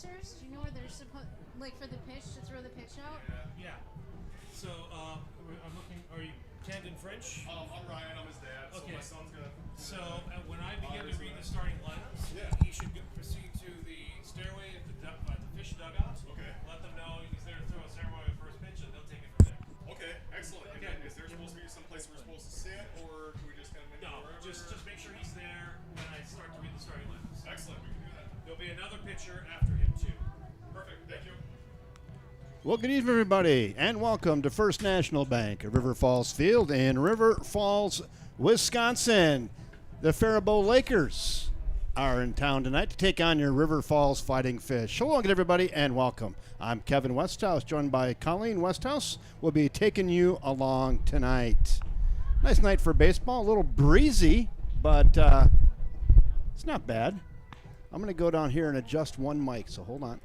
sponsors? Do you know where they're supposed, like for the pitch, to throw the pitch out? Yeah. So I'm looking. Are you Camden French? I'm Ryan. I'm his dad. Okay. So my son's gonna. So when I begin to read the starting lineups, Yeah. he should proceed to the stairway at the fish dugout. Okay. Let them know he's there to throw a ceremony first pitch, and they'll take it from there. Okay. Excellent. Okay. And then is there supposed to be some place we're supposed to sit, or can we just kind of make it No, wherever? just make sure he's there when I start to read the starting lineups. Excellent. We can do that. There'll be another pitcher after him too. Perfect. Thank you. Well, good evening, everybody, and welcome to First National Bank of River Falls Field in River Falls, Wisconsin. The Faribault Lakers are in town tonight to take on your River Falls Fighting Fish. Hello again, everybody, and welcome. I'm Kevin Westhouse, joined by Colleen Westhouse. We'll be taking you along tonight. Nice night for baseball, a little breezy, but it's not bad. I'm going to go down here and adjust one mic, so hold on.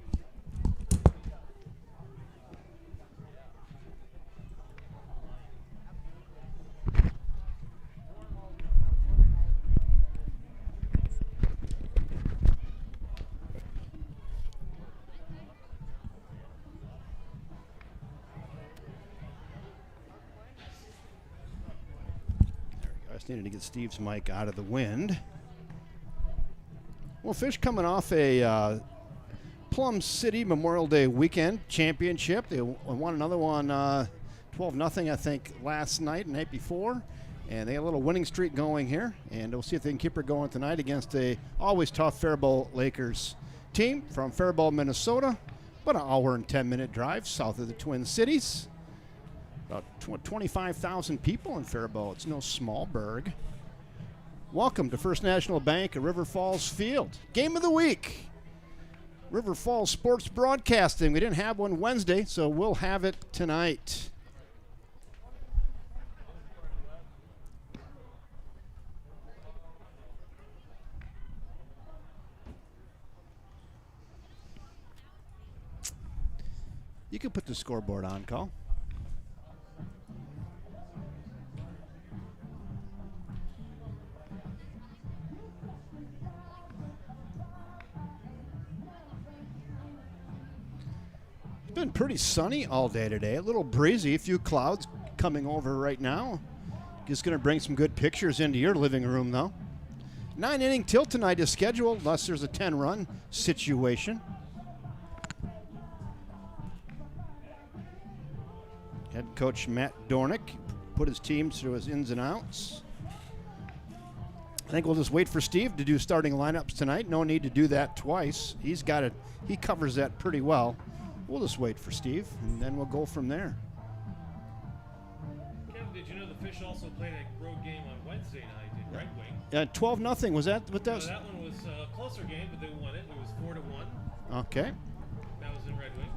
I just needed to get Steve's mic out of the wind. Well, Fish coming off a Plum City Memorial Day weekend championship. They won another one 12-0, I think, last night and night before. And they have a little winning streak going here. And we'll see if they can keep her going tonight against a always tough Faribault Lakers team from Faribault, Minnesota. About an hour and 10-minute drive south of the Twin Cities. About 25,000 people in Faribault. It's no small burg. Welcome to First National Bank at River Falls Field. Game of the week. River Falls Sports Broadcasting. We didn't have one Wednesday, so we'll have it tonight. You can put the scoreboard on, Call. It's been pretty sunny all day today. A little breezy, a few clouds coming over right now. Just going to bring some good pictures into your living room, though. 9-inning tilt tonight is scheduled, unless there's a 10-run situation. Head coach Matt Dornick put his team through his ins and outs. I think we'll just wait for Steve to do starting lineups tonight. No need to do that twice. He's got it. He covers that pretty well. We'll just wait for Steve, and then we'll go from there. Kevin, did you know the Fish also played a road game on Wednesday night in Red Wing? 12-0. Was that what that was? That one was a closer game, but they won it. It was 4-1. Okay. That was in Red Wing.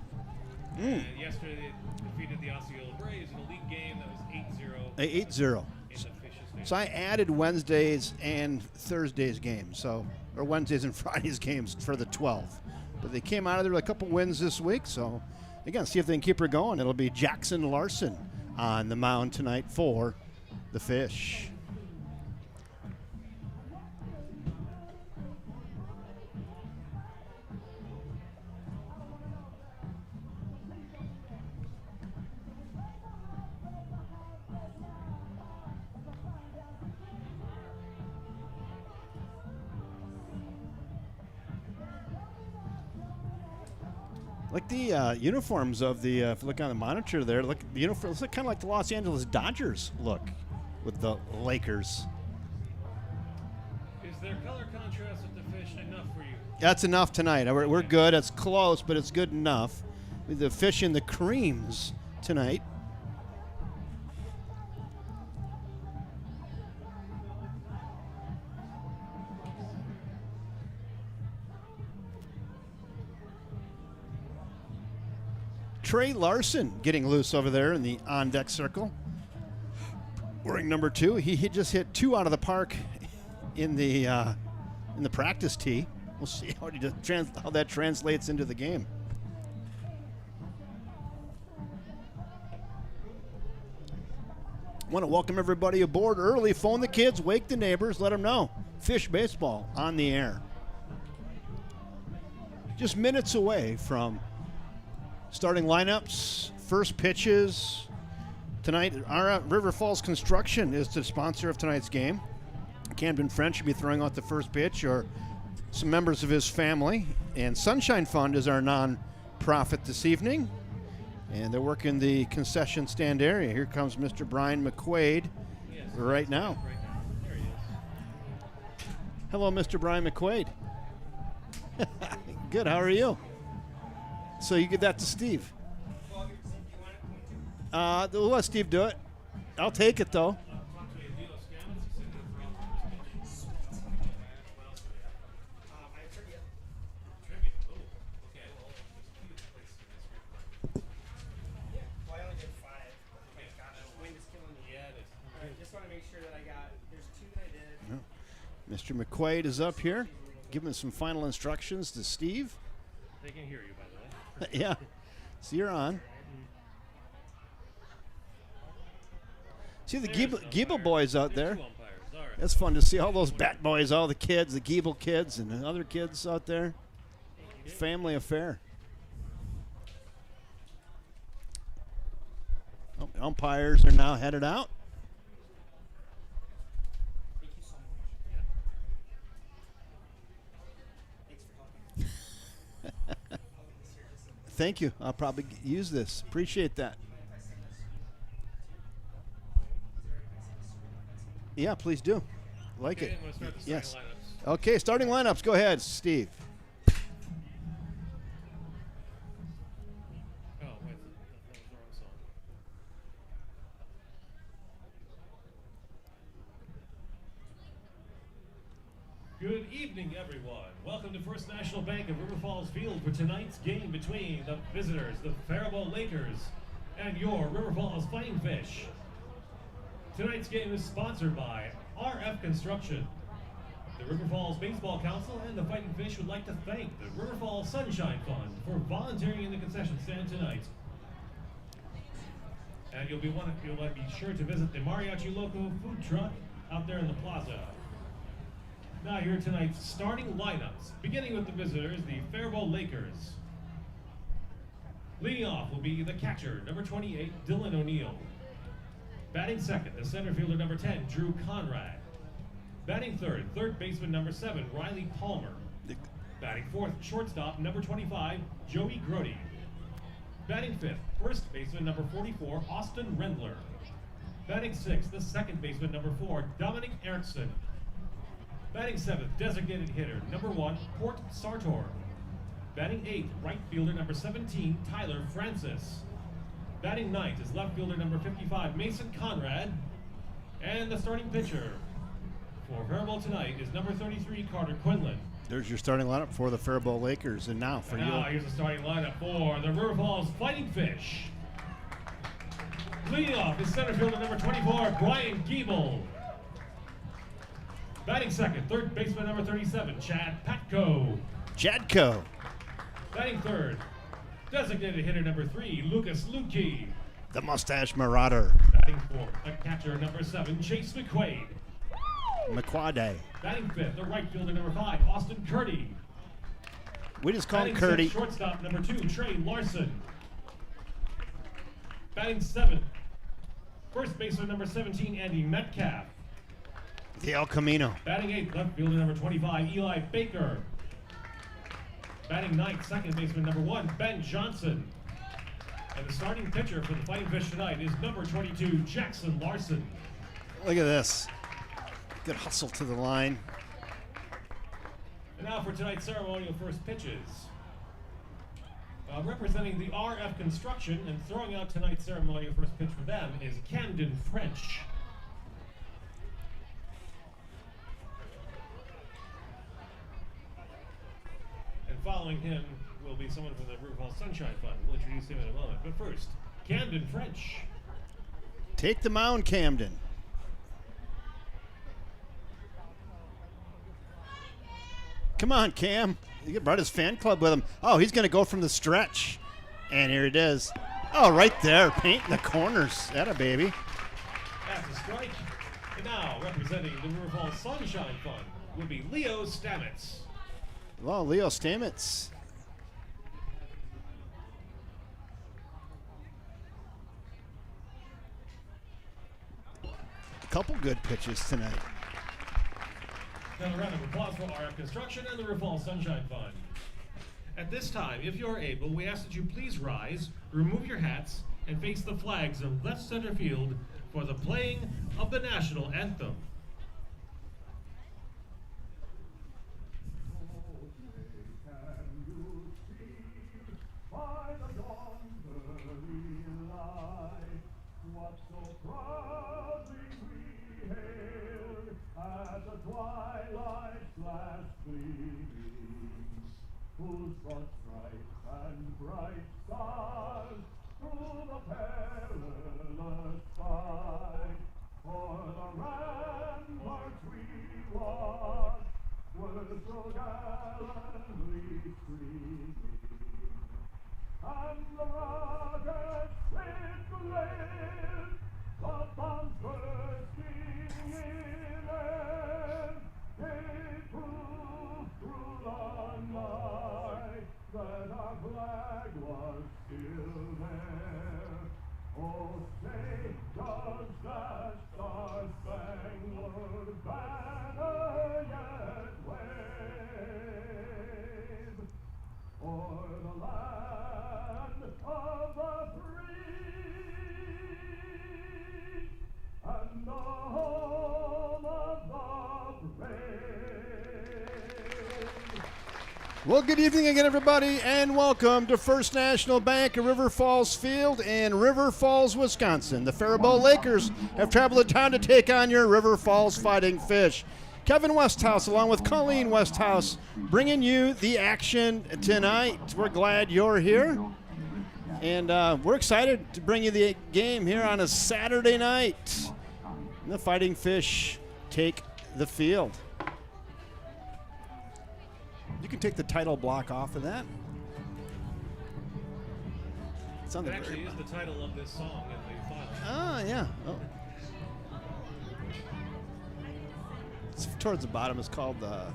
And yesterday they defeated the Osceola Braves in a league game that was 8-0. 8-0. In the Fish's favor. So I added Wednesdays and Thursdays games, or Wednesdays and Fridays games for the 12. But they came out of there with a couple wins this week, so again, see if they can keep her going. It'll be Jackson Larson on the mound tonight for the Fish. Like the uniforms of the, if you look on the monitor there, look, the uniforms look kind of like the Los Angeles Dodgers look with the Lakers. Is there color contrast with the Fish enough for you? That's enough tonight. We're good. It's close, but it's good enough. With the Fish in the creams tonight. Trey Larson getting loose over there in the on-deck circle. Wearing number 2. He just hit 2 out of the park in the practice tee. We'll see how that translates into the game. Want to welcome everybody aboard early. Phone the kids, wake the neighbors, let them know. Fish baseball on the air. just minutes away from starting lineups, first pitches. Tonight, our River Falls Construction is the sponsor of tonight's game. Camden French will be throwing out the first pitch, or some members of his family. And Sunshine Fund is our non-profit this evening. And they're working the concession stand area. Here comes Mr. Brian McQuaid right now. There he is. Hello, Mr. Brian McQuaid. Good, how are you? So you give that to Steve. We'll let Steve do it. I'll take it, though. Mr. McQuaid is up here, giving some final instructions to Steve. They can hear you, by the way. Yeah. So you're on. See the Giebel boys out there. Two umpires. All right. That's fun to see all those bat boys, all the kids, the Giebel kids, and the other kids out there. Family affair. Oh, umpires are now headed out. Thank you. I'll probably use this. Appreciate that. Yeah, please do. Like Okay, it. I'm going to start the Yes. starting lineups. Okay, starting lineups. Go ahead, Steve. Oh, wait. That was the wrong song. Good evening, everyone. Welcome to First National Bank of River Falls Field for tonight's game between the visitors, the Faribault Lakers, and your River Falls Fighting Fish. Tonight's game is sponsored by RF Construction. The River Falls Baseball Council and the Fighting Fish would like to thank the River Falls Sunshine Fund for volunteering in the concession stand tonight. And you'll want to be sure to visit the Mariachi Loco food truck out there in the plaza. Now here are tonight's starting lineups, beginning with the visitors, the Faribault Lakers. Leading off will be the catcher, number 28, Dylan O'Neill. Batting second, the center fielder, number 10, Drew Conrad. Batting third, third baseman, number 7, Riley Palmer. Batting fourth, shortstop, number 25, Joey Grody. Batting fifth, first baseman, number 44, Austin Rendler. Batting sixth, the second baseman, number 4, Dominic Erickson. Batting seventh, designated hitter, number 1, Port Sartor. Batting eighth, right fielder, number 17, Tyler Francis. Batting ninth is left fielder, number 55, Mason Conrad. And the starting pitcher for Faribault tonight is number 33, Carter Quinlan. There's your starting lineup for the Faribault Lakers. And now for Now you. here's the starting lineup for the River Falls Fighting Fish. Leading off is center fielder number 24, Brian Giebel. Batting second, third baseman number 37, Chad Patko. Jadko. Batting third, designated hitter number 3, Lucas Lukey. The Mustache Marauder. Batting fourth, the catcher number 7, Chase McQuaid. McQuade. Batting fifth, the right fielder number 5, Austin Curdy. We just call him Batting Curdy. sixth, shortstop number 2, Trey Larson. Batting seventh, first baseman number 17, Andy Metcalf. The El Camino. Batting eighth, left fielder number 25, Eli Baker. Batting ninth, second baseman number 1, Ben Johnson. And the starting pitcher for the Fighting Fish tonight is number 22, Jackson Larson. Look at this. Good hustle to the line. And now for tonight's ceremonial first pitches. Representing the RF Construction and throwing out tonight's ceremonial first pitch for them is Camden French. And following him will be someone from the River Falls Sunshine Fund. We'll introduce him in a moment. But first, Camden French. Take the mound, Camden. Come on, Cam. He brought his fan club with him. Oh, he's going to go from the stretch. And here it is. Oh, right there, painting the corners. Atta baby. That's a strike. And now, representing the River Falls Sunshine Fund will be Leo Stamets. Well, Leo Stamets couple good pitches tonight. Now a round of applause for RF Construction and the River Falls Sunshine Fund. At this time, if you are able, we ask that you please rise, remove your hats, and face the flags of left center field for the playing of the national anthem. Whose broad stripes and bright stars through the perilous fight, for the ramparts we walk were so gallantly streaming, and the rockets it glared, the bombs bursting in air, gave proof through the night that our flag was still there. Oh, say, does that star-spangled banner yet wave o'er the land of the free and the home of the brave? Well, good evening again, everybody, and welcome to First National Bank of River Falls Field in River Falls, Wisconsin. The Faribault Lakers have traveled to town to take on your River Falls Fighting Fish. Kevin Westhouse, along with Colleen Westhouse, bringing you the action tonight. We're glad you're here, and we're excited to bring you the game here on a Saturday night. And the Fighting Fish take the field. You can take the title block off of that. It's on the That actually is the title of this song in the file. Ah, yeah. Oh. It's towards the bottom. It's called the.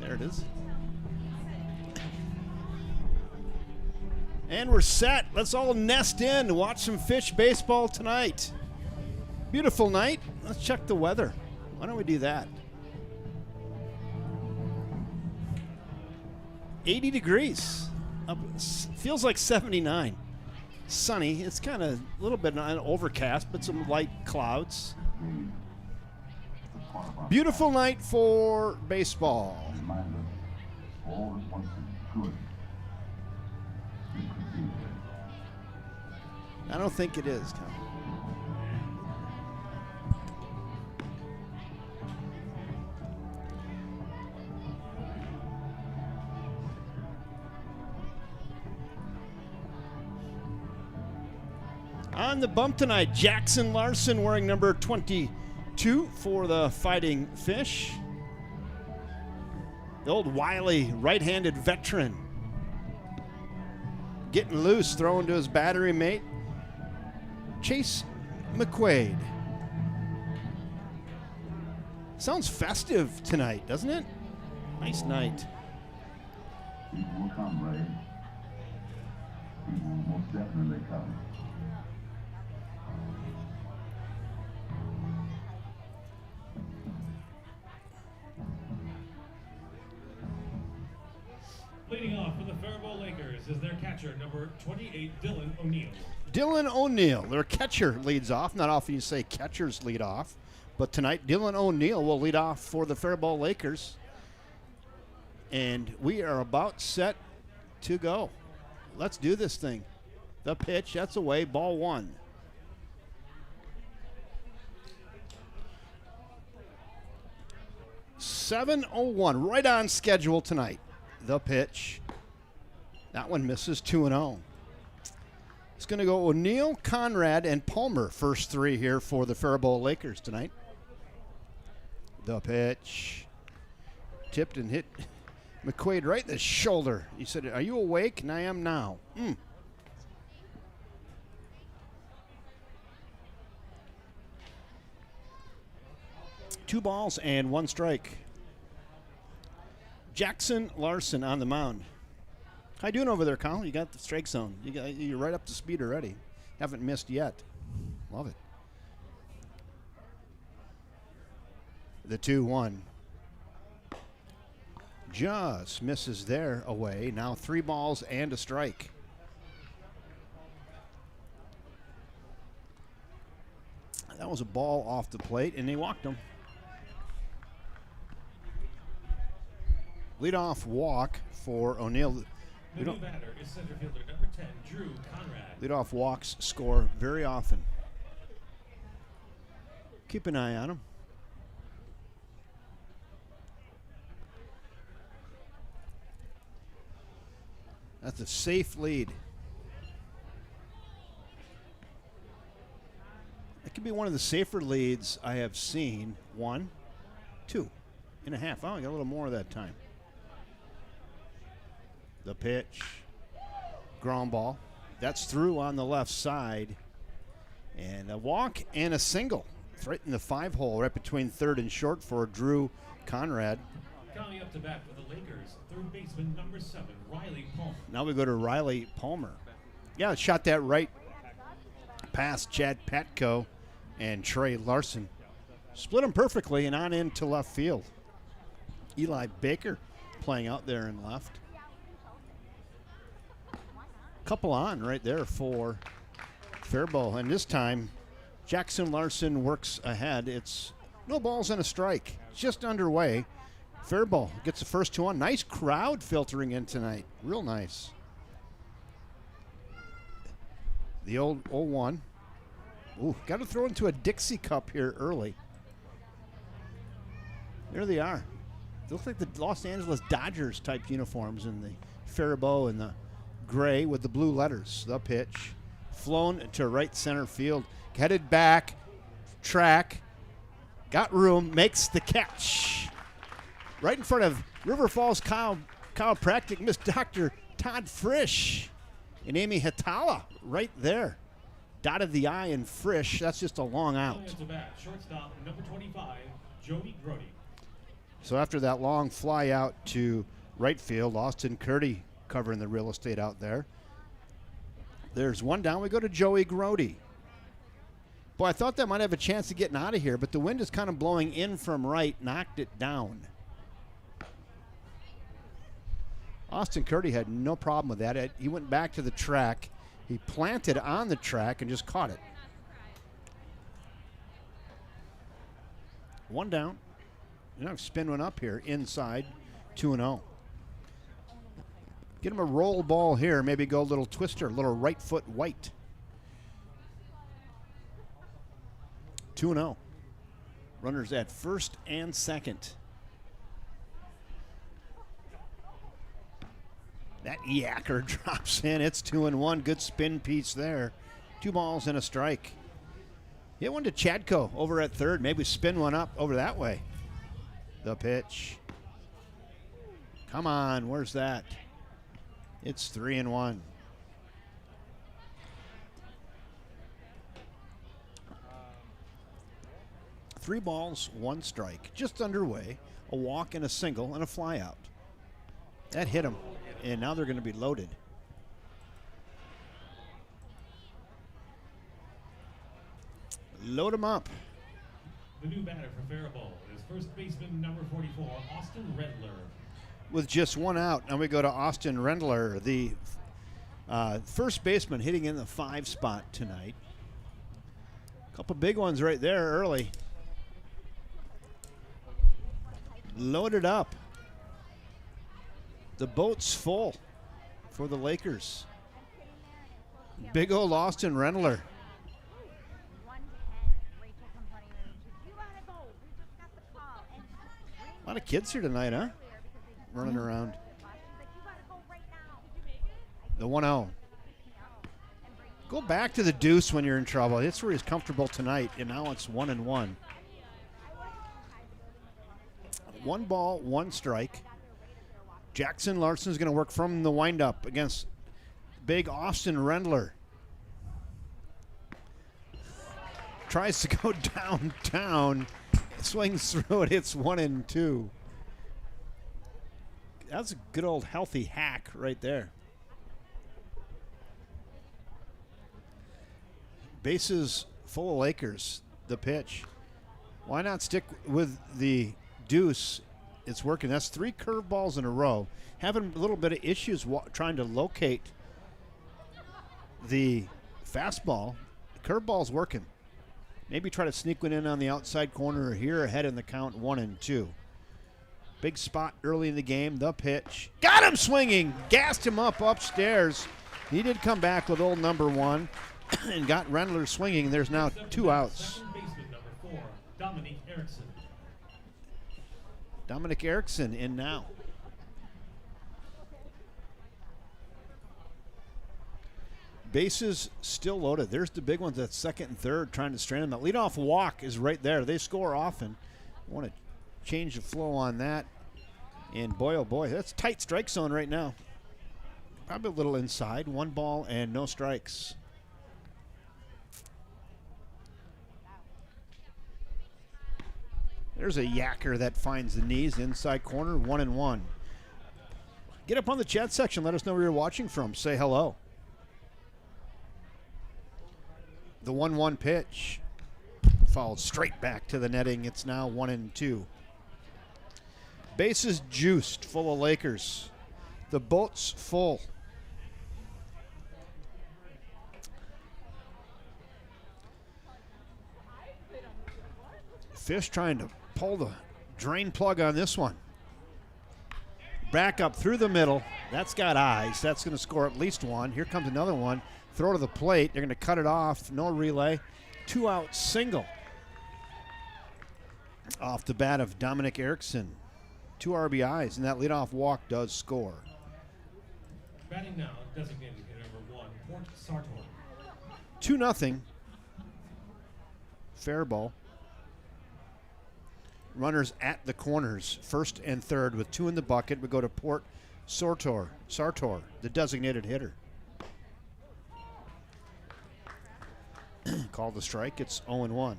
There it is. And we're set. Let's all nest in to watch some fish baseball tonight. Beautiful night. Let's check the weather. Why don't we do that? 80 degrees. Feels like 79. Sunny. It's kind of a little bit overcast, but some light clouds. Beautiful night for baseball. I don't think it is, Tom. On the bump tonight, Jackson Larson wearing number 22 for the Fighting Fish. The old wily right-handed veteran. Getting loose, throwing to his battery mate, Chase McQuaid. Sounds festive tonight, doesn't it? Nice night. It will come, Ray. It will most definitely come. Leading off for the Faribault Lakers is their catcher, number 28, Dylan O'Neill. Dylan O'Neill, their catcher, leads off. Not often you say catchers lead off, but tonight Dylan O'Neill will lead off for the Faribault Lakers. And we are about set to go. Let's do this thing. The pitch, that's away, ball one. .701, right on schedule tonight. The pitch. That one misses 2-0. It's going to go O'Neill, Conrad, and Palmer. First three here for the Faribault Lakers tonight. The pitch. Tipped and hit McQuaid right in the shoulder. He said, "Are you awake?" And I am now. 2 balls and 1 strike. Jackson Larson on the mound. How you doing over there, Colin? You got the strike zone. You're right up to speed already. Haven't missed yet. Love it. The 2-1. Just misses there away. Now 3 balls and a strike. That was a ball off the plate, and they walked him. Leadoff walk for O'Neill. The new batter is center fielder number 10, Drew Conrad. Leadoff walks score very often. Keep an eye on him. That's a safe lead. It could be one of the safer leads I have seen. 1, 2.5. Oh, I got a little more of that time. The pitch. Ground ball. That's through on the left side. And a walk and a single. It's right in the 5-hole, right between third and short for Drew Conrad. Coming up to bat for the Lakers, third baseman number 7, Riley Palmer. Now we go to Riley Palmer. Yeah, shot that right past Chad Patko and Trey Larson. Split them perfectly and on into left field. Eli Baker playing out there in left. Couple on right there for Faribault. And this time, Jackson Larson works ahead. It's no balls and a strike. Just underway. Faribault gets the first 2 on. Nice crowd filtering in tonight. Real nice. The old 0-1. Ooh, got to throw into a Dixie cup here early. There they are. They look like the Los Angeles Dodgers type uniforms in the Faribault and the gray with the blue letters. The pitch. Flown to right center field. Headed back. Track. Got room. Makes the catch. Right in front of River Falls chiropractic Miss Dr. Todd Frisch and Amy Hatala right there. Dotted the I in Frisch. That's just a long out. Coming up to bat, shortstop number 25, Joey Grody. So after that long fly out to right field, Austin Curdy covering the real estate out there. There's 1 down. We go to Joey Grody. Boy, I thought that might have a chance of getting out of here, but the wind is kind of blowing in from right, knocked it down. Austin Curdy had no problem with that. He went back to the track. He planted on the track and just caught it. 1 down. Spin one up here inside. 2-0. Get him a roll ball here. Maybe go a little twister, a little right foot white. 2-0. Runners at first and second. That yacker drops in. It's 2-1. Good spin piece there. 2 balls and a strike. Hit one to Chadko over at third. Maybe spin one up over that way. The pitch. Come on. Where's that? It's 3-1. Three balls, 1 strike. Just underway. A walk and a single and a fly out. That hit him. And now they're going to be loaded. Load them up. The new batter for Faribault is first baseman number 44, Austin Rendler. With just 1 out, now we go to Austin Rendler, the first baseman hitting in the 5 spot tonight. A couple big ones right there early. Loaded up. The boat's full for the Lakers. Big old Austin Rendler. A lot of kids here tonight, huh? Running around. The 1-0. Go back to the deuce when you're in trouble. That's where he's comfortable tonight, and now it's 1-1. 1 ball, 1 strike. Jackson Larson's going to work from the windup against big Austin Rendler. Tries to go downtown. Swings through it. It's 1-2. That's a good old healthy hack right there. Bases full of Lakers. The pitch. Why not stick with the deuce? It's working. That's 3 curveballs in a row. Having a little bit of issues trying to locate the fastball. The curveball's working. Maybe try to sneak one in on the outside corner here, ahead in the count 1-2. Big spot early in the game. The pitch. Got him swinging. Gassed him up upstairs. He did come back with old number 1 and got Rendler swinging. There's now 2 outs. Second baseman number 4, Dominic Erickson. Dominic Erickson in now. Bases still loaded. There's the big ones at second and third trying to strand them. That leadoff walk is right there. They score often. Want to change the flow on that. And boy, oh boy, that's tight strike zone right now. Probably a little inside. 1 ball and no strikes. There's a yacker that finds the knees inside corner, 1-1. Get up on the chat section. Let us know where you're watching from. Say hello. The 1-1 pitch fouled straight back to the netting. It's now 1-2. Bases juiced, full of Lakers. The boat's full. Fish trying to pull the drain plug on this one. Back up through the middle. That's got eyes. That's going to score at least 1. Here comes another one. Throw to the plate. They're going to cut it off. No relay. 2 out single. Off the bat of Dominic Erickson. 2 RBIs, and that leadoff walk does score. Batting now, designated hitter number 1, Port Sartor. 2-0. Faribault. Runners at the corners, first and third with 2 in the bucket. We go to Port Sartor, the designated hitter. Call the strike. It's 0-1.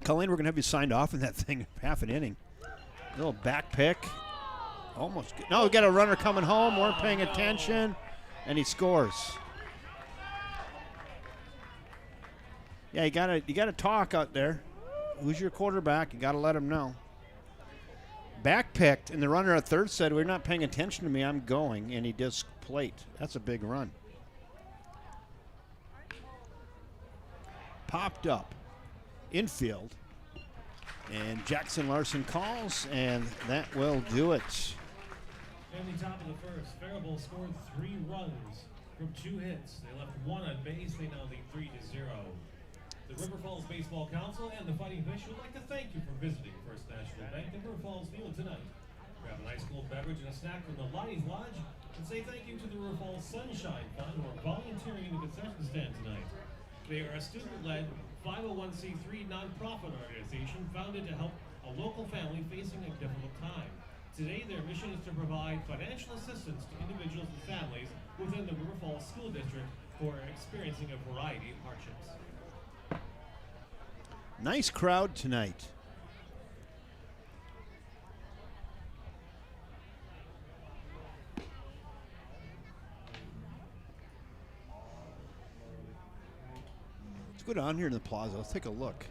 Colleen, we're going to have you signed off in that thing half an inning. A little back pick. Almost. No, we got a runner coming home. Weren't paying attention. And he scores. Yeah, you gotta talk out there. Who's your quarterback? You gotta let him know. Back picked, and the runner at third said, "We're not paying attention to me. I'm going," and he does plate. That's a big run. Popped up. Infield. And Jackson Larson calls, and that will do it. In the top of the first, Faribault scored 3 runs from 2 hits. They left 1 on base. They now lead 3-0. The River Falls Baseball Council and the Fighting Fish would like to thank you for visiting First National Bank in River Falls Field tonight. Grab a nice cold beverage and a snack from the Lions Lodge, and say thank you to the River Falls Sunshine Fund who are volunteering in the concession stand tonight. They are a student-led 501c3 nonprofit organization founded to help a local family facing a difficult time. Today, their mission is to provide financial assistance to individuals and families within the River Falls School District who are experiencing a variety of hardships. Nice crowd tonight. Let's go down here in the plaza. Let's take a look.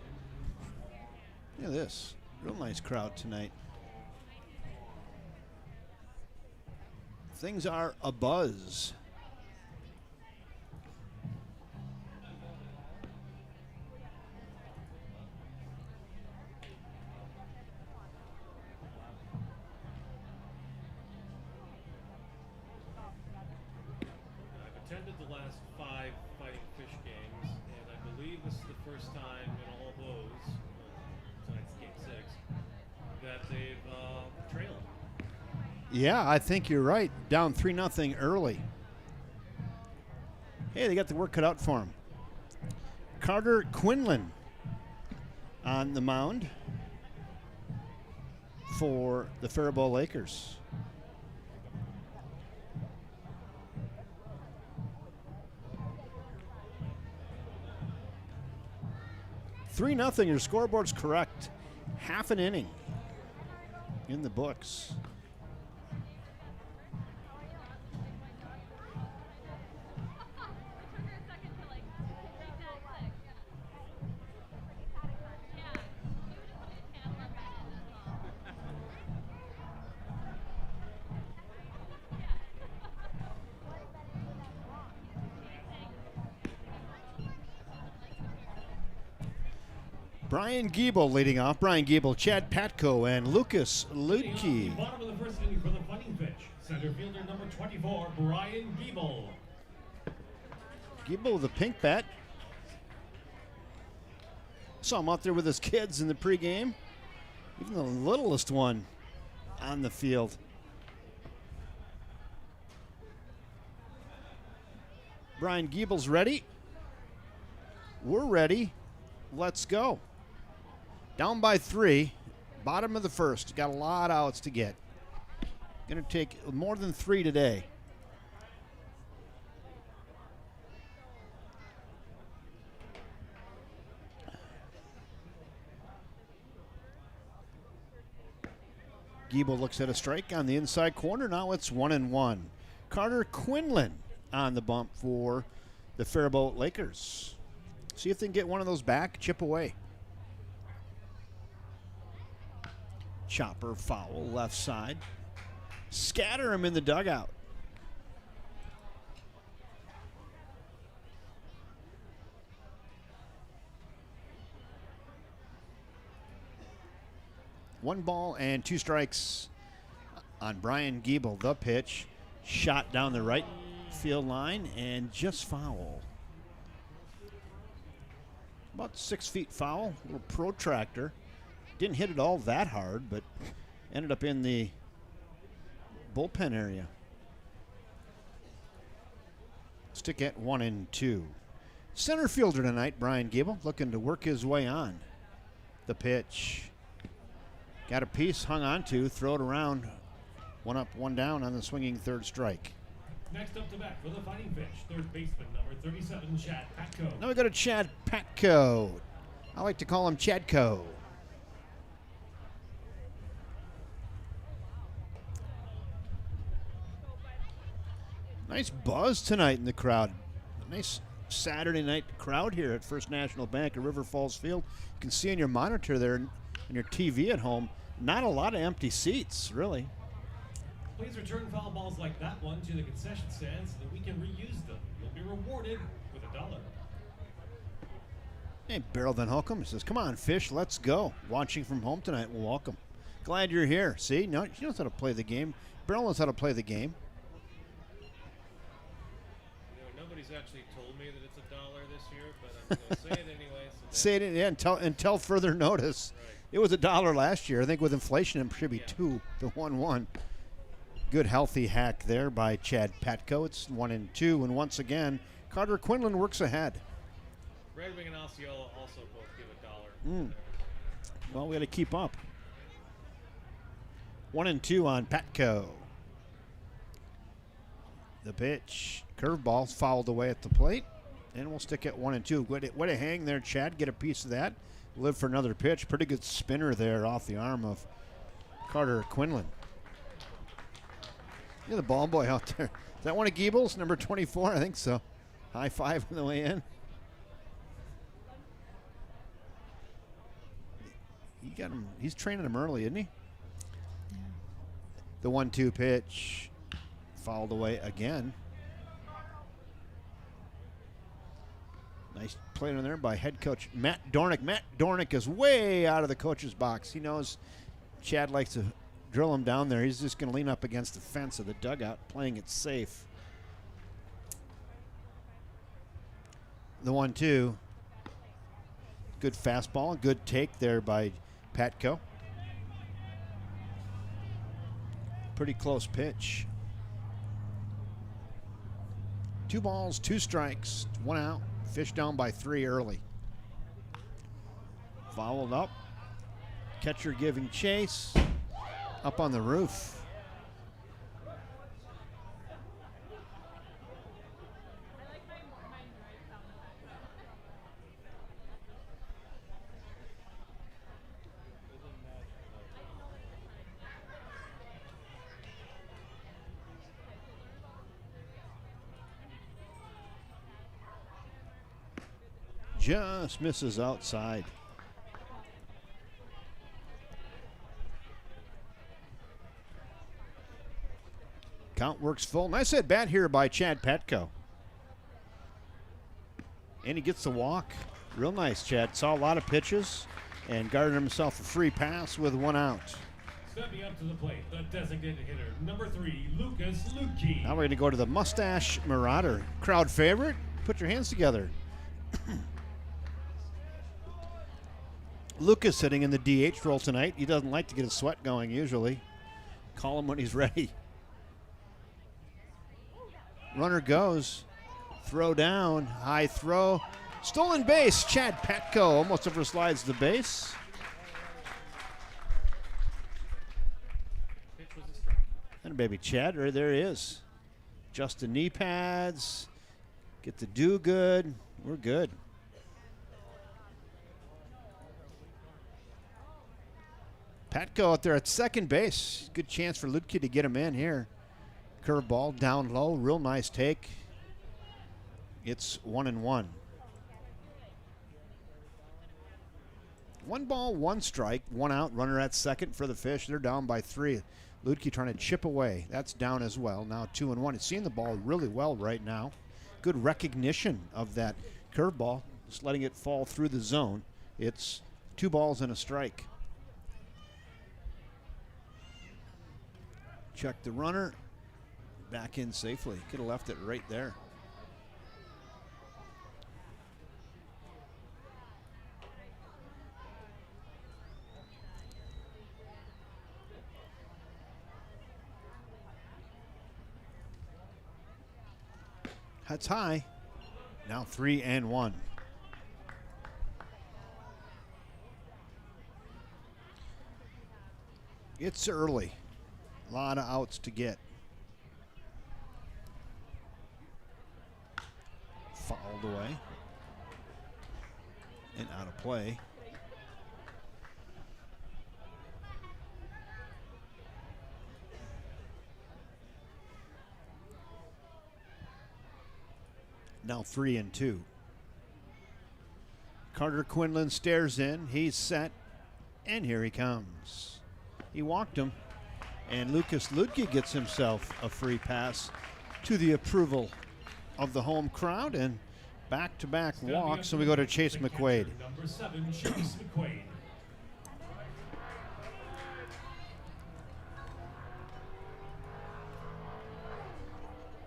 Look at this. Real nice crowd tonight. Things are abuzz. Attended the last 5 Fighting Fish games, and I believe this is the first time in all those, tonight's game 6, that they've trailed. Yeah, I think you're right. Down 3-0 early. Hey, they got the work cut out for him. Carter Quinlan on the mound for the Faribault Lakers. 3-0. Your scoreboard's correct. Half an inning in the books. Brian Giebel leading off. Brian Giebel, Chad Patko, and Lucas Leading off the Ludke. bottom of the first inning for the fighting pitch. Center fielder number 24, Brian Giebel. Giebel with a pink bat. Saw him out there with his kids in the pregame. Even the littlest one on the field. Brian Giebel's ready. We're ready. Let's go. Down by 3. Bottom of the first. Got a lot of outs to get. Going to take more than 3 today. Giebel looks at a strike on the inside corner. Now it's 1-1. Carter Quinlan on the bump for the Faribault Lakers. See if they can get one of those back. Chip away. Chopper foul left side. Scatter him in the dugout. One ball and 2 strikes on Brian Giebel. The pitch. Shot down the right field line and just foul. About 6 feet foul. A little protractor. Didn't hit it all that hard, but ended up in the bullpen area. Stick at 1-2. Center fielder tonight, Brian Giebel, looking to work his way on. The pitch. Got a piece, hung on to, throw it around. 1 up, 1 down on the swinging third strike. Next up to bat for the fighting pitch, third baseman number 37, Chad Patko. Now we go to Chad Patko. I like to call him Chadco. Nice buzz tonight in the crowd. Nice Saturday night crowd here at First National Bank at River Falls Field. You can see on your monitor there and your TV at home, not a lot of empty seats, really. Please return foul balls like that one to the concession stand so that we can reuse them. You'll be rewarded with $1. Hey, Beryl Van Holcomb says, come on, Fish, let's go. Watching from home tonight, well, welcome. Glad you're here. See, no, she knows how to play the game. Beryl knows how to play the game. You know, nobody's actually told me that it's $1 this year, but I'm going to say it anyway. So Say it yeah, until further notice. Right. It was $1 last year. I think with inflation, it should be 2 to 1-1. Good healthy hack there by Chad Patko. It's 1-2, and once again, Carter Quinlan works ahead. Red Wing and Osceola also both give $1. Well, we got to keep up. 1-2 on Patko. The pitch, curveball fouled away at the plate, and we'll stick at 1-2. Way to hang there, Chad. Get a piece of that. Live for another pitch. Pretty good spinner there off the arm of Carter Quinlan. Look at the ball boy out there. Is that one of Giebel's, number 24? I think so. High five on the way in. He got him. He's training him early, isn't he? Yeah. The 1-2 pitch fouled away again. Nice play on there by head coach Matt Dornick. Matt Dornick is way out of the coach's box. He knows Chad likes to drill him down there. He's just going to lean up against the fence of the dugout, playing it safe. The 1-2. Good fastball. Good take there by Patko. Pretty close pitch. 2 balls, 2 strikes, 1 out. Fish down by 3 early. Fouled up. Catcher giving chase. Up on the roof. Just misses outside. Count works full. Nice at bat here by Chad Patko. And he gets the walk. Real nice, Chad. Saw a lot of pitches and guarded himself a free pass with 1 out. Stepping up to the plate, the designated hitter, number 3, Lucas Lutke. Now we're going to go to the Mustache Marauder. Crowd favorite. Put your hands together. Lucas sitting in the DH role tonight. He doesn't like to get his sweat going usually. Call him when he's ready. Runner goes. Throw down. High throw. Stolen base. Chad Petco almost overslides the base. Pitch was a strike. And baby Chad, right there he is. Just the knee pads. Get the do good. We're good. Petco out there at second base. Good chance for Lutke to get him in here. Curveball down low. Real nice take. It's 1-1. 1 ball, 1 strike, 1 out. Runner at second for the Fish. They're down by 3. Lutke trying to chip away. That's down as well. Now 2-1. He's seeing the ball really well right now. Good recognition of that curveball. Just letting it fall through the zone. It's 2 balls and a strike. Check the runner. Back in safely. Could have left it right there. That's high. Now 3-1. It's early. A lot of outs to get. Fouled away. And out of play. Now 3-2. Carter Quinlan stares in. He's set. And here he comes. He walked him. And Lucas Lutke gets himself a free pass to the approval of the home crowd. And back-to-back walks. So we go to Chase McQuaid. Number 7, Chase McQuaid.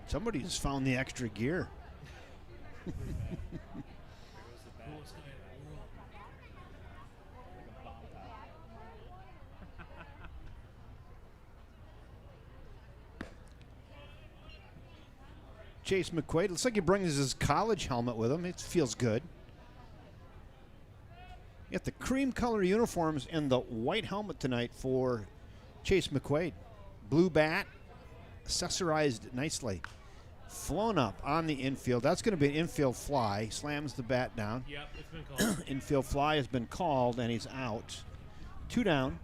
Somebody's found the extra gear. Chase McQuaid, looks like he brings his college helmet with him. It feels good. You got the cream color uniforms and the white helmet tonight for Chase McQuaid. Blue bat, accessorized nicely. Flown up on the infield. That's going to be an infield fly. Slams the bat down. Yep, it's been called. Infield fly has been called, and he's out. 2 down.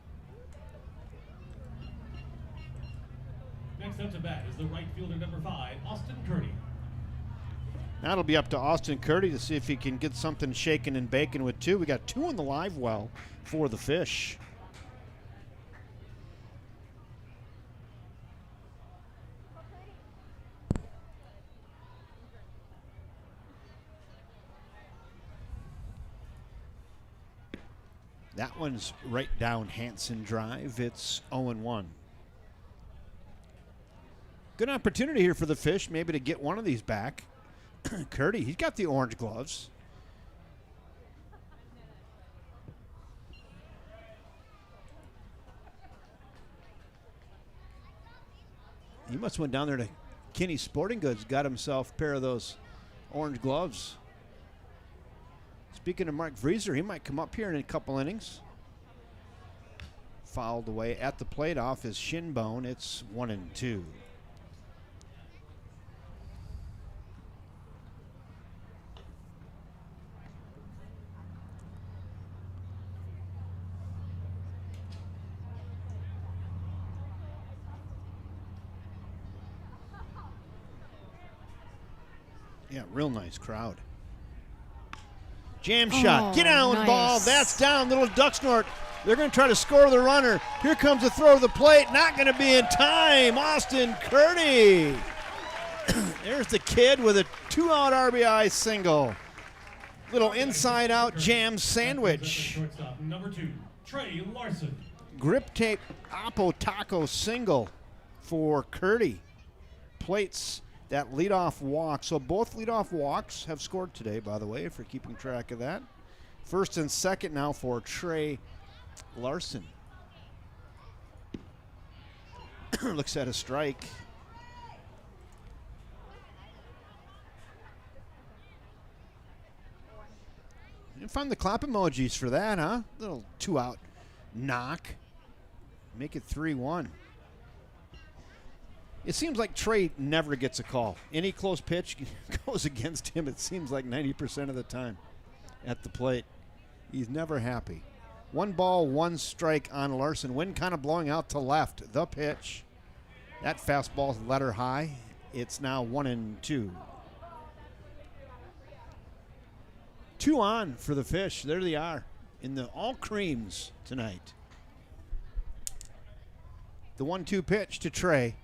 Next up to bat is the right fielder, number 5, Austin Curdy. Now it'll be up to Austin Curdy to see if he can get something shaken and baking with 2. We got 2 in the live well for the Fish. That one's right down Hanson Drive. It's 0-1. Good opportunity here for the Fish, maybe to get one of these back. Curdy, he's got the orange gloves. He must have went down there to Kinney Sporting Goods, got himself a pair of those orange gloves. Speaking of Mark Vrieser, he might come up here in a couple innings. Fouled away at the plate off his shin bone. It's 1-2. Yeah, real nice crowd. Jam shot. Get down with the ball. That's down. Little duck snort. They're going to try to score the runner. Here comes the throw to the plate. Not going to be in time. Austin Curdy. There's the kid with a 2-out RBI single. Little inside-out jam sandwich. Shortstop number 2, Trey Larson. Grip tape Oppo Taco single for Curdy. Plates that leadoff walk. So both leadoff walks have scored today, by the way, if you're keeping track of that. First and second now for Trey Larson. Looks at a strike. You find the clap emojis for that, huh? Little 2-out knock. Make it 3-1. It seems like Trey never gets a call. Any close pitch goes against him, it seems like 90% of the time at the plate. He's never happy. 1 ball, 1 strike on Larson. Wind kind of blowing out to left. The pitch. That fastball's letter high. It's now 1-2. 2 on for the Fish. There they are in the all creams tonight. The 1-2 pitch to Trey.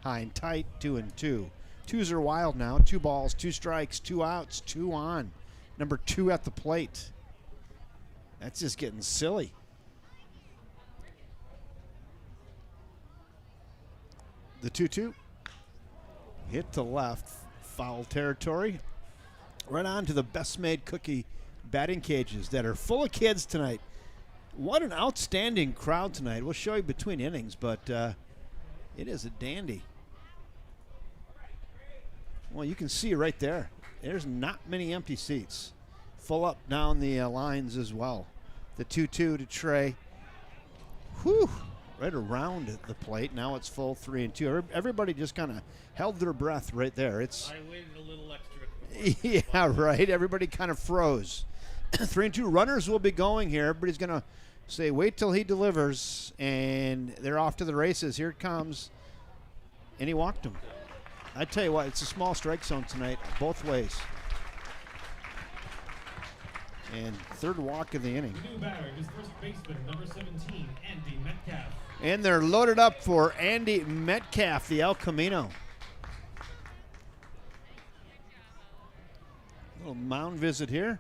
High and tight, 2-2. Twos are wild now. 2 balls, 2 strikes, 2 outs, 2 on. Number 2 at the plate. That's just getting silly. The 2-2. Hit to left. Foul territory. Right on to the Best Made Cookie batting cages that are full of kids tonight. What an outstanding crowd tonight. We'll show you between innings, but it is a dandy. Well, you can see right there. There's not many empty seats. Full up down the lines as well. The 2-2 to Trey. Whew. Right around the plate. Now it's full 3-2. Everybody just kind of held their breath right there. It's I waited a little extra. yeah, right. Everybody kind of froze. 3-2 runners will be going here. Everybody's going to say, wait till he delivers. And they're off to the races. Here it comes. And he walked him. I tell you what, it's a small strike zone tonight, both ways. And third walk of the inning. The new batter is first baseman number 17, Andy Metcalf. And they're loaded up for Andy Metcalf, the El Camino. Little mound visit here.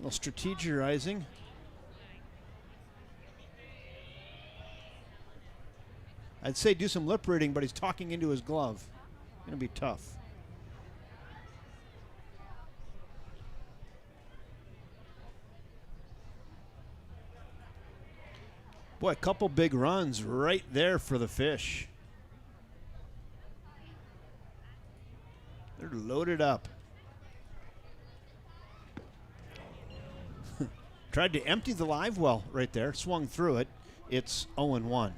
A little strategizing. I'd say do some lip reading, but he's talking into his glove. Gonna be tough. Boy, a couple big runs right there for the Fish. They're loaded up. Tried to empty the live well right there. Swung through it. It's 0-1.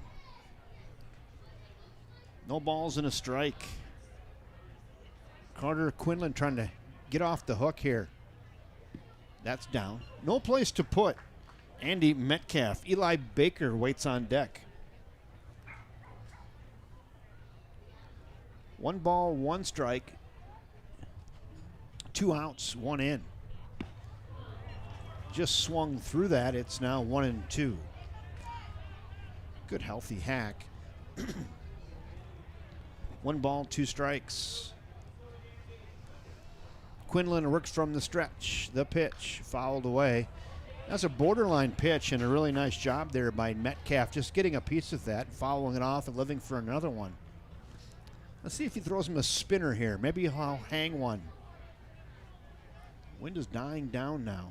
No balls and a strike. Carter Quinlan trying to get off the hook here. That's down. No place to put Andy Metcalf. Eli Baker waits on deck. 1 ball, 1 strike. 2 outs, 1 in. Just swung through that. It's now 1-2. Good healthy hack. 1 ball, 2 strikes. Quinlan works from the stretch. The pitch fouled away. That's a borderline pitch and a really nice job there by Metcalf, just getting a piece of that, following it off and living for another one. Let's see if he throws him a spinner here. Maybe he'll hang one. Wind is dying down now.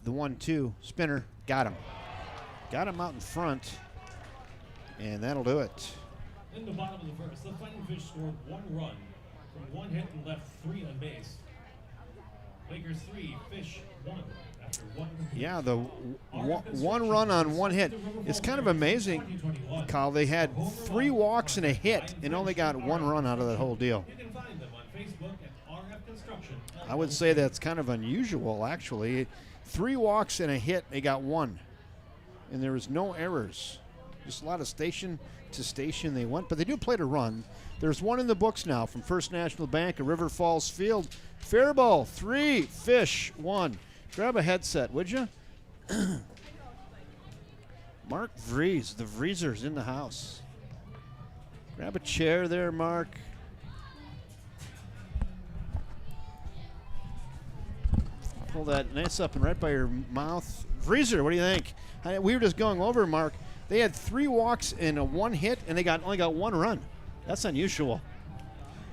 The 1-2 spinner got him. Got him out in front, and that'll do it. In the bottom of the first, the Fighting Fish scored 1 run from 1 hit and left 3 on base. Lakers 3, Fish 1 after 1. Yeah, the one run on 1 hit. It's kind of amazing, Kyle. They had 3 walks and a hit and only got 1 run out of that whole deal. You can find them on Facebook at RF Construction. I would say that's kind of unusual, actually. 3 walks and a hit, they got 1. And there was no errors. Just a lot of station to station they went, but they do play to run. There's 1 in the books now from First National Bank at River Falls Field. Faribault 3, Fish 1. Grab a headset, would you? Mark Vries, the Vriesers in the house. Grab a chair there, Mark. Pull that nice up and right by your mouth. Freezer, what do you think? We were just going over, Mark. They had 3 walks and a 1 hit, and they only got 1 run. That's unusual.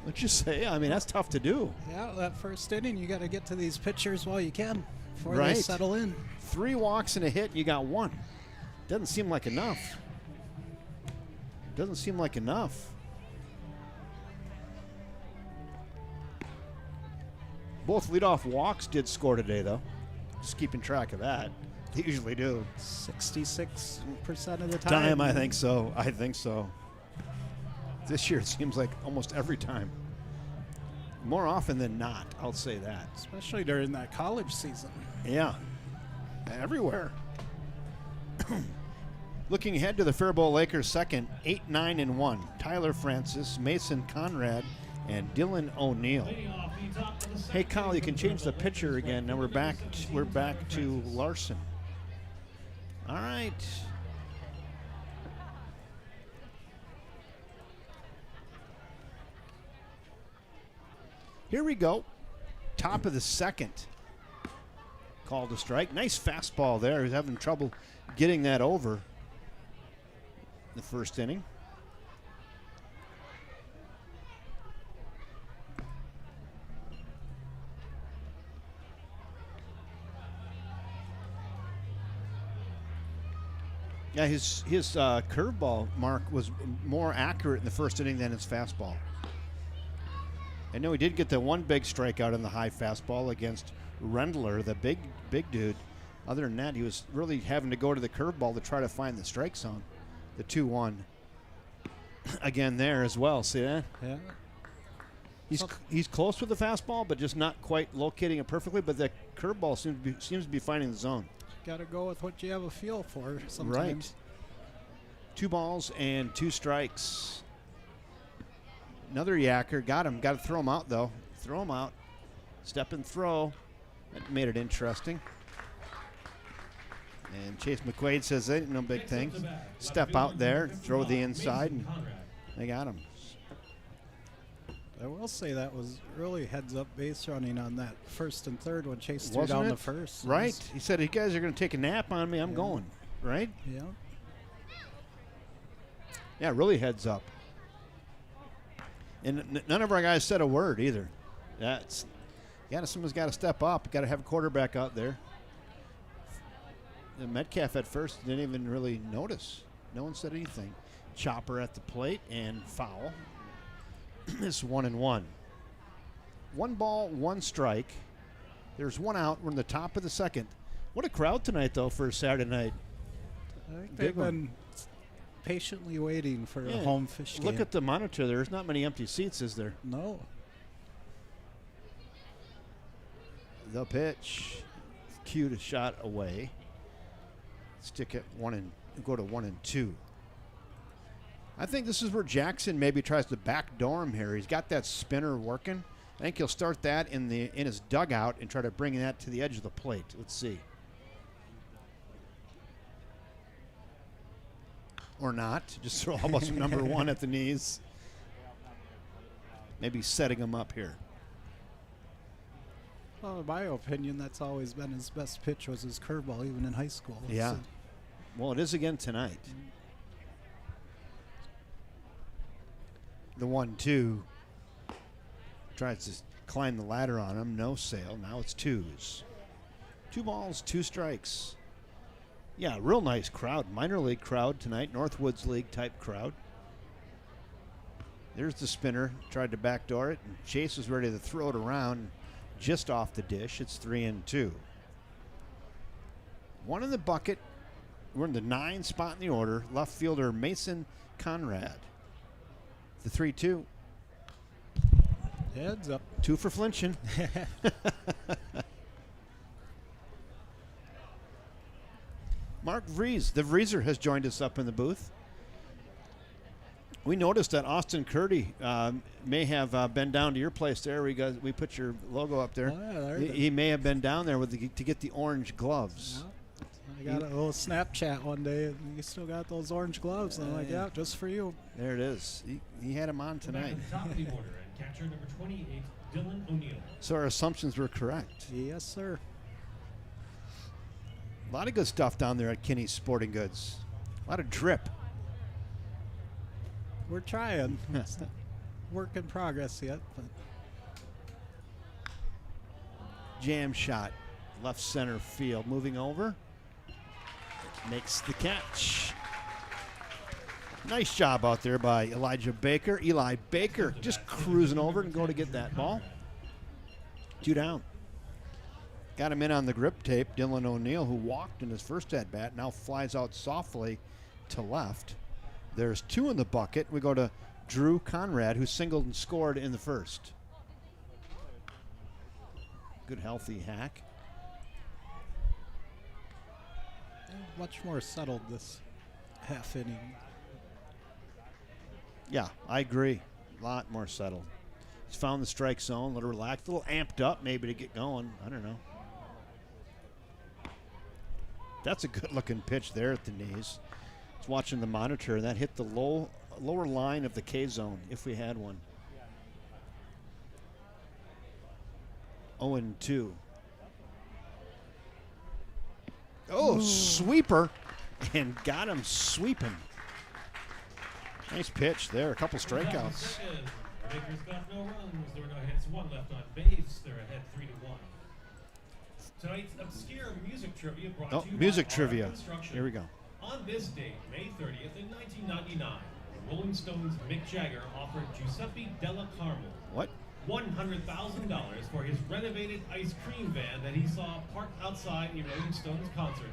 What'd you say? I mean, that's tough to do. Yeah, that first inning, you got to get to these pitchers while you can before Right. they settle in. 3 walks and a hit, you got 1. Doesn't seem like enough. Doesn't seem like enough. Both leadoff walks did score today, though. Just keeping track of that. They usually do. 66% of the time. I think so. I think so. This year it seems like almost every time. More often than not, I'll say that. Especially during that college season. Yeah. Everywhere. Looking ahead to the Faribault Lakers' second, 8-9-1. Tyler Francis, Mason Conrad, and Dylan O'Neill. Hey, Kyle, you can change the picture again. Now we're back to Larson. All right. Here we go. Top of the second. Called a strike. Nice fastball there. He's having trouble getting that over the first inning. Yeah, his curveball, Mark, was more accurate in the first inning than his fastball. I know he did get the 1 big strikeout in the high fastball against Rendler, the big dude. Other than that, he was really having to go to the curveball to try to find the strike zone. The 2-1 again there as well. See that? Yeah. He's close with the fastball, but just not quite locating it perfectly. But the curveball seems to be finding the zone. Got to go with what you have a feel for sometimes. Right. 2 balls and 2 strikes. Another yacker. Got him. Got to throw him out, though. Throw him out. Step and throw. That made it interesting. And Chase McQuaid says, ain't no big thing. Step out there, throw the inside, and they got him. I will say that was really heads-up base running on that first and third when Chase threw Wasn't down it? the first. Right. He said, you guys are going to take a nap on me. I'm going. Right? Yeah. Yeah, really heads up. And none of our guys said a word either. Someone's got to step up. Got to have a quarterback out there. The Metcalf at first didn't even really notice. No one said anything. Chopper at the plate and foul. It's 1-1. 1 ball, 1 strike. There's 1 out. We're in the top of the second. What a crowd tonight, though, for a Saturday night. I think they've been patiently waiting for a home fish game. Look at the monitor. There's not many empty seats, is there? No. The pitch. Cued a shot away. Stick it go to 1-2. I think this is where Jackson maybe tries to backdoor him here. He's got that spinner working. I think he'll start that in his dugout and try to bring that to the edge of the plate. Let's see. Or not. Just throw almost number 1 at the knees. Maybe setting him up here. Well, in my opinion, that's always been his best pitch was his curveball, even in high school. Yeah. So well, it is again tonight. The 1-2 tries to climb the ladder on him. No sale. Now it's 2s. 2 balls, 2 strikes. Yeah, real nice crowd. Minor league crowd tonight. Northwoods League type crowd. There's the spinner. Tried to backdoor it. And Chase was ready to throw it around just off the dish. It's 3-2. 1 in the bucket. We're in the 9 spot in the order. Left fielder Mason Conrad. The 3-2. heads up. 2 for flinching. Mark Vries, the Vriezer, has joined us up in the booth. We noticed that Austin Curdy may have been down to your place there. We put your logo up there. Oh, yeah, He may have been down there to get the orange gloves. Yeah. I got a little Snapchat one day, and you still got those orange gloves. And I'm like, yeah, just for you. There it is. He had them on tonight. Top of the order and catcher number 28, Dylan O'Neill. So our assumptions were correct. Yes, sir. A lot of good stuff down there at Kinney's Sporting Goods. A lot of drip. We're trying. It's a work in progress yet, but Jam shot, left center field. Moving over. Makes the catch. Nice job out there by Elijah Baker. Eli Baker just cruising over and going to get that ball. 2 down. Got him in on the grip tape. Dylan O'Neill, who walked in his first at-bat, now flies out softly to left. There's 2 in the bucket. We go to Drew Conrad, who singled and scored in the first. Good healthy hack. much more settled this half inning. Yeah, I agree. A lot more settled. He's found the strike zone, a little relaxed, a little amped up maybe to get going. I don't know. That's a good-looking pitch there at the knees. I was watching the monitor, and that hit the lower line of the K zone, if we had one. 0-2. Oh, sweeper, and got him sweeping. Nice pitch there, a couple strikeouts. Baker's got no runs. There were no hits. One left on base. They're ahead 3-1. Tonight's obscure music trivia brought to you music by trivia. Art Construction. Here we go. On this date, May 30th in 1999, Rolling Stones' Mick Jagger offered Giuseppe Della Carmo What? $100,000 for his renovated ice cream van that he saw parked outside a Rolling Stones concert.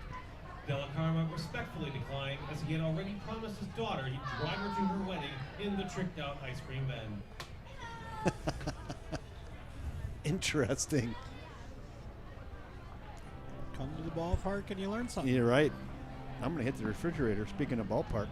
Della Carmo respectfully declined, as he had already promised his daughter he'd drive her to her wedding in the tricked-out ice cream van. Interesting. Come to the ballpark and you learn something. You're right. I'm going to hit the refrigerator, speaking of ballpark.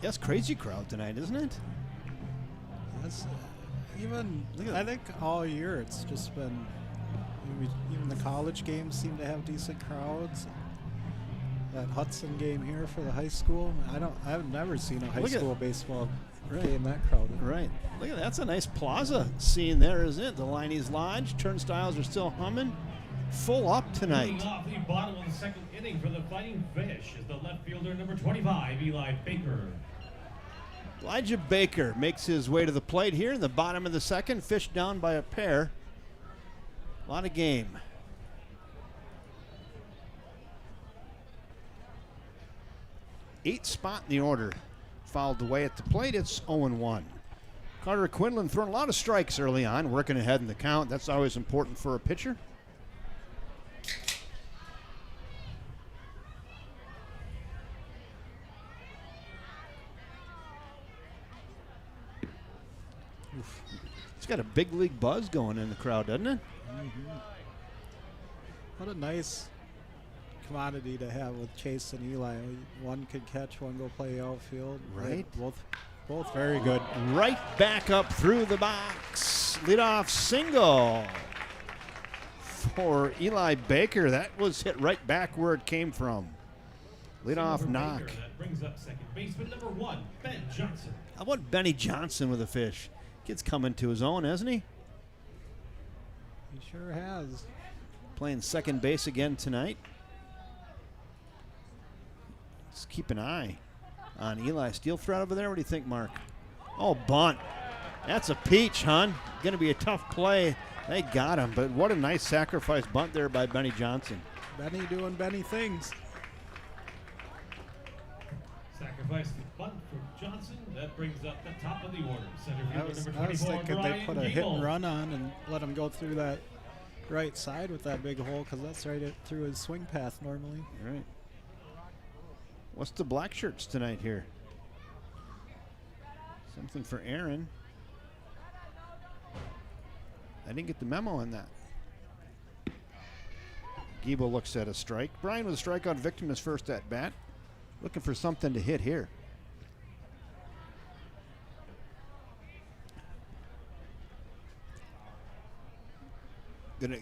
Yes, crazy crowd tonight, isn't it? That's, I think all year it's just been, even the college games seem to have decent crowds. That Hudson game here for the high school, I've never seen a high school baseball game that crowded. Right. Look at that. That's a nice plaza scene there, isn't it? The Liney's Lodge. Turnstiles are still humming. Full up tonight. Leading off the bottom of the second inning for the Fighting Fish is the left fielder, number 25, Eli Baker. Elijah Baker makes his way to the plate here in the bottom of the second. Fish down by a pair. A lot of game. Eighth spot in the order. Fouled away at the plate. It's 0-1. Carter Quinlan throwing a lot of strikes early on, working ahead in the count. That's always important for a pitcher. It's got a big league buzz going in the crowd, doesn't it? Mm-hmm. What a nice commodity to have with Chase and Eli. One could catch, one go play outfield. Right. Both very good. Right back up through the box. Leadoff single for Eli Baker. That was hit right back where it came from. Leadoff knock. Baker, that brings up second baseman number 1, Ben Johnson. How about Benny Johnson with a fish? Kid's coming to his own, hasn't he? He sure has. Playing second base again tonight. Let's keep an eye on Eli. Steel threat over there. What do you think, Mark? Oh, bunt. That's a peach, hon. Going to be a tough play. They got him, but what a nice sacrifice bunt there by Benny Johnson. Benny doing Benny things. Sacrifice the bunt for Johnson. That brings up the top of the order. Center fielder number I was 24, thinking Brian they put a hit Gable. and run on and let him go through that right side with that big hole, because that's right through his swing path normally. All right. What's the black shirts tonight here? Something for Aaron. I didn't get the memo on that. Giebel looks at a strike. Brian was a strikeout victim his first at bat. Looking for something to hit here. Gonna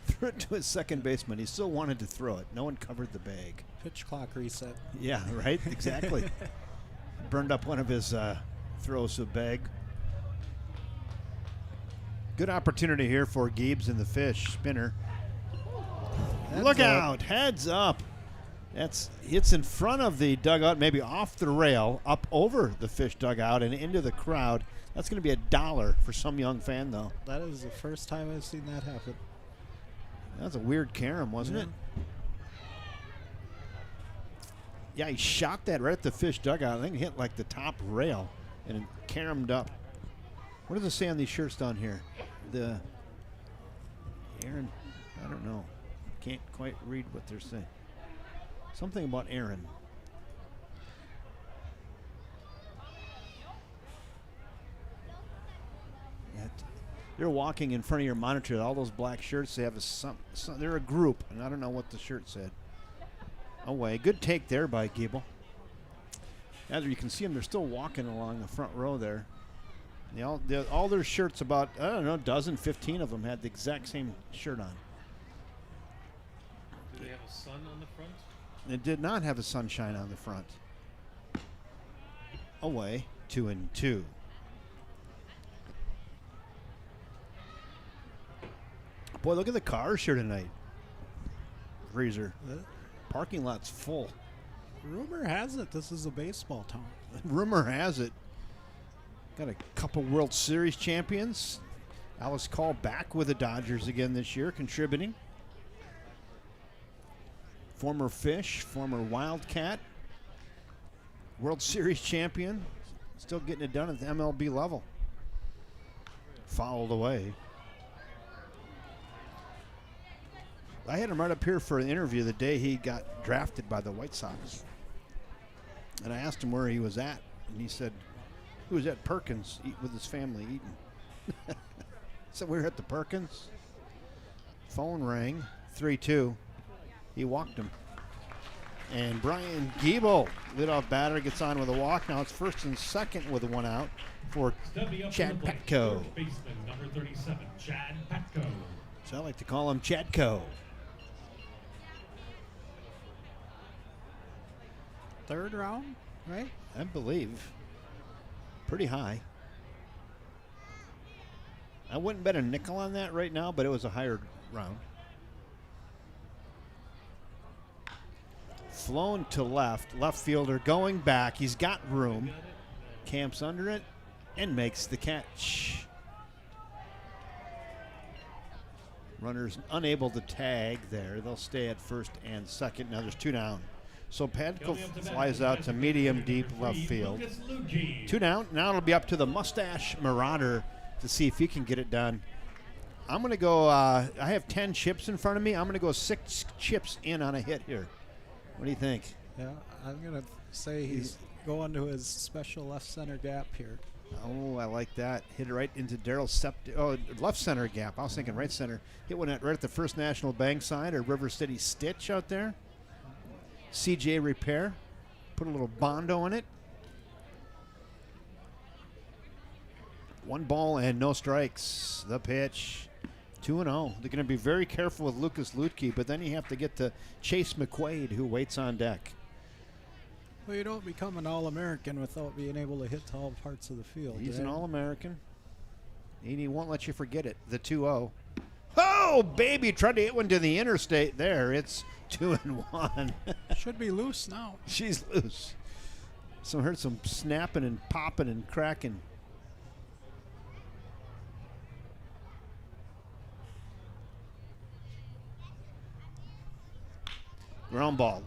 throw it to his second baseman. He still wanted to throw it. No one covered the bag. Pitch clock reset. Yeah, right? Exactly. Burned up one of his throws to the bag. Good opportunity here for Giebs and the Fish. Spinner. Look out. Heads up. It's in front of the dugout, maybe off the rail, up over the Fish dugout and into the crowd. That's going to be $1 for some young fan, though. That is the first time I've seen that happen. That was a weird carom, wasn't it? Yeah, he shot that right at the Fish dugout. I think it hit like the top rail and it caromed up. What does it say on these shirts down here? The Aaron, I don't know. Can't quite read what they're saying. Something about Aaron. They're walking in front of your monitor. All those black shirts, they have they're a group, and I don't know what the shirt said. Away. Good take there by Giebel. As you can see them, they're still walking along the front row there. All their shirts, about, I don't know, a dozen, 15 of them had the exact same shirt on. Do they have a sun on the front? It did not have a sunshine on the front. Away, 2-2. Boy, look at the cars here tonight. Freezer. Parking lot's full. Rumor has it this is a baseball town. Rumor has it. Got a couple World Series champions. Alice Call back with the Dodgers again this year, contributing. Former Fish, former Wildcat. World Series champion. Still getting it done at the MLB level. Fouled away. I had him right up here for an interview the day he got drafted by the White Sox. And I asked him where he was at, and he said he was at Perkins with his family eating. So we were at the Perkins. Phone rang, 3-2. He walked him. And Brian Giebel, leadoff batter, gets on with a walk. Now it's first and second with one out for Chad Petco. Baseman number 37, Chad Petco. So I like to call him Chadco. Third round, right? I believe. Pretty high. I wouldn't bet a nickel on that right now, but it was a higher round. Flown to left. Left fielder going back. He's got room. Camps under it and makes the catch. Runners unable to tag there. They'll stay at first and second. Now there's 2 down. So Padco flies out to medium deep left field. 2 down. Now it'll be up to the Mustache Marauder to see if he can get it done. I'm going to go, I have 10 chips in front of me. I'm going to go 6 chips in on a hit here. What do you think? Yeah, I'm going to say he's going to his special left center gap here. Oh, I like that. Hit it right into Darryl left center gap. I was thinking right center. Hit one right at the First National Bank side or River City Stitch out there. CJ Repair. Put a little Bondo in it. 1 ball and no strikes. The pitch. 2-0. They're going to be very careful with Lucas Lutke, but then you have to get to Chase McQuaid, who waits on deck. Well, you don't become an All-American without being able to hit to all parts of the field. He's an All-American. And he won't let you forget it. The 2-0. Oh, baby. Tried to hit one to the interstate there. It's 2-1. Should be loose now. She's loose. So I heard some snapping and popping and cracking. Ground ball.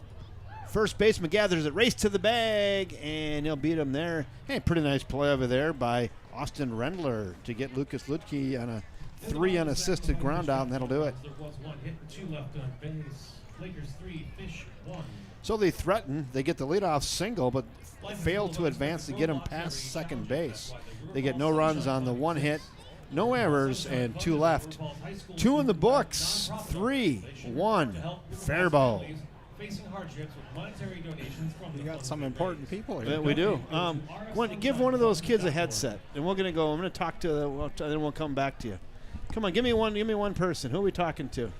First baseman gathers it, race to the bag, and he'll beat him there. Hey, pretty nice play over there by Austin Rendler to get Lucas Lutke on a 3 unassisted ground out, and that'll do it. There was 1 hit and 2 left on base. Lakers 3, Fish 1. So they threaten. They get the leadoff single, but fail to advance to get him past second base. They get no runs on the one hit, no errors, and 2 left. 2 in the books. 3-1 Faribault. We got some important people here. Yeah, we do. Give one of those kids a headset, and we're gonna go. I'm gonna talk to. Then we'll come back to you. Come on, give me one. Give me one person. Who are we talking to?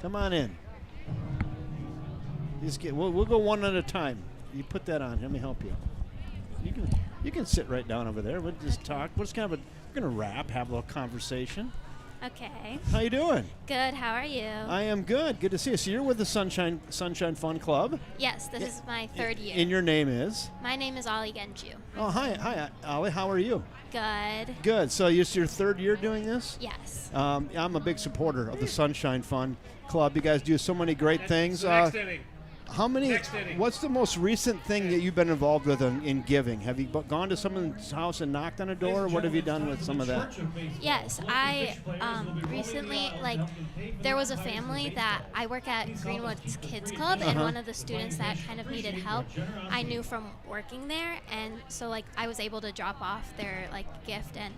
Come on in. We'll go one at a time. You put that on. Let me help you. You can sit right down over there. We'll just talk. We're gonna rap, have a little conversation. Okay. How you doing? Good. How are you? I am good. Good to see you. So you're with the Sunshine Fun Club. Yes, this is my 3rd year. And your name is? My name is Ollie Genju. Oh, hi, Ollie. How are you? Good. Good. So it's your 3rd year doing this? Yes. I'm a big supporter of the Sunshine Fun Club. You guys do so many great things. Next inning. How many? Next inning. What's the most recent thing that you've been involved with in giving? Have you gone to someone's house and knocked on a door? What have you done with some of that? Yes, I recently, there was a family that I work at Greenwood's Kids Club, and one of the students that kind of needed help, I knew from working there, and so I was able to drop off their gift and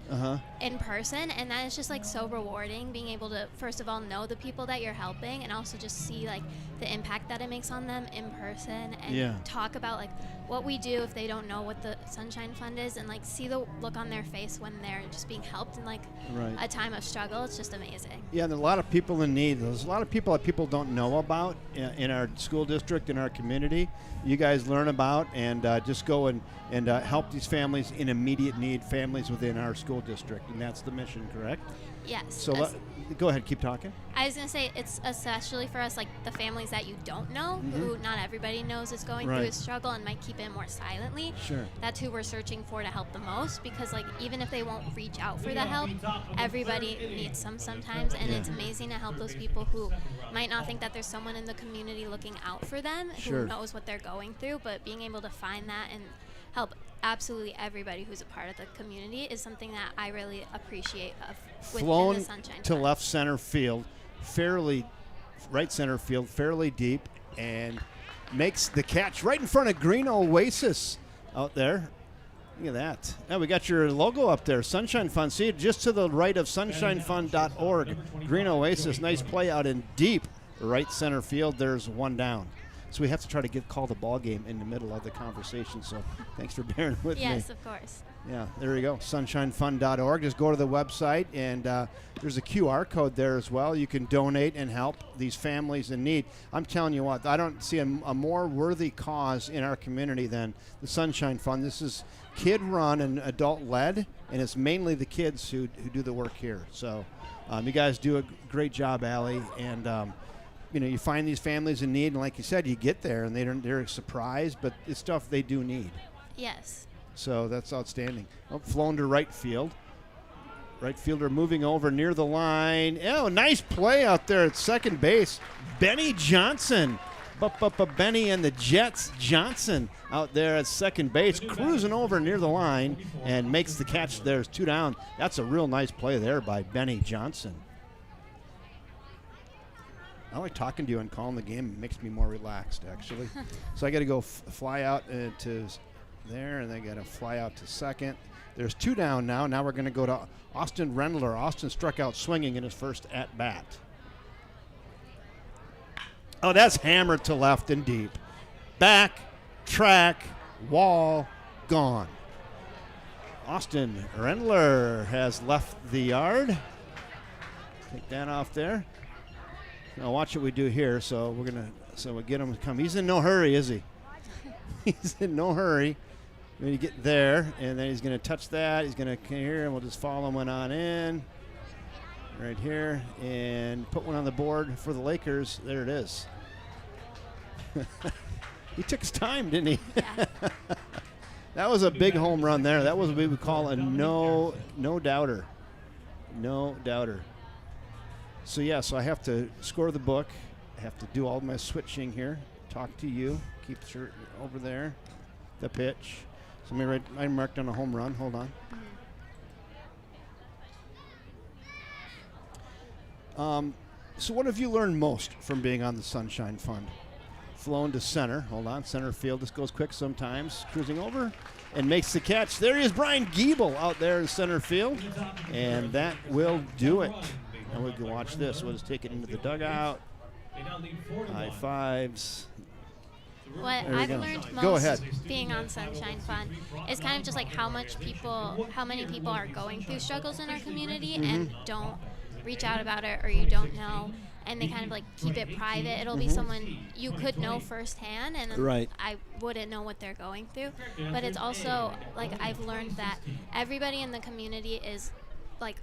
in person, and that is just so rewarding, being able to first of all know the people that you're helping, and also just see the impact that it makes on them in person, and talk about what we do if they don't know what the Sunshine Fund is, and see the look on their face when they're just being helped in a time of struggle. It's just amazing. Yeah, and a lot of people in need. There's a lot of people that people don't know about in our school district, in our community. You guys learn about and just go and help these families in immediate need, families within our school district, and that's the mission, correct? Yes. So go ahead, keep talking. I was going to say, it's especially for us, the families that you don't know, who not everybody knows is going through a struggle and might keep it more silently. Sure. That's who we're searching for to help the most, because even if they won't reach out for the help, everybody needs some sometimes, and it's amazing to help those people who might not think that there's someone in the community looking out for them, who knows what they're going through, but being able to find that and help absolutely everybody who's a part of the community is something that I really appreciate within Flown the Sunshine to Fund. left center field, right center field, fairly deep, and makes the catch right in front of Green Oasis out there. Look at that. Now we got your logo up there, Sunshine Fund. See it just to the right of sunshinefund.org. Green Oasis, nice play out in deep right center field. There's one down. So we have to try to call the ball game in the middle of the conversation. So thanks for bearing with me. Yes, of course. Yeah, there you go. Sunshinefund.org. Just go to the website, and there's a QR code there as well. You can donate and help these families in need. I'm telling you what, I don't see a more worthy cause in our community than the Sunshine Fund. This is kid-run and adult-led, and it's mainly the kids who do the work here. So you guys do a great job, Allie, and you find these families in need, and like you said, you get there, and they're surprised, but it's stuff they do need. Yes. So that's outstanding. Flown to right field. Right fielder moving over near the line. Oh, nice play out there at second base. Benny Johnson. Benny and the Jets. Johnson out there at second base, cruising over near the line and makes the catch. There's 2 down. That's a real nice play there by Benny Johnson. I like talking to you and calling the game. It makes me more relaxed, actually. So I got to go fly out to there, and then got to fly out to second. There's 2 down now. Now we're going to go to Austin Rendler. Austin struck out swinging in his first at-bat. Oh, that's hammered to left and deep. Back, track, wall, gone. Austin Rendler has left the yard. Take that off there. Now watch what we do here. So we get him to come. He's in no hurry, is he? He's in no hurry. When you get there, and then he's going to touch that. He's going to come here, and we'll just follow him on in. Right here, and put one on the board for the Lakers. There it is. He took his time, didn't he? Yeah. That was a big home run there. That was what we would call a no doubter. No doubter. So so I have to score the book. I have to do all my switching here. Talk to you. Keep the shirt over there. The pitch. So I marked on a home run. Hold on. So what have you learned most from being on the Sunshine Fund? flown to center. Hold on, center field. This goes quick sometimes. Cruising over and makes the catch. There he is, Brian Giebel out there in center field. And that will do it. And we can watch this. We'll just take it into the dugout. High fives. What There we I've go. learned Go most ahead. being on Sunshine Fun is kind of just like how many people are going through struggles in our community and don't reach out about it, or you don't know, and they kind of like keep it private. It'll be someone you could know firsthand, and Right. I wouldn't know what they're going through. But it's also like I've learned that everybody in the community is like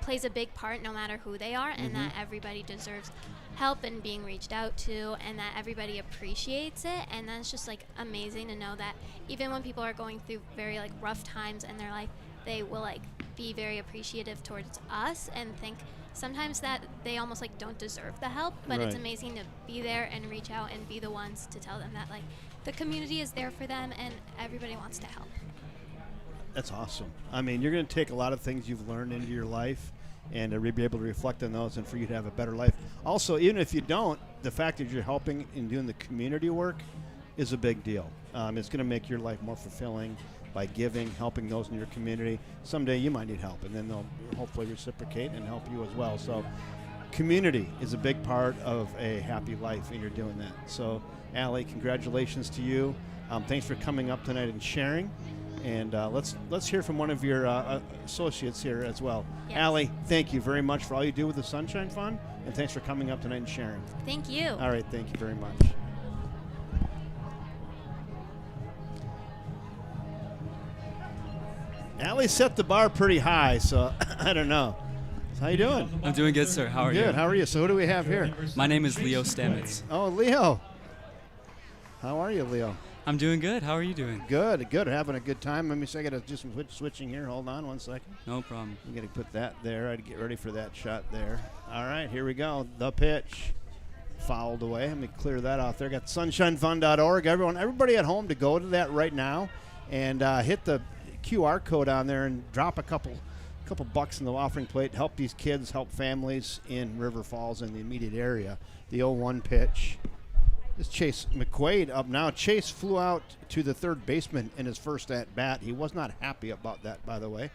plays a big part no matter who they are, and that everybody deserves help and being reached out to, and that everybody appreciates it. And that's just like amazing to know that even when people are going through very like rough times in their life, they will like be very appreciative towards us and think sometimes that they almost like don't deserve the help, but it's Right. amazing to be there and reach out and be the ones to tell them that like the community is there for them and everybody wants to help. That's awesome. I mean, you're going to take a lot of things you've learned into your life and to be able to reflect on those and for you to have a better life. Also, even if you don't, the fact that you're helping and doing the community work is a big deal. It's going to make your life more fulfilling by giving, helping those in your community. Someday you might need help, and then they'll hopefully reciprocate and help you as well. So community is a big part of a happy life, and you're doing that. So, Allie, congratulations to you. Thanks for coming up tonight and sharing. And let's hear from one of your associates here as well. Yes. Allie, thank you very much for all you do with the Sunshine Fund, and thanks for coming up tonight and sharing. Thank you. All right, thank you very much. Allie set the bar pretty high, so I don't know. So how you doing? I'm doing good, sir. How are you? Good. How are you? So who do we have here? My name is Leo Stamets. Oh, Leo. How are you, Leo? I'm doing good. How are you doing? Good, good. Having a good time. Let me see. I got to do some switching here. Hold on one second. No problem. I'm going to put that there. I'd get ready for that shot there. All right, here we go. The pitch. Fouled away. Let me clear that out there. Got sunshinefund.org. Everybody at home to go to that right now and hit the QR code on there and drop a couple bucks in the offering plate. Help these kids, help families in River Falls and the immediate area. The 0-1 pitch. This Chase McQuaid up now. Chase flew out to the third baseman in his first at-bat. He was not happy about that, by the way.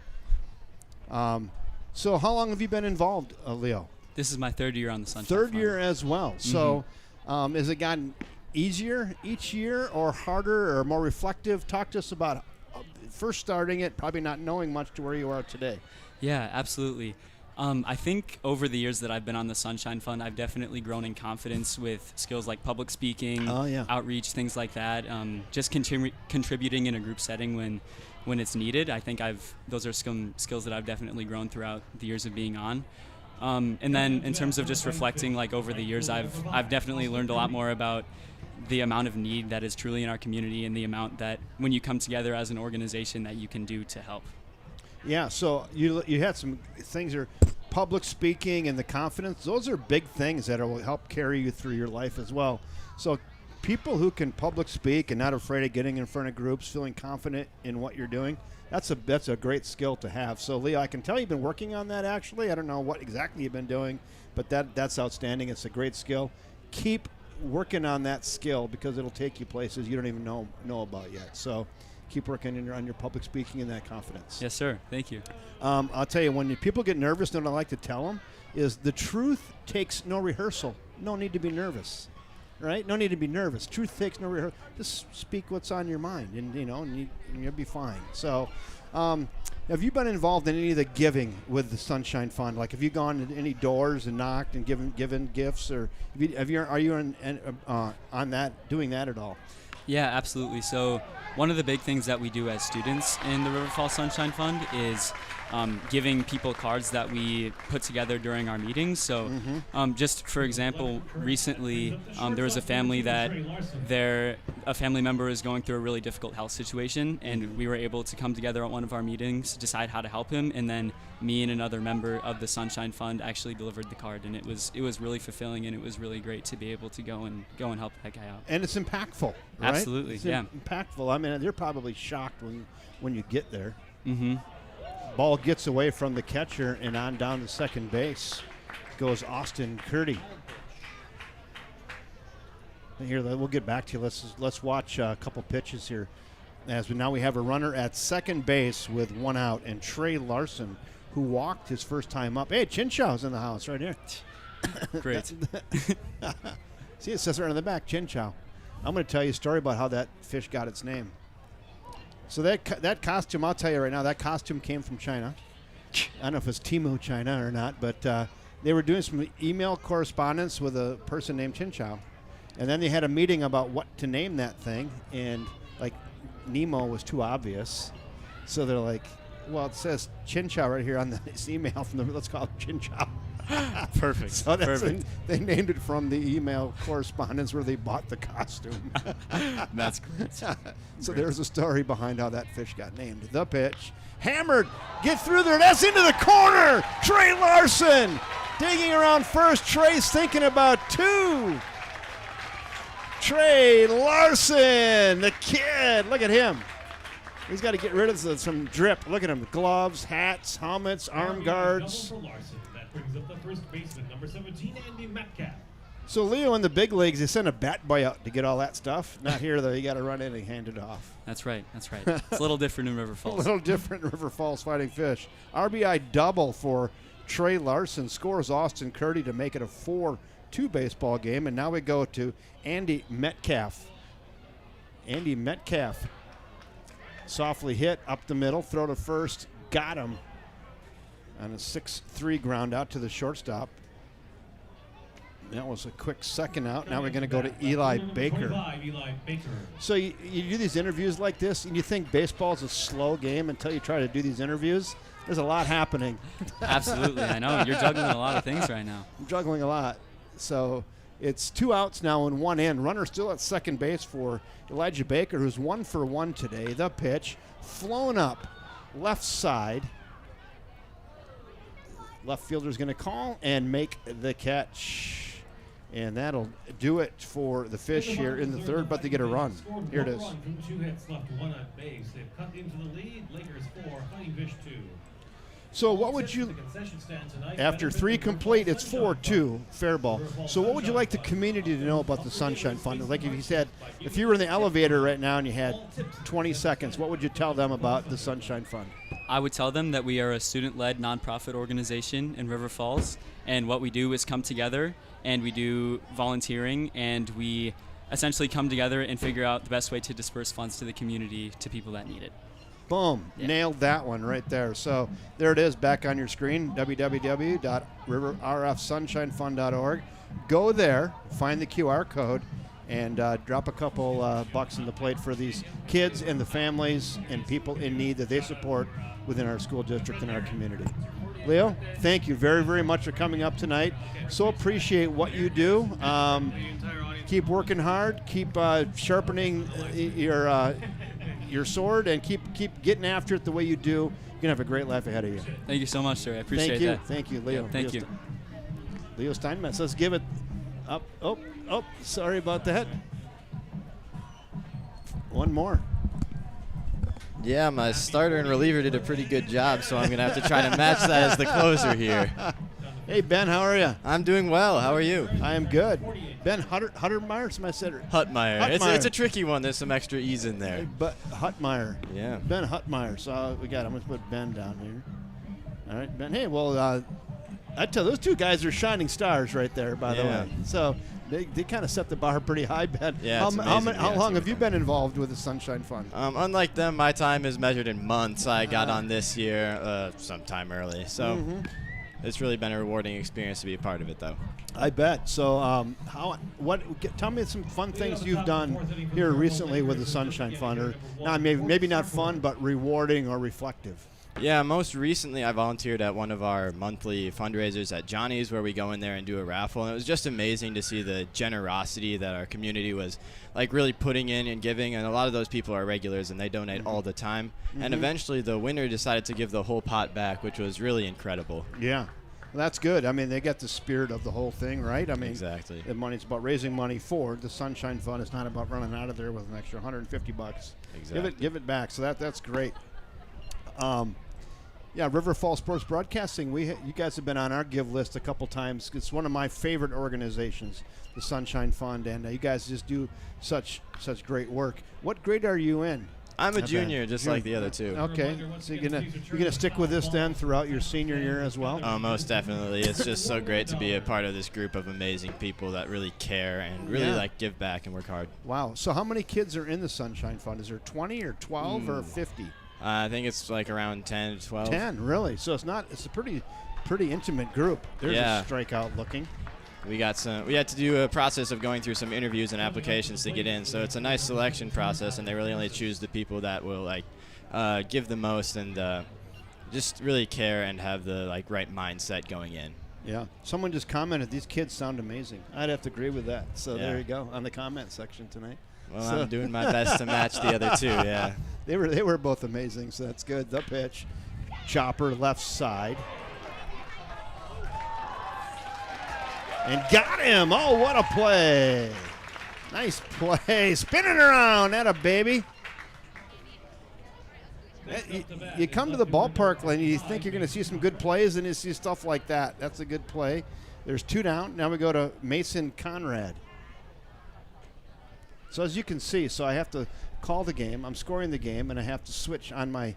So how long have you been involved, Leo? This is my third year on the Sunshine Third Fund. year as well. So has it gotten easier each year or harder or more reflective? Talk to us about first starting it, probably not knowing much to where you are today. Yeah, absolutely. I think over the years that I've been on the Sunshine Fund, I've definitely grown in confidence with skills like public speaking, outreach, things like that. Just contributing in a group setting when it's needed. I think those are some skills that I've definitely grown throughout the years of being on. And then in terms of just reflecting, like over the years, I've definitely learned a lot more about the amount of need that is truly in our community and the amount that when you come together as an organization that you can do to help. Yeah, so you had some things here, public speaking and the confidence. Those are big things that will help carry you through your life as well. So people who can public speak and not afraid of getting in front of groups, feeling confident in what you're doing, that's a great skill to have. So, Leo, I can tell you've been working on that actually. I don't know what exactly you've been doing, but that's outstanding. It's a great skill. Keep working on that skill because it'll take you places you don't even know about yet. So keep working on your public speaking and that confidence. Yes, sir. Thank you. I'll tell you, when people get nervous, what I like to tell them is the truth takes no rehearsal. No need to be nervous, right? No need to be nervous. Truth takes no rehearsal. Just speak what's on your mind, and you'll be fine. So, have you been involved in any of the giving with the Sunshine Fund? Like, have you gone to any doors and knocked and given gifts, or are you on that, doing that at all? Yeah, absolutely. So one of the big things that we do as students in the River Falls Sunshine Fund is giving people cards that we put together during our meetings. So just for example, recently there was a family that a family member is going through a really difficult health situation, and we were able to come together at one of our meetings, decide how to help him, and then me and another member of the Sunshine Fund actually delivered the card, and it was really fulfilling, and it was really great to be able to go and help that guy out. And it's impactful, right? Absolutely, it's yeah. Impactful. I mean, they're probably shocked when you get there. Mm-hmm. Ball gets away from the catcher and on down to second base goes Austin Curdy. Here, we'll get back to you. Let's watch a couple pitches here. As we have a runner at second base with one out, and Trey Larson, who walked his first time up. Hey, Chin Chow's in the house right here. Great. See, it says right on the back, Chin Chow. I'm going to tell you a story about how that fish got its name. So that costume, I'll tell you right now, that costume came from China. I don't know if it's Temu China or not, but they were doing some email correspondence with a person named Chin Chow. And then they had a meeting about what to name that thing, and like Nemo was too obvious. So they're like, well, it says Chin Chow right here on this email from let's call it Chin Chow. Perfect. So Perfect. They named it from the email correspondence where they bought the costume. That's great. So there's a story behind how that fish got named. The pitch. Hammered. Get through there. That's into the corner. Trey Larson digging around first. Trey's thinking about two. Trey Larson, the kid. Look at him. He's got to get rid of some drip. Look at him. Gloves, hats, helmets, arm guards. Double for Larson. That brings up the first baseman, number 17, Andy Metcalf. So Leo in the big leagues, they send a bat boy out to get all that stuff. Not here, though. You got to run in and hand it off. That's right. That's right. It's a little different in River A Falls. little different in River Falls Fighting Fish. RBI double for Trey Larson. Scores Austin Curdy to make it a 4-2 baseball game. And now we go to Andy Metcalf. Andy Metcalf. Softly hit up the middle. Throw to first. Got him. On a 6-3 ground out to the shortstop. That was a quick second out. Now we're going to go to Eli Baker. Eli Baker. So you do these interviews like this, and you think baseball's a slow game until you try to do these interviews. There's a lot happening. Absolutely. I know. You're juggling a lot of things right now. I'm juggling a lot. So it's 2 outs now and 1 in. Runner still at second base for Elijah Baker, who's 1 for 1 today. The pitch, flown up left side. Left fielder's going to call and make the catch. And that'll do it for the Fish here in the third, but they get a run. Here it is. From 2 hits left, 1 on base. They've cut into the lead. Lakers 4, Fighting Fish 2. So what would you, after 3 complete, it's 4-2, Faribault. So what would you like the community to know about the Sunshine Fund? Like if you said, if you were in the elevator right now and you had 20 seconds, what would you tell them about the Sunshine Fund? I would tell them that we are a student-led nonprofit organization in River Falls, and what we do is come together and we do volunteering, and we essentially come together and figure out the best way to disperse funds to the community to people that need it. Boom. Yeah. Nailed that one right there. So there it is back on your screen, www.rfsunshinefund.org. Go there, find the QR code, and drop a couple bucks in the plate for these kids and the families and people in need that they support within our school district and our community. Leo, thank you very, very much for coming up tonight. So appreciate what you do. Keep working hard. Keep sharpening your sword, and keep getting after it the way you do. You're going to have a great life ahead of you. Thank you so much, sir. I appreciate that. Thank you, Leo. Thank you. Leo Steinmetz. Let's give it up. Oh, sorry about that. One more. Yeah, my starter and reliever did a pretty good job, so I'm going to have to try to match that as the closer here. Hey, Ben, how are you? I'm doing well. How are you? I am good. Ben Huttermeyer, somebody said it. Huttmeyer. It's a tricky one. There's some extra E's in there. But Huttmeyer. Yeah. Ben Huttmeyer. So I'm going to put Ben down here. All right, Ben. Hey, well, I tell you, those two guys are shining stars right there, by the way. So they kind of set the bar pretty high, Ben. Yeah, how long have you been involved with the Sunshine Fund? Unlike them, my time is measured in months. I got on this year sometime early. So it's really been a rewarding experience to be a part of it, though. I bet. So tell me some fun things you've done here recently with the Sunshine Fund. Or maybe not fun, but rewarding or reflective. Yeah, most recently I volunteered at one of our monthly fundraisers at Johnny's, where we go in there and do a raffle, and it was just amazing to see the generosity that our community was like really putting in and giving, and a lot of those people are regulars and they donate all the time. And eventually the winner decided to give the whole pot back, which was really incredible. Yeah. Well, that's good. I mean, they get the spirit of the whole thing, right? I mean, exactly. The money's about raising money for the Sunshine Fund. It's not about running out of there with an extra $150. Exactly. Give it back. So that's great. Yeah, River Falls Sports Broadcasting. You guys have been on our give list a couple times. It's one of my favorite organizations, the Sunshine Fund, and you guys just do such great work. What grade are you in? I'm a junior, just like the other two. Okay, so you're gonna stick with this then throughout your senior year as well? Oh, most definitely. It's just so great to be a part of this group of amazing people that really care and really like give back and work hard. Wow. So how many kids are in the Sunshine Fund? Is there 20 or 12 or 50? I think it's like around 10 to 12. 10, really? So it's a pretty intimate group. There's a strikeout looking. We had to do a process of going through some interviews and applications to get in. So it's a nice selection process, and they really only choose the people that will give the most and just really care and have the right mindset going in. Yeah. Someone just commented, these kids sound amazing. I'd have to agree with that. So there you go on the comment section tonight. Well, I'm doing my best to match the other two, yeah. They were both amazing, so that's good. The pitch. Chopper left side. And got him. Oh, what a play. Nice play. Spinning around. That a baby. You come to the ballpark and you think you're going to see some good plays, and you see stuff like that. That's a good play. There's 2 down. Now we go to Mason Conrad. So as you can see, I have to call the game. I'm scoring the game, and I have to switch on my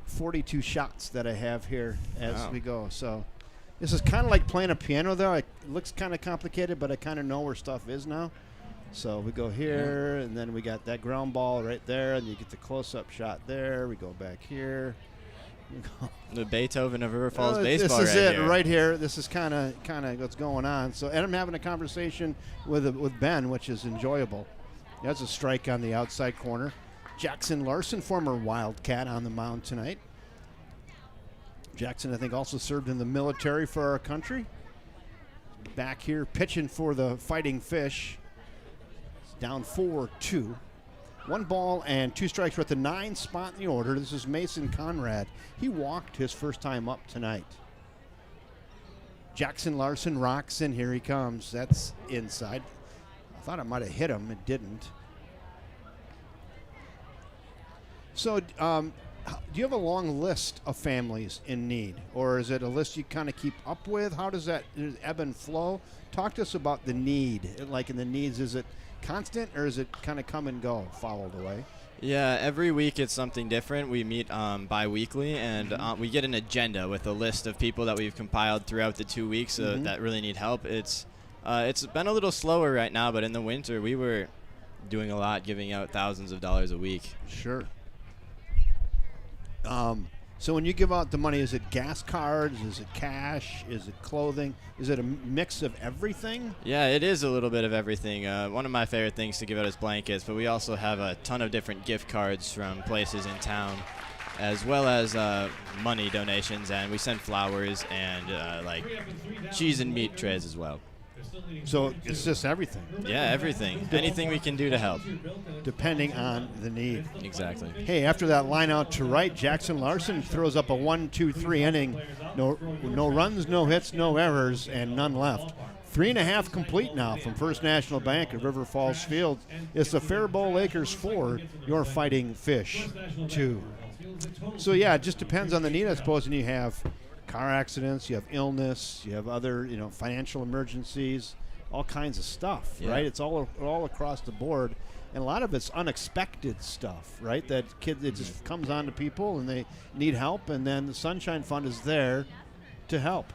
42 shots that I have here as we go. So this is kind of like playing a piano, though. It looks kind of complicated, but I kind of know where stuff is now. So we go here, and then we got that ground ball right there, and you get the close-up shot there. We go back here. The Beethoven of River Falls baseball. This is it right here. This is kind of what's going on. So, and I'm having a conversation with Ben, which is enjoyable. That's a strike on the outside corner. Jackson Larson, former Wildcat, on the mound tonight. Jackson, I think, also served in the military for our country. Back here pitching for the Fighting Fish. Down 4-2. 1 ball and 2 strikes. We're at the 9 spot in the order. This is Mason Conrad. He walked his first time up tonight. Jackson Larson rocks in. Here he comes. That's inside. I thought it might have hit him. It didn't. So, do you have a long list of families in need? Or is it a list you kind of keep up with? How does that ebb and flow? Talk to us about the need. Like in the needs, is it constant or is it kind of come and go, followed away? Yeah, every week it's something different. We meet bi-weekly, and we get an agenda with a list of people that we've compiled throughout the 2 weeks that really need help. It's been a little slower right now, but in the winter we were doing a lot, giving out thousands of dollars a week. Sure. So when you give out the money, is it gas cards? Is it cash? Is it clothing? Is it a mix of everything? Yeah, it is a little bit of everything. One of my favorite things to give out is blankets, but we also have a ton of different gift cards from places in town, as well as money donations, and we send flowers and cheese and meat trays as well. So it's just everything. Yeah, everything. Anything we can do to help. Depending on the need. Exactly. Hey, after that line out to right, Jackson Larson throws up a 1-2-3 inning. No runs, no hits, no errors, and none left. 3.5 complete now from First National Bank at River Falls Field. It's the Faribault Lakers 4, your Fighting Fish 2. So, yeah, it just depends on the need, I suppose, and you have car accidents, you have illness, you have other, financial emergencies, all kinds of stuff, right? It's all across the board, and a lot of it's unexpected stuff, right? That it just comes on to people and they need help, and then the Sunshine Fund is there to help.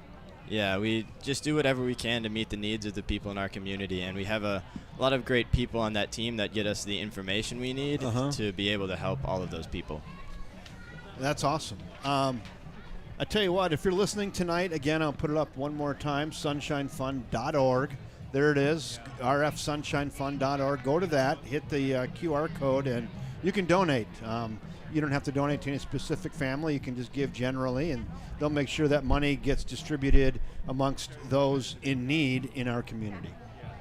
Yeah, we just do whatever we can to meet the needs of the people in our community, and we have a lot of great people on that team that get us the information we need to be able to help all of those people. That's awesome. I tell you what, if you're listening tonight, again, I'll put it up one more time, sunshinefund.org. There it is, rfsunshinefund.org. Go to that, hit the QR code, and you can donate. You don't have to donate to any specific family. You can just give generally, and they'll make sure that money gets distributed amongst those in need in our community.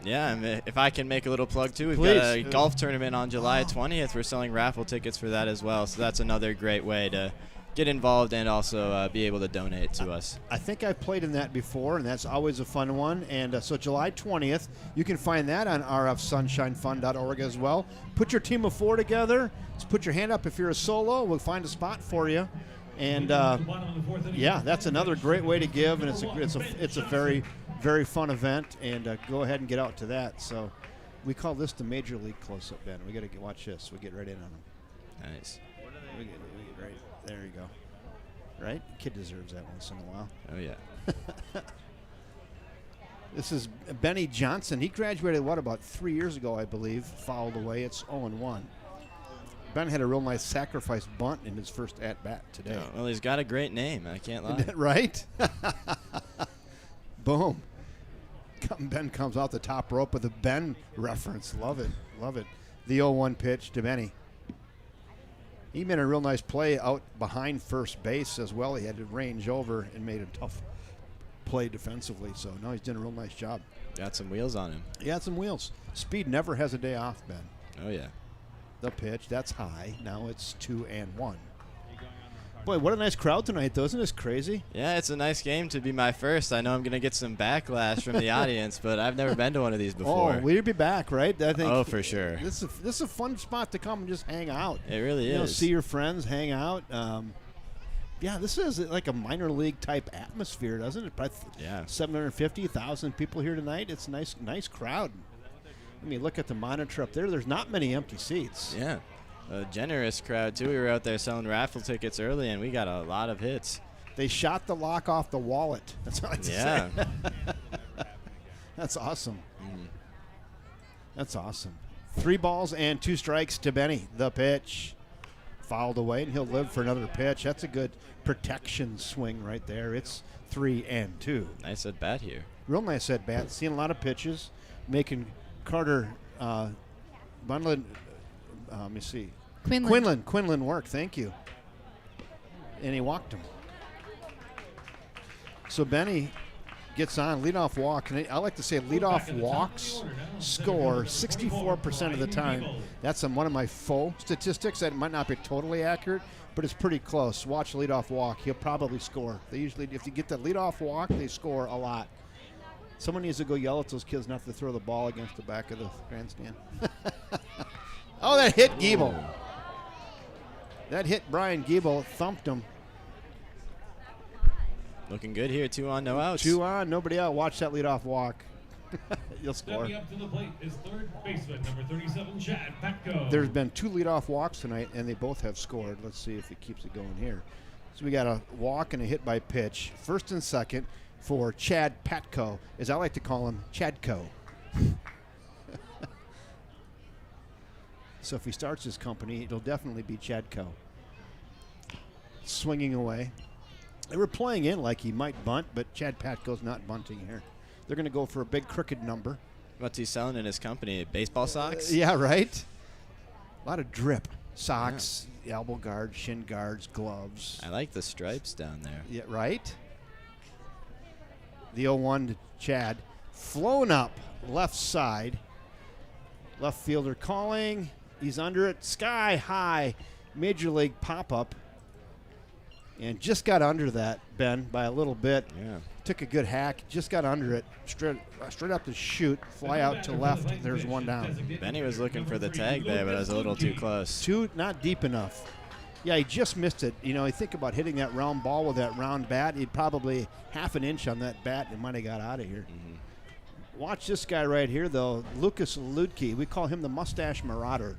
Yeah, and if I can make a little plug, too, we've got a golf tournament on July 20th. We're selling raffle tickets for that as well, so that's another great way to get involved and also be able to donate to us. I think I've played in that before, and that's always a fun one. And so July 20th, you can find that on rfsunshinefund.org as well. Put your team of 4 together. Just put your hand up if you're a solo. We'll find a spot for you. And The bottom of the fourth inning. yeah, that's another great way to give, and it's a very, very fun event. And go ahead and get out to that. So we call this the Major League close-up, Ben. We got to watch this. We get right in on them. Nice. We get right there. You go. Right, kid deserves that once in a while. Oh yeah. This is Benny Johnson. He graduated, about 3 years ago, I believe. Fouled away. It's 0-1. Ben had a real nice sacrifice bunt in his first at-bat today. Oh, well, he's got a great name. I can't lie. Right? Boom. Ben comes out the top rope with a Ben reference. Love it. Love it. The 0-1 pitch to Benny. He made a real nice play out behind first base as well. He had to range over and made a tough play defensively. So, no, he's done a real nice job. Got some wheels on him. He had some wheels. Speed never has a day off, Ben. Oh, yeah. The pitch, that's high. Now it's 2-1. Boy, what a nice crowd tonight, though. Isn't this crazy? Yeah, it's a nice game to be my first. I know I'm going to get some backlash from the audience, but I've never been to one of these before. Oh, we'll be back, right? I think. Oh, for sure. This is a fun spot to come and just hang out. It really You know, is. see your friends, hang out. Yeah, this is like a minor league type atmosphere, doesn't it? Probably Yeah. 750,000 people here tonight. It's a nice crowd. I mean, look at the monitor up there. There's not many empty seats. Yeah. A generous crowd, too. We were out there selling raffle tickets early, and we got a lot of hits. They shot the lock off the wallet. That's all I have to say. Yeah. That's awesome. Mhm. That's awesome. 3 balls and 2 strikes to Benny. The pitch. Fouled away, and he'll live for another pitch. That's a good protection swing right there. It's 3-2. Nice at bat here. Real nice at bat. Seeing a lot of pitches. Making Carter Bunlin, let me see. Quinlan work. Thank you. And he walked him. So Benny gets on leadoff walk, and I like to say leadoff walks score 64% of the time. That's one of my faux statistics that might not be totally accurate, but it's pretty close. Watch leadoff walk; he'll probably score. They usually, if you get the leadoff walk, they score a lot. Someone needs to go yell at those kids not to throw the ball against the back of the grandstand. Oh, that hit Giebel. That hit Brian Giebel, thumped him. Looking good here, 2 on, no outs. 2 on, nobody out. Watch that leadoff walk. You'll score. Stepping up to the plate is third baseman, number 37, Chad Petco. There's been 2 leadoff walks tonight, and they both have scored. Let's see if it keeps it going here. So we got a walk and a hit by pitch. First and second for Chad Petco, as I like to call him, Chadco. So if he starts his company, it'll definitely be Chadco. Swinging away. They were playing in like he might bunt, but Chad Patco's not bunting here. They're going to go for a big crooked number. What's he selling in his company? Baseball socks? Yeah, right? A lot of drip. Socks, elbow guards, shin guards, gloves. I like the stripes down there. Yeah, right? The 0-1 to Chad. Flown up left side. Left fielder calling. He's under it. Sky high. Major league pop-up. And just got under that, Ben, by a little bit. Yeah. Took a good hack. Just got under it. Straight up the chute. Fly out to left. There's one down. Benny was looking for the tag there, but it was a little too close. 2, not deep enough. Yeah, he just missed it. You know, you think about hitting that round ball with that round bat. He'd probably half an inch on that bat and might have got out of here. Mm-hmm. Watch this guy right here, though. Lucas Ludke. We call him the Mustache Marauder.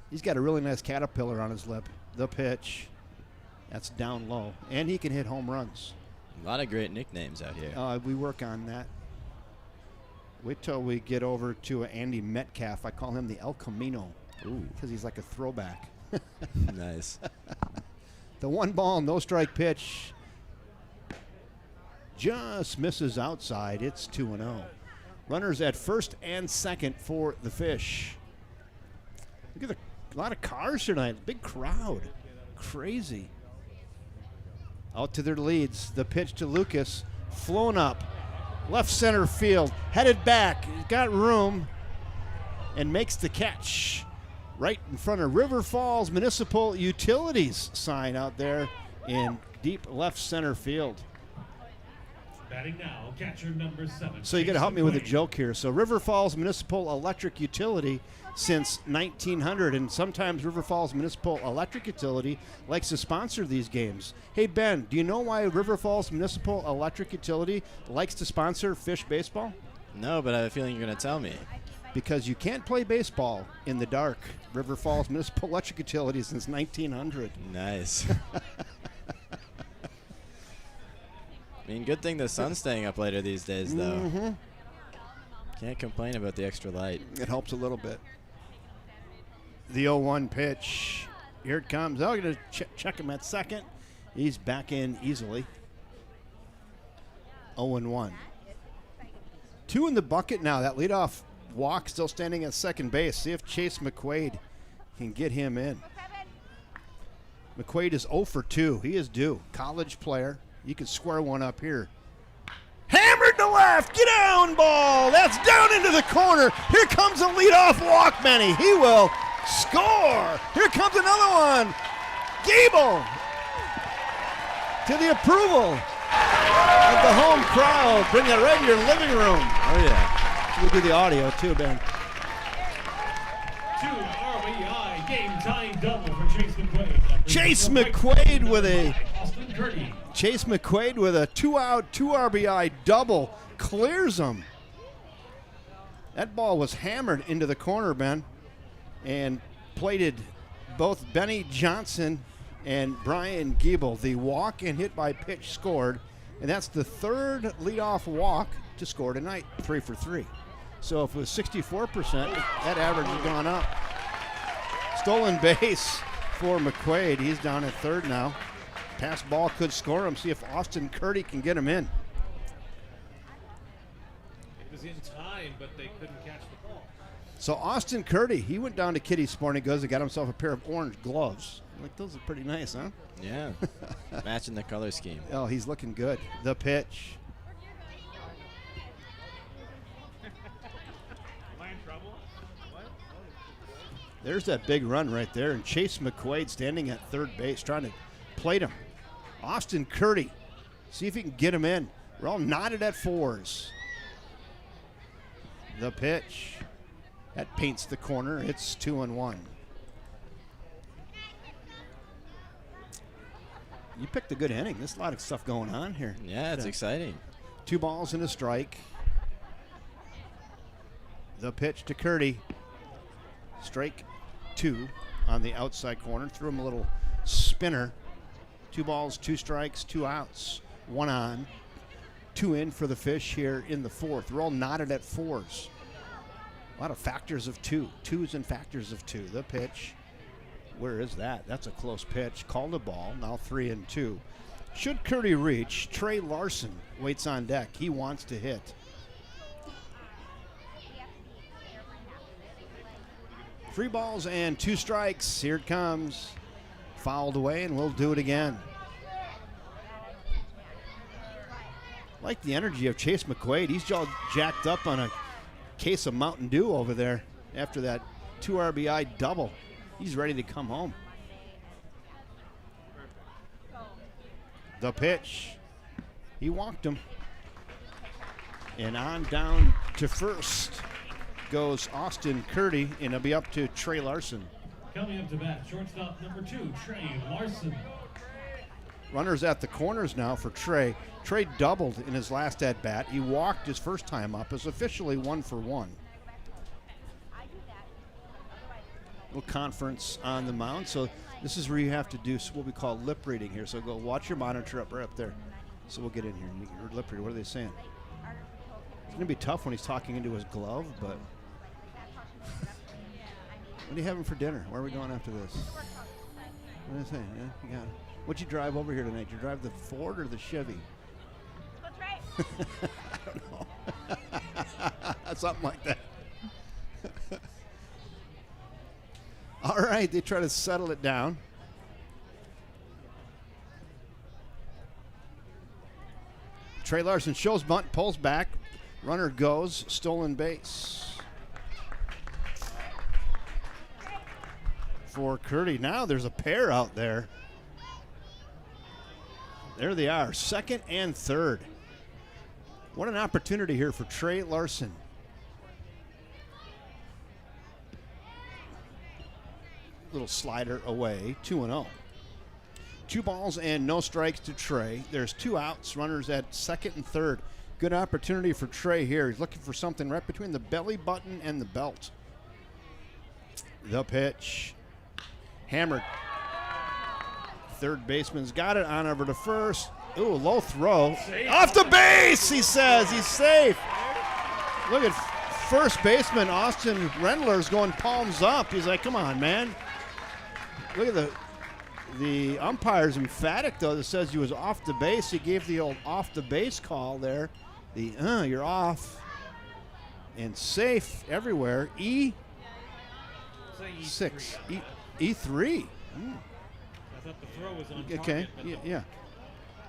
He's got a really nice caterpillar on his lip. The pitch. That's down low. And he can hit home runs. A lot of great nicknames out here. We work on that. Wait till we get over to Andy Metcalf. I call him the El Camino. Ooh. Because he's like a throwback. Nice. The 1 ball, no strike pitch. Just misses outside. It's 2-0. Runners at first and second for the Fish. Look at a lot of cars tonight. Big crowd. Crazy. Out to their leads. The pitch to Lucas. Flown up. Left center field. Headed back. He's got room. And makes the catch. Right in front of River Falls Municipal Utilities sign out there in deep left center field. Batting now, catcher number 7. So you got to help me with a joke here. So River Falls Municipal Electric Utility since 1900, and sometimes River Falls Municipal Electric Utility likes to sponsor these games. Hey Ben, do you know why River Falls Municipal Electric Utility likes to sponsor fish baseball? No, but I have a feeling you're going to tell me. Because you can't play baseball in the dark. River Falls Municipal Electric Utility since 1900. Nice. I mean, good thing the sun's staying up later these days, though. Mm-hmm. Can't complain about the extra light. It helps a little bit. The 0-1 pitch. Here it comes. Oh, going to check him at second. He's back in easily. 0-1. 2 in the bucket now. That leadoff walk still standing at second base. See if Chase McQuaid can get him in. McQuaid is 0 for 2. He is due. College player. You can square one up here. Hammered to left. Get down, ball. That's down into the corner. Here comes a leadoff walk, Manny. He will score. Here comes another one. Gable to the approval of the home crowd. Bring it right in your living room. Oh, yeah. We'll do the audio, too, Ben. 2 RBI game-tying double for Chase McQuaid. Chase McQuaid with a Austin Curdy. Chase McQuaid with a 2-out, 2 RBI double clears him. That ball was hammered into the corner, Ben, and plated both Benny Johnson and Brian Giebel. The walk and hit by pitch scored, and that's the third leadoff walk to score tonight, 3 for 3. So if it was 64%, that average has gone up. Stolen base for McQuaid. He's down at third now. Pass ball could score him. See if Austin Curdy can get him in. It was in time, but they couldn't catch the ball. So Austin Curdy, he went down to Kitty's Sporting Goods and got himself a pair of orange gloves. Like, those are pretty nice, huh? Yeah. Matching the color scheme. Oh, he's looking good. The pitch. Am I in trouble? What? There's that big run right there, and Chase McQuaid standing at third base trying to plate him. Austin Curdy, see if he can get him in. We're all knotted at 4s. The pitch. That paints the corner. It's 2-1. You picked a good inning. There's a lot of stuff going on here. Yeah, it's exciting. 2 balls and a strike. The pitch to Curdy. Strike 2 on the outside corner. Threw him a little spinner. 2 balls, 2 strikes, 2 outs. 1 on. 2 in for the Fish here in the 4th. We're all knotted at 4s. A lot of factors of 2. 2s and factors of 2. The pitch. Where is that? That's a close pitch. Called a ball. Now 3-2. Should Curdy reach, Trey Larson waits on deck. He wants to hit. Three balls and 2 strikes. Here it comes. Fouled away, and we'll do it again. Like the energy of Chase McQuaid. He's all jacked up on a case of Mountain Dew over there after that 2 RBI double. He's ready to come home. The pitch. He walked him. And on down to first goes Austin Curdy, and it'll be up to Trey Larson. Coming up to bat, shortstop number 2, Trey Larson. Runners at the corners now for Trey. Trey doubled in his last at-bat. He walked his first time up. Is officially 1 for 1. Little conference on the mound. So this is where you have to do what we call lip reading here. So go watch your monitor right up there. So we'll get in here and you can lip read. What are they saying? It's going to be tough when he's talking into his glove, but what are you having for dinner? Where are we going after this? What are they saying? Yeah, you got it. What'd you drive over here tonight? Did you drive the Ford or the Chevy? I don't know. Something like that. All right, they try to settle it down. Trey Larson shows bunt, pulls back. Runner goes, stolen base. For Curdy. Now there's a pair out there. There they are, second and third. What an opportunity here for Trey Larson. Little slider away, 2-0. 2 balls and no strikes to Trey. There's 2 outs, runners at second and third. Good opportunity for Trey here. He's looking for something right between the belly button and the belt. The pitch. Hammered. Third baseman's got it on over to first. Ooh, low throw. Safe. Off the base, he says. He's safe. Look at first baseman Austin Rendler's going palms up. He's like, come on, man. Look at the umpire's emphatic, though, that says he was off the base. He gave the old off the base call there. You're off. And safe everywhere. E6. E3. I thought the throw was on okay, target, yeah.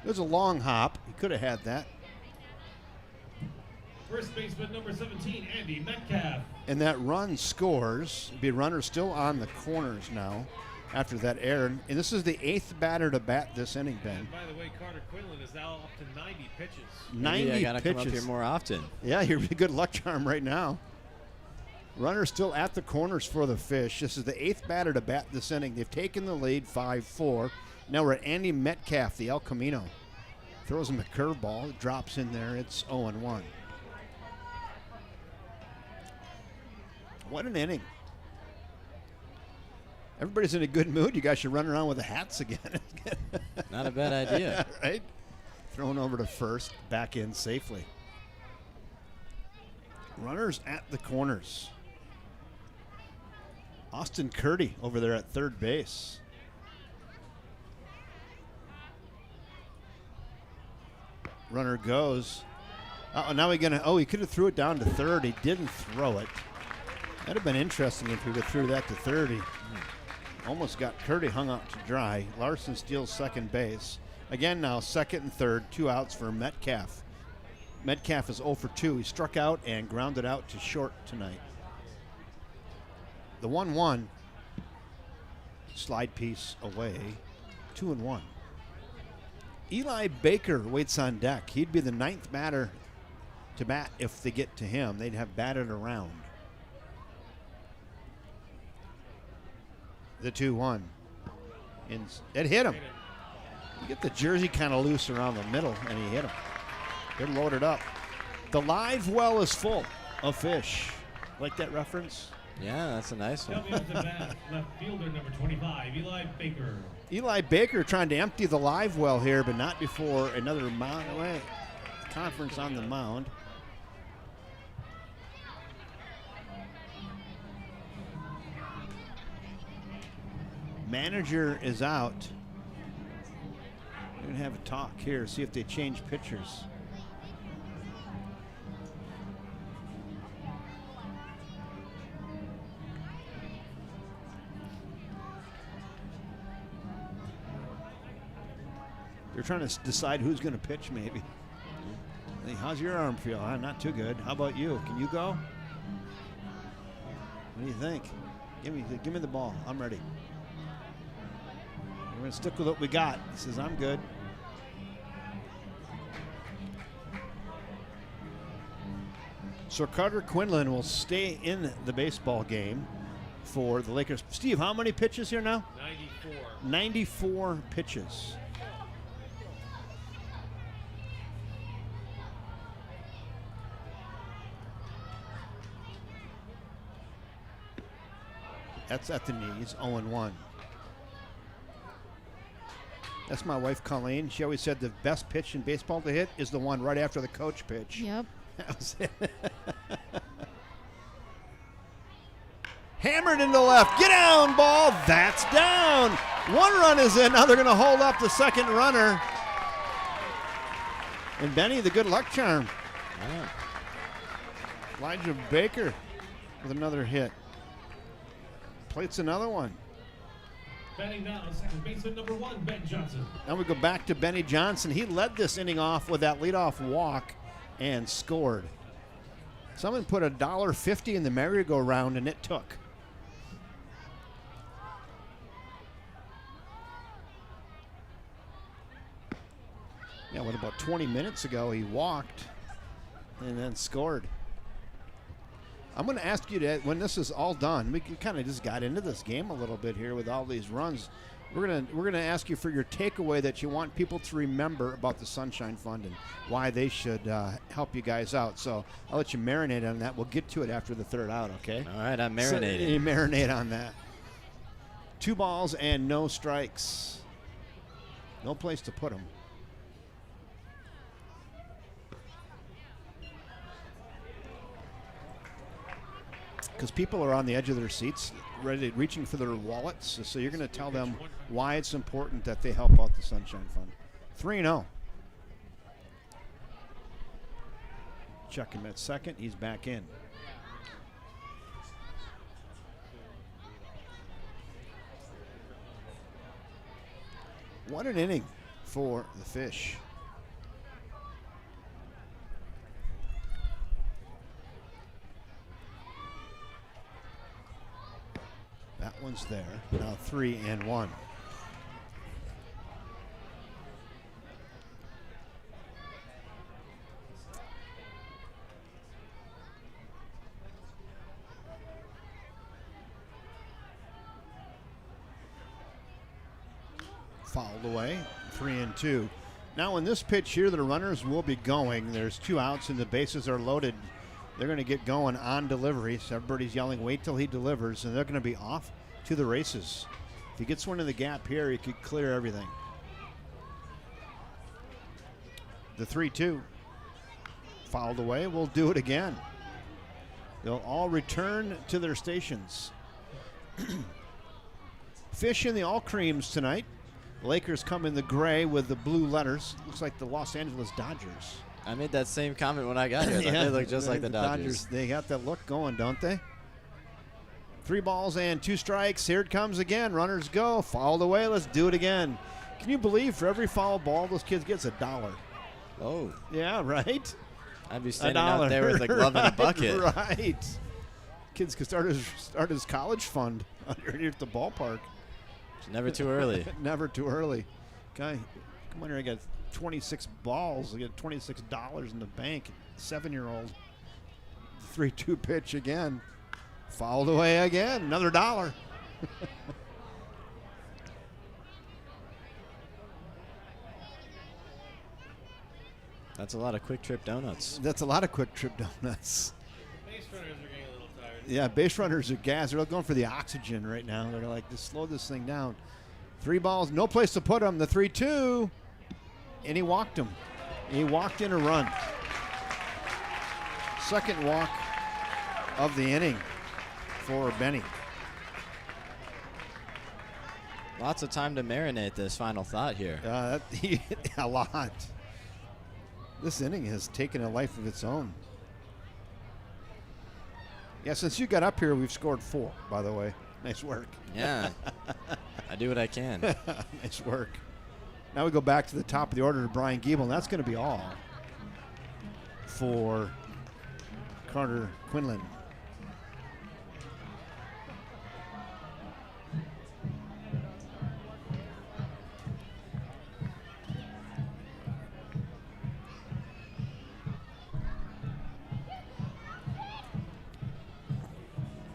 There's a long hop. He could have had that. First baseman number 17, Andy Metcalf. And that run scores. Be runner still on the corners now after that error. And this is the 8th batter to bat this inning, Ben. And by the way, Carter Quinlan is now up to 90 pitches. 90 I gotta pitches. come up here more often. Yeah, you're a good luck charm right now. Runner still at the corners for the Fish. This is the 8th batter to bat this inning. They've taken the lead 5-4. Now we're at Andy Metcalf, the El Camino. Throws him a curveball. It drops in there. It's 0-1. What an inning. Everybody's in a good mood. You guys should run around with the hats again. Not a bad idea. Right? Thrown over to first. Back in safely. Runners at the corners. Austin Curdy over there at third base. Runner goes. Now he could have threw it down to third. He didn't throw it. That'd have been interesting if he would have threw that to 30. Almost got Curdy hung out to dry. Larson steals second base. Again now, second and third, 2 outs for Metcalf. Metcalf is 0 for 2. He struck out and grounded out to short tonight. The 1-1 slide piece away, 2-1. Eli Baker waits on deck. He'd be the 9th batter to bat if they get to him. They'd have batted around. The 2-1. And it hit him. You get the jersey kind of loose around the middle, and he hit him. They're loaded up. The live well is full of fish. Like that reference? Yeah, that's a nice one. Coming up to bat, left fielder number 25, Eli Baker. Eli Baker trying to empty the live well here, but not before another conference on the mound. Manager is out. We're going to have a talk here, see if they change pitchers. They're trying to decide who's going to pitch, maybe. Hey, how's your arm feel? Not too good. How about you? Can you go? What do you think? Give me the ball. I'm ready. We're going to stick with what we got. He says, I'm good. So Carter Quinlan will stay in the baseball game for the Lakers. Steve, how many pitches here now? 94. 94 pitches. That's at the knees, 0-1. That's my wife, Colleen. She always said the best pitch in baseball to hit is the one right after the coach pitch. Yep. That was it. Hammered into left. Get down, ball. That's down. 1 run is in. Now they're going to hold up the second runner. And Benny, the good luck charm. Wow. Elijah Baker with another hit. Plates another one. Batting now, second baseman number 1, Ben Johnson. Now we go back to Benny Johnson. He led this inning off with that leadoff walk and scored. Someone put $1.50 in the merry-go-round, and it took. Yeah, what about 20 minutes ago he walked and then scored. I'm going to ask you to, when this is all done, we kind of just got into this game a little bit here with all these runs. We're gonna ask you for your takeaway that you want people to remember about the Sunshine Fund and why they should help you guys out. So I'll let you marinate on that. We'll get to it after the third out, okay? All right, I'm marinating. So you marinate on that. 2 balls and no strikes. No place to put them. Because people are on the edge of their seats, reaching for their wallets. So you're going to tell them why it's important that they help out the Sunshine Fund. 3-0. Check him at second. He's back in. What an inning for the Fish. That one's there. Now 3-1. Fouled away. 3-2. Now in this pitch here, the runners will be going. There's 2 outs and the bases are loaded. They're going to get going on delivery. So everybody's yelling, wait till he delivers, and they're going to be off to the races. If he gets one in the gap here, he could clear everything. The 3-2. Fouled away. We'll do it again. They'll all return to their stations. Fish in the all creams tonight. Lakers come in the gray with the blue letters. Looks like the Los Angeles Dodgers. I made that same comment when I got here. Yeah, they look just like the Dodgers. They got that look going, don't they? 3 balls and 2 strikes. Here it comes again. Runners go. Fouled away. Let's do it again. Can you believe for every foul ball, those kids gets $1? Oh. Yeah, right? I'd be standing out there with a glove and a bucket. Right. Kids could start his college fund here at the ballpark. It's never too early. Never too early. Guy, come on here. I got 26 balls. I got $26 in the bank. 7-year-old. 3-2 pitch again. Fouled away again. Another $1. That's a lot of quick trip donuts. That's a lot of quick trip donuts. Base runners are getting a little tired. Yeah, base runners are gassed. They're going for the oxygen right now. They're like, just slow this thing down. 3 balls, no place to put them. The 3-2, and he walked him. He walked in a run. Second walk of the inning for Benny. Lots of time to marinate this final thought here. A lot. This inning has taken a life of its own. Yeah, since you got up here, we've scored 4, by the way. Nice work. Yeah. I do what I can. Nice work. Now we go back to the top of the order to Brian Giebel, and that's going to be all for Carter Quinlan.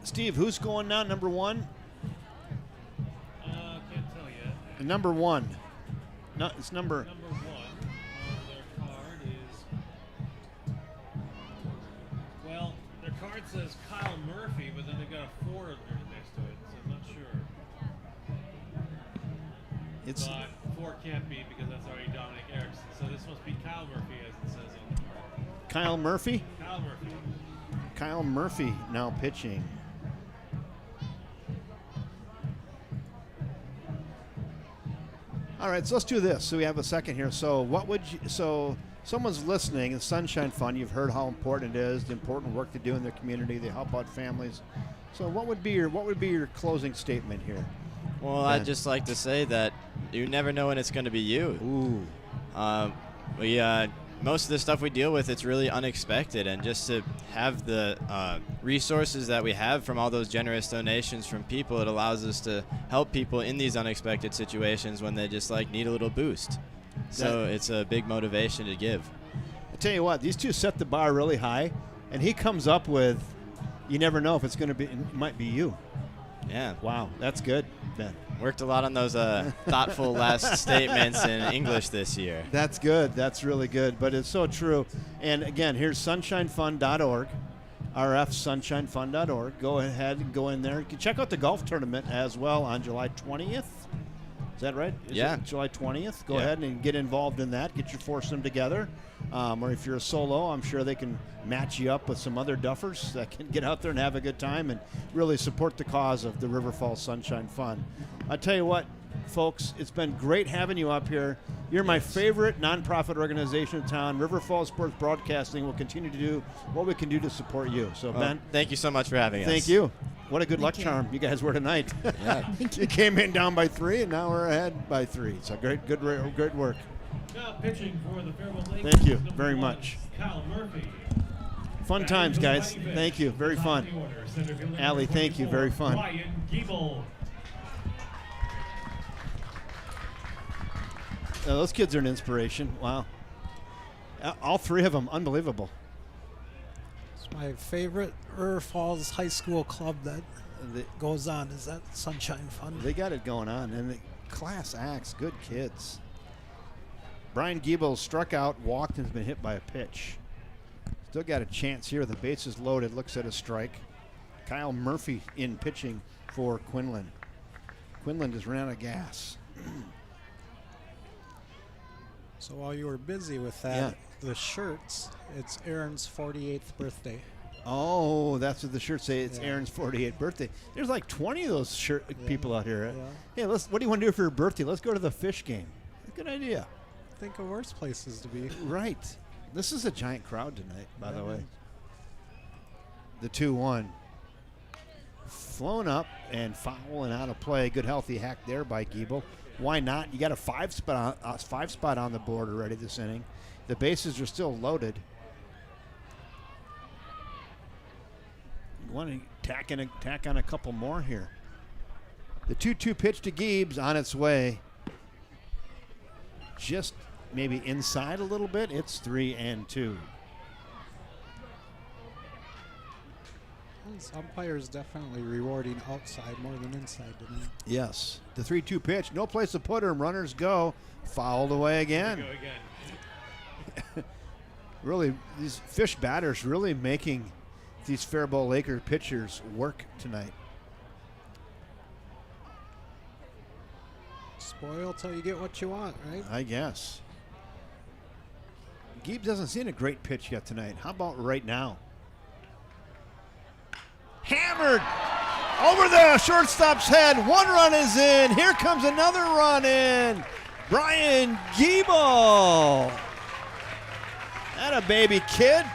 Steve, who's going now? Number 1? Can't tell yet. Number 1. No, it's number 1 on their card is, well, their card says Kyle Murphy, but then they've got a 4 next to it, so I'm not sure. But 4 can't be because that's already Dominic Erickson, so this must be Kyle Murphy as it says on the card. Kyle Murphy? Kyle Murphy. Kyle Murphy now pitching. All right, so let's do this. So we have a second here. So what would you, so someone's listening, the Sunshine Fund, you've heard how important it is, the important work they do in their community, they help out families. So what would be your closing statement here? Well, Ben? I'd just like to say that you never know when it's going to be you. Ooh. Most of the stuff we deal with, it's really unexpected, and just to have the resources that we have from all those generous donations from people, it allows us to help people in these unexpected situations when they just need a little boost. So it's a big motivation to give. I tell you what, these two set the bar really high, and he comes up with, you never know if it's going to be, it might be you. Yeah. Wow, that's good, Ben. Worked a lot on those thoughtful last statements in English this year. That's good. That's really good. But it's so true. And again, here's sunshinefund.org, rfsunshinefund.org. Go ahead and go in there. You can check out the golf tournament as well on July 20th. Is that right? Is it July 20th? Go ahead and get involved in that. Get your foursome together. Or if you're a solo, I'm sure they can match you up with some other duffers that can get out there and have a good time and really support the cause of the River Falls Sunshine Fund. I tell you what, folks, it's been great having you up here. You're my favorite nonprofit organization in town. River Falls Sports Broadcasting will continue to do what we can do to support you. So, Ben. Thank you so much for having us. Thank you. What a good luck charm you guys were tonight. Yeah. You came in down by 3, and now we're ahead by 3. So great work. Now pitching for the Faribault Lakers. Thank you number very 1, much. Kyle Murphy. Fun times, guys. Thank you. Very fun. Allie, thank you. Very fun. Brian Giebel. Those kids are an inspiration. Wow. All 3 of them, unbelievable. It's my favorite River Falls High School club that goes on is that Sunshine Fund. They got it going on, and the class acts, good kids. Brian Giebel struck out, walked, and has been hit by a pitch. Still got a chance here. The base is loaded. Looks at a strike. Kyle Murphy in pitching for Quinlan. Quinlan just ran out of gas. So while you were busy with that, the shirts, it's Aaron's 48th birthday. Oh, that's what the shirts say. It's Aaron's 48th birthday. There's like 20 of those people out here. Yeah. Hey, what do you want to do for your birthday? Let's go to the fish game. Good idea. Think of worse places to be. Right. This is a giant crowd tonight, by the way. The 2-1. Flown up and foul and out of play. Good healthy hack there by Giebel. Why not? You got a 5 spot on the board already this inning. The bases are still loaded. You want to tack on a couple more here. The 2-2 pitch to Giebs on its way. Just maybe inside a little bit. It's 3-2. This umpire's definitely rewarding outside more than inside tonight. Yes. The 3-2 pitch. No place to put her. Runners go. Fouled away again. Really, these fish batters really making these Faribault Lakers pitchers work tonight. Spoil till you get what you want, right? I guess. Giebs hasn't seen a great pitch yet tonight. How about right now? Hammered over the shortstop's head. 1 run is in. Here comes another run in. Brian Giebel. That a baby kid.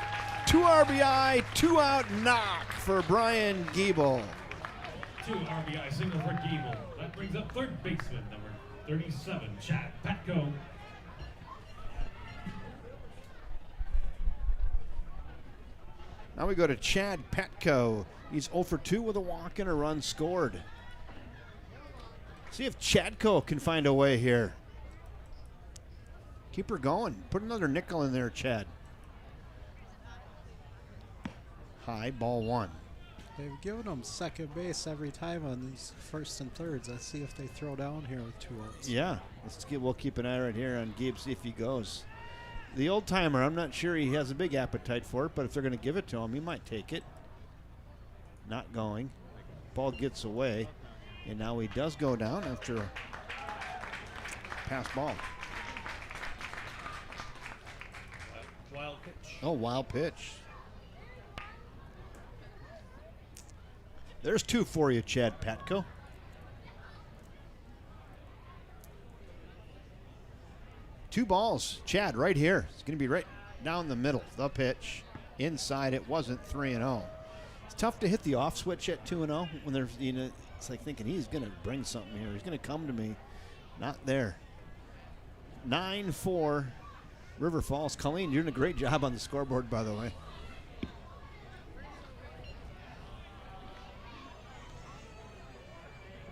2 RBI, 2 out knock for Brian Giebel. 2 RBI single for Giebel. That brings up third baseman number 37, Chad Patko. Now we go to Chad Petco. He's 0 for 2 with a walk and a run scored. See if Chadco can find a way here. Keep her going. Put another nickel in there, Chad. High, ball 1. They've given them second base every time on these first and thirds. Let's see if they throw down here with 2 outs. Yeah, we'll keep an eye right here on Gibbs, see if he goes. The old timer, I'm not sure he has a big appetite for it, but if they're going to give it to him, he might take it. Not going. Ball gets away, and now he does go down after a pass ball. Wild pitch. Oh, wild pitch. There's 2 for you, Chad Patko. Two balls. Chad right here. It's going to be right down the middle. The pitch. Inside. It wasn't 3-0. It's tough to hit the off switch at 2-0 when there's, it's like thinking he's going to bring something here. He's going to come to me. Not there. 9-4 River Falls. Colleen, you're doing a great job on the scoreboard, by the way.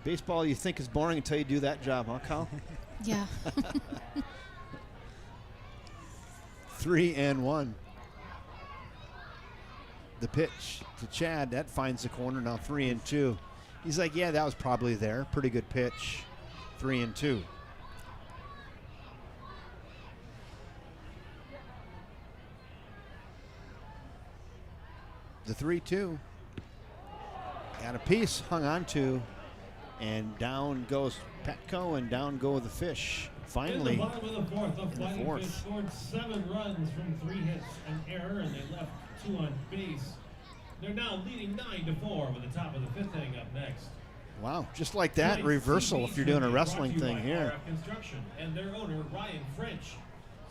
Baseball you think is boring until you do that job, huh, Kyle? Yeah. 3-1. The pitch to Chad, that finds the corner, now 3-2. He's like, yeah, that was probably there. Pretty good pitch. 3-2. The 3-2. Got a piece, hung on to, and down goes Petco, and down go the fish. Finally, in the bottom of the fourth, the in the Fighting fourth. Fish scored 7 runs from 3 hits and error, and they left 2 on base. They're now leading 9-4 with the top of the 5th inning up next. Wow, just like that, Tonight's reversal TV if you're doing a tribute wrestling brought to you thing by here. RF Construction and their owner, Ryan French.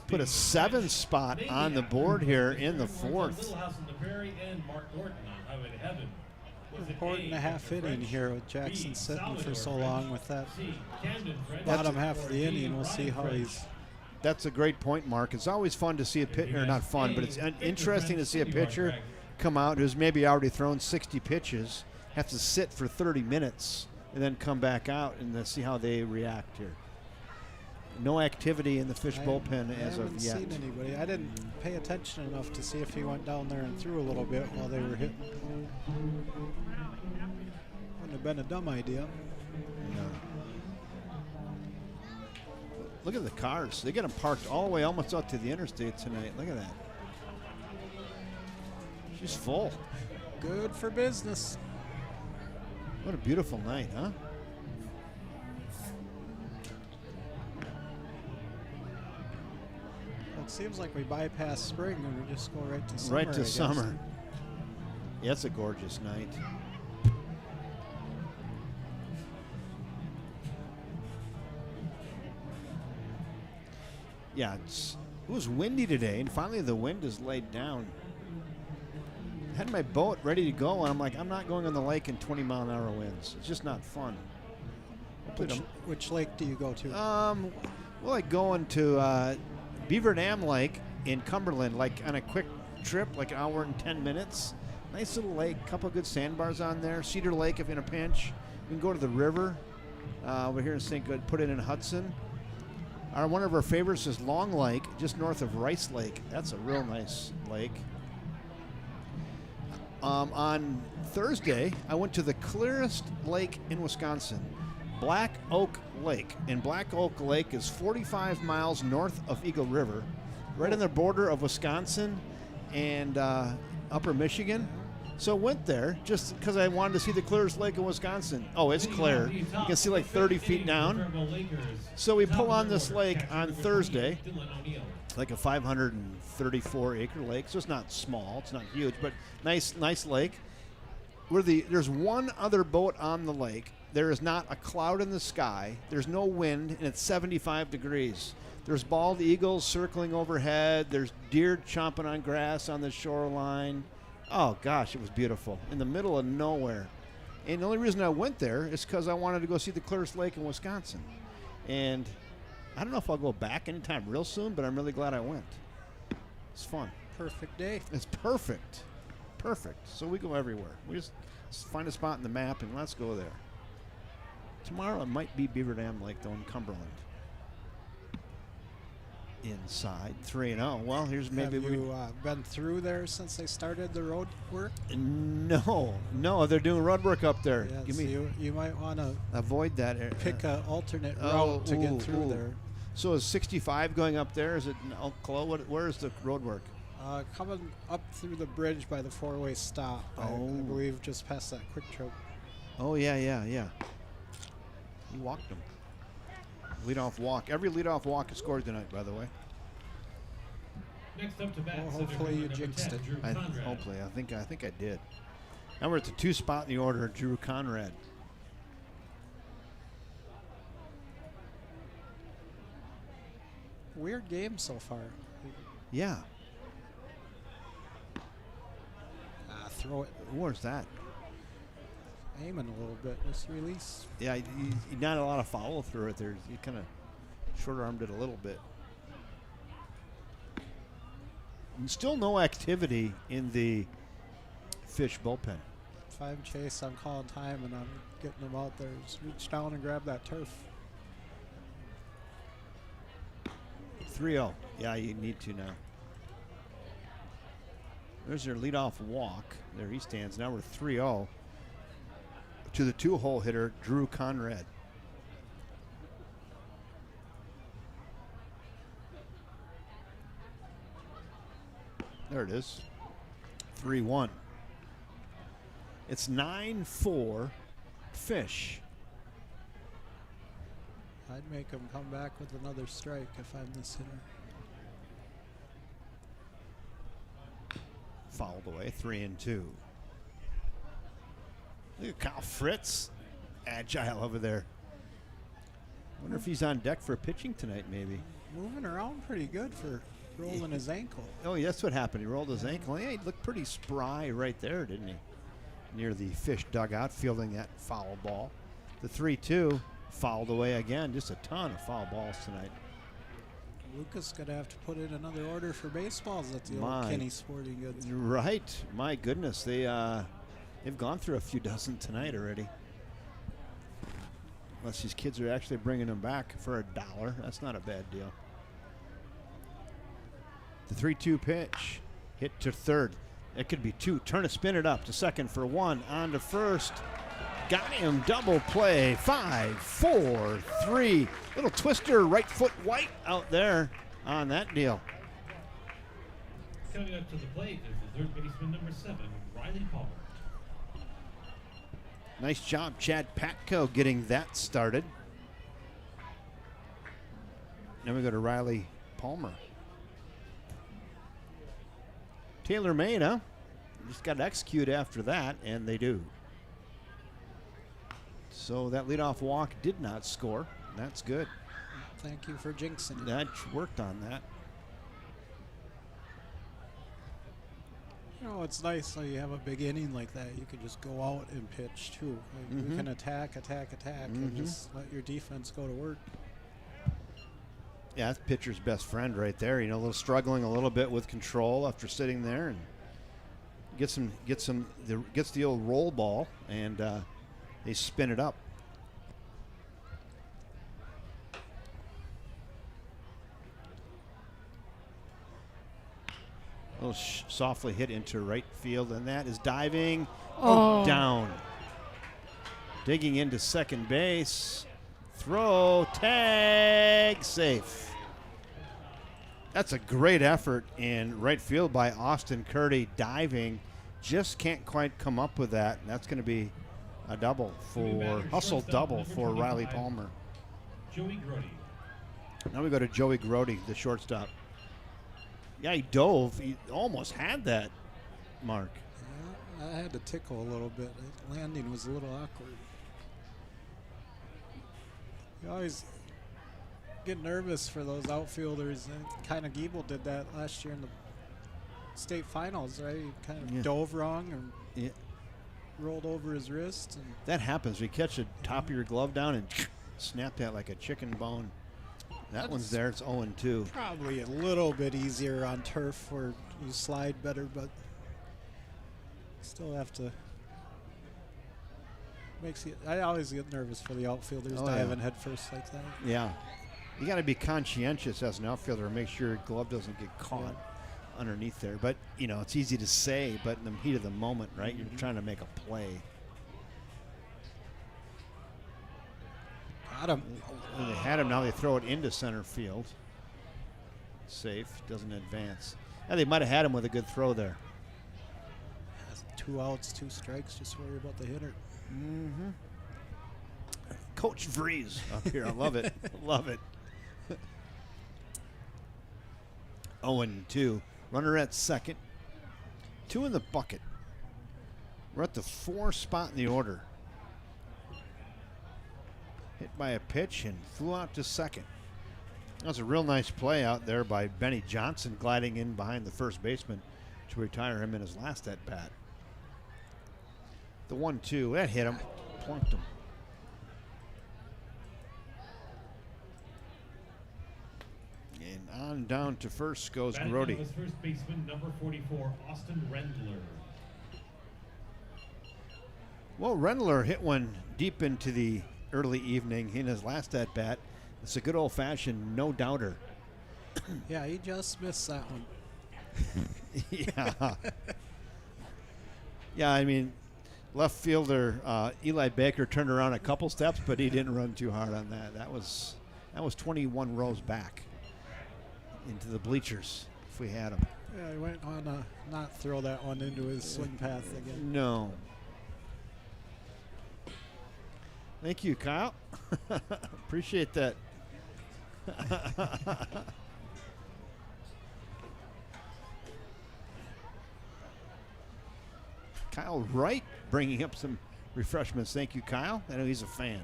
Put a 7 spot on the board here in the fourth. Little House on the Prairie and Mark Norton on Highway to Heaven. Was it Important A, a half Victor inning French, here with Jackson B, sitting for Salvador so French, long with that C, Camden French, bottom half of or the D, inning. We'll see Ryan how French. he's. That's a great point, Mark. It's always fun to see a pitcher, not fun, but it's interesting to see a pitcher come out who's maybe already thrown 60 pitches, have to sit for 30 minutes, and then come back out and then see how they react here. No activity in the Fish bullpen as of yet. I haven't seen anybody. I didn't pay attention enough to see if he went down there and threw a little bit while they were hitting. Wouldn't have been a dumb idea. No. Look at the cars. They get them parked all the way almost out to the interstate tonight. Look at that. She's full. Good for business. What a beautiful night, huh? It seems like we bypass spring and we just go right to summer. Right I to guess. summer. Yeah, it's a gorgeous night. Yeah, it was windy today, and finally the wind is laid down. I had my boat ready to go, and I'm like, I'm not going on the lake in 20-mile-an-hour winds. It's just not fun. Which lake do you go to? Well, like going to Beaver Dam Lake in Cumberland, like on a quick trip, like an hour and 10 minutes. Nice little lake, couple good sandbars on there. Cedar Lake if you're in a pinch. We can go to the river. We're here in St. Good, put it in Hudson. One of our favorites is Long Lake, just north of Rice Lake. That's a real nice lake. On Thursday, I went to the clearest lake in Wisconsin, Black Oak Lake. And Black Oak Lake is 45 miles north of Eagle River, right on the border of Wisconsin and Upper Michigan. So I went there just because I wanted to see the clearest lake in Wisconsin. Oh, it's clear. You can see like 30 feet down. So we pull on this lake on Thursday, like a 534-acre lake. So it's not small, it's not huge, but nice lake. There's one other boat on the lake. There is not a cloud in the sky. There's no wind, and it's 75 degrees. There's bald eagles circling overhead. There's deer chomping on grass on the shoreline. Oh, gosh, it was beautiful. In the middle of nowhere. And the only reason I went there is because I wanted to go see the clearest lake in Wisconsin. And I don't know if I'll go back anytime real soon, but I'm really glad I went. It's fun. Perfect day. It's perfect. Perfect. So we go everywhere. We just find a spot in the map and let's go there. Tomorrow it might be Beaver Dam Lake, though, in Cumberland. Inside 3-0. Well, here's maybe Have you been through there since they started the road work? No, they're doing road work up there. Yeah, Give so me you might want to avoid that. pick an alternate route to get through there. So is 65 going up there? Is it Clo? Where is the road work? Coming up through the bridge by the four-way stop. I believe just past that quick trip. Oh yeah. You walked them. Leadoff walk. Every leadoff walk is scored tonight, by the way. Next up to bat, Well, hopefully you jinxed it. Hopefully, I think I did. Now we're at the 2 spot in the order, Drew Conrad. Weird game so far. Yeah. Throw it. Where's that? Aiming a little bit. Just release. Yeah, he not a lot of follow through it there. He kind of short-armed it a little bit. And still no activity in the Fish bullpen. If I'm Chase, I'm calling time and I'm getting them out there. Just reach down and grab that turf. 3-0. Yeah, you need to now. There's their leadoff walk. There he stands. Now we're 3-0 to the 2-hole hitter, Drew Conrad. There it is. 3-1. It's 9-4 Fish. I'd make him come back with another strike if I'm this hitter. Fouled away, 3-2. Look at Kyle Fritz, agile over there. Wonder if he's on deck for pitching tonight, maybe. Moving around pretty good for rolling his ankle. Oh, yeah, that's what happened. He rolled his ankle. Yeah, he looked pretty spry right there, didn't he? Near the Fish dugout, fielding that foul ball. The 3-2 fouled away again. Just a ton of foul balls tonight. Lucas going to have to put in another order for baseballs at the old Kenny Sporting Goods. Right. My goodness. They've gone through a few dozen tonight already. Unless these kids are actually bringing them back for $1. That's not a bad deal. The 3-2 pitch. Hit to third. It could be 2. Turn it, spin it up to second for 1. On to first. Got him. Double play. 5, 4, 3. Little twister, right foot white out there on that deal. Coming up to the plate is the third baseman, number 7, Riley Palmer. Nice job, Chad Patko, getting that started. Then we go to Riley Palmer. Tailor-made, huh? Just got to execute after that, and they do. So that leadoff walk did not score. That's good. Thank you for jinxing it. That worked on that. You know, it's nice when you have a big inning like that. You can just go out and pitch, too. Like, you can attack, and just let your defense go to work. Yeah, that's pitcher's best friend right there. You know, a little struggling a little bit with control after sitting there, and gets the old roll ball, and they spin it up. A little softly hit into right field, and that is diving down. Digging into second base. Throw, tag, safe. That's a great effort in right field by Austin Curdy, diving. Just can't quite come up with that. And that's going to be a double for hustle double for Riley Palmer. Joey Grody. Now we go to Joey Grody, the shortstop. Yeah, he dove. He almost had that, Mark. Yeah, I had to tickle a little bit. Landing was a little awkward. You always get nervous for those outfielders, and kind of Giebel did that last year in the state finals, right? He kind of dove wrong and rolled over his wrist. And that happens. You catch the top of your glove down and snap that like a chicken bone. That one's there. It's 0-2. Probably a little bit easier on turf where you slide better, but still have to. I always get nervous for the outfielders diving head first like that. Yeah. You got to be conscientious as an outfielder and make sure your glove doesn't get caught underneath there. But, you know, it's easy to say, but in the heat of the moment, right, you're trying to make a play. Got him. They had him. Now they throw it into center field. Safe. Doesn't advance. Yeah, they might have had him with a good throw there. 2 outs, 2 strikes. Just worry about the hitter. Coach Vries up here. I love it. Love it. 0-2. Runner at second. 2 in the bucket. We're at the 4 spot in the order. Hit by a pitch and flew out to second. That was a real nice play out there by Benny Johnson, gliding in behind the first baseman to retire him in his last at bat. The 1-2, that hit him, plunked him. And on down to first goes Grody. First baseman, number 44, Austin Rendler. Well, Rendler hit one deep into the early evening in his last at bat. It's a good old-fashioned no-doubter. Yeah, he just missed that one. Yeah. Yeah, I mean, left fielder Eli Baker turned around a couple steps, but he didn't run too hard on that. That was 21 rows back into the bleachers if we had him. Yeah, he went on to not throw that one into his swing path again. No. Thank you, Kyle. Appreciate that. Kyle Wright bringing up some refreshments. Thank you, Kyle. I know he's a fan.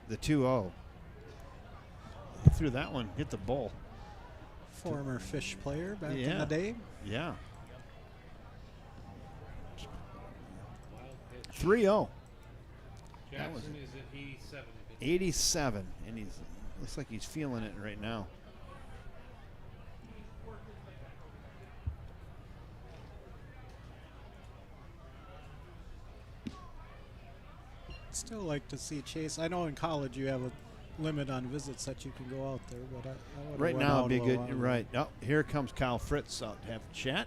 The 2-0. He threw that one, hit the bowl. Former Fish player back in the day. Yeah. 3-0. Jackson is at 87. 87, and he's looks like he's feeling it right now. Still like to see Chase. I know in college you have a limit on visits that you can go out there, but I right now it'd be good. Right. Oh, here comes Kyle Fritz out to have a chat.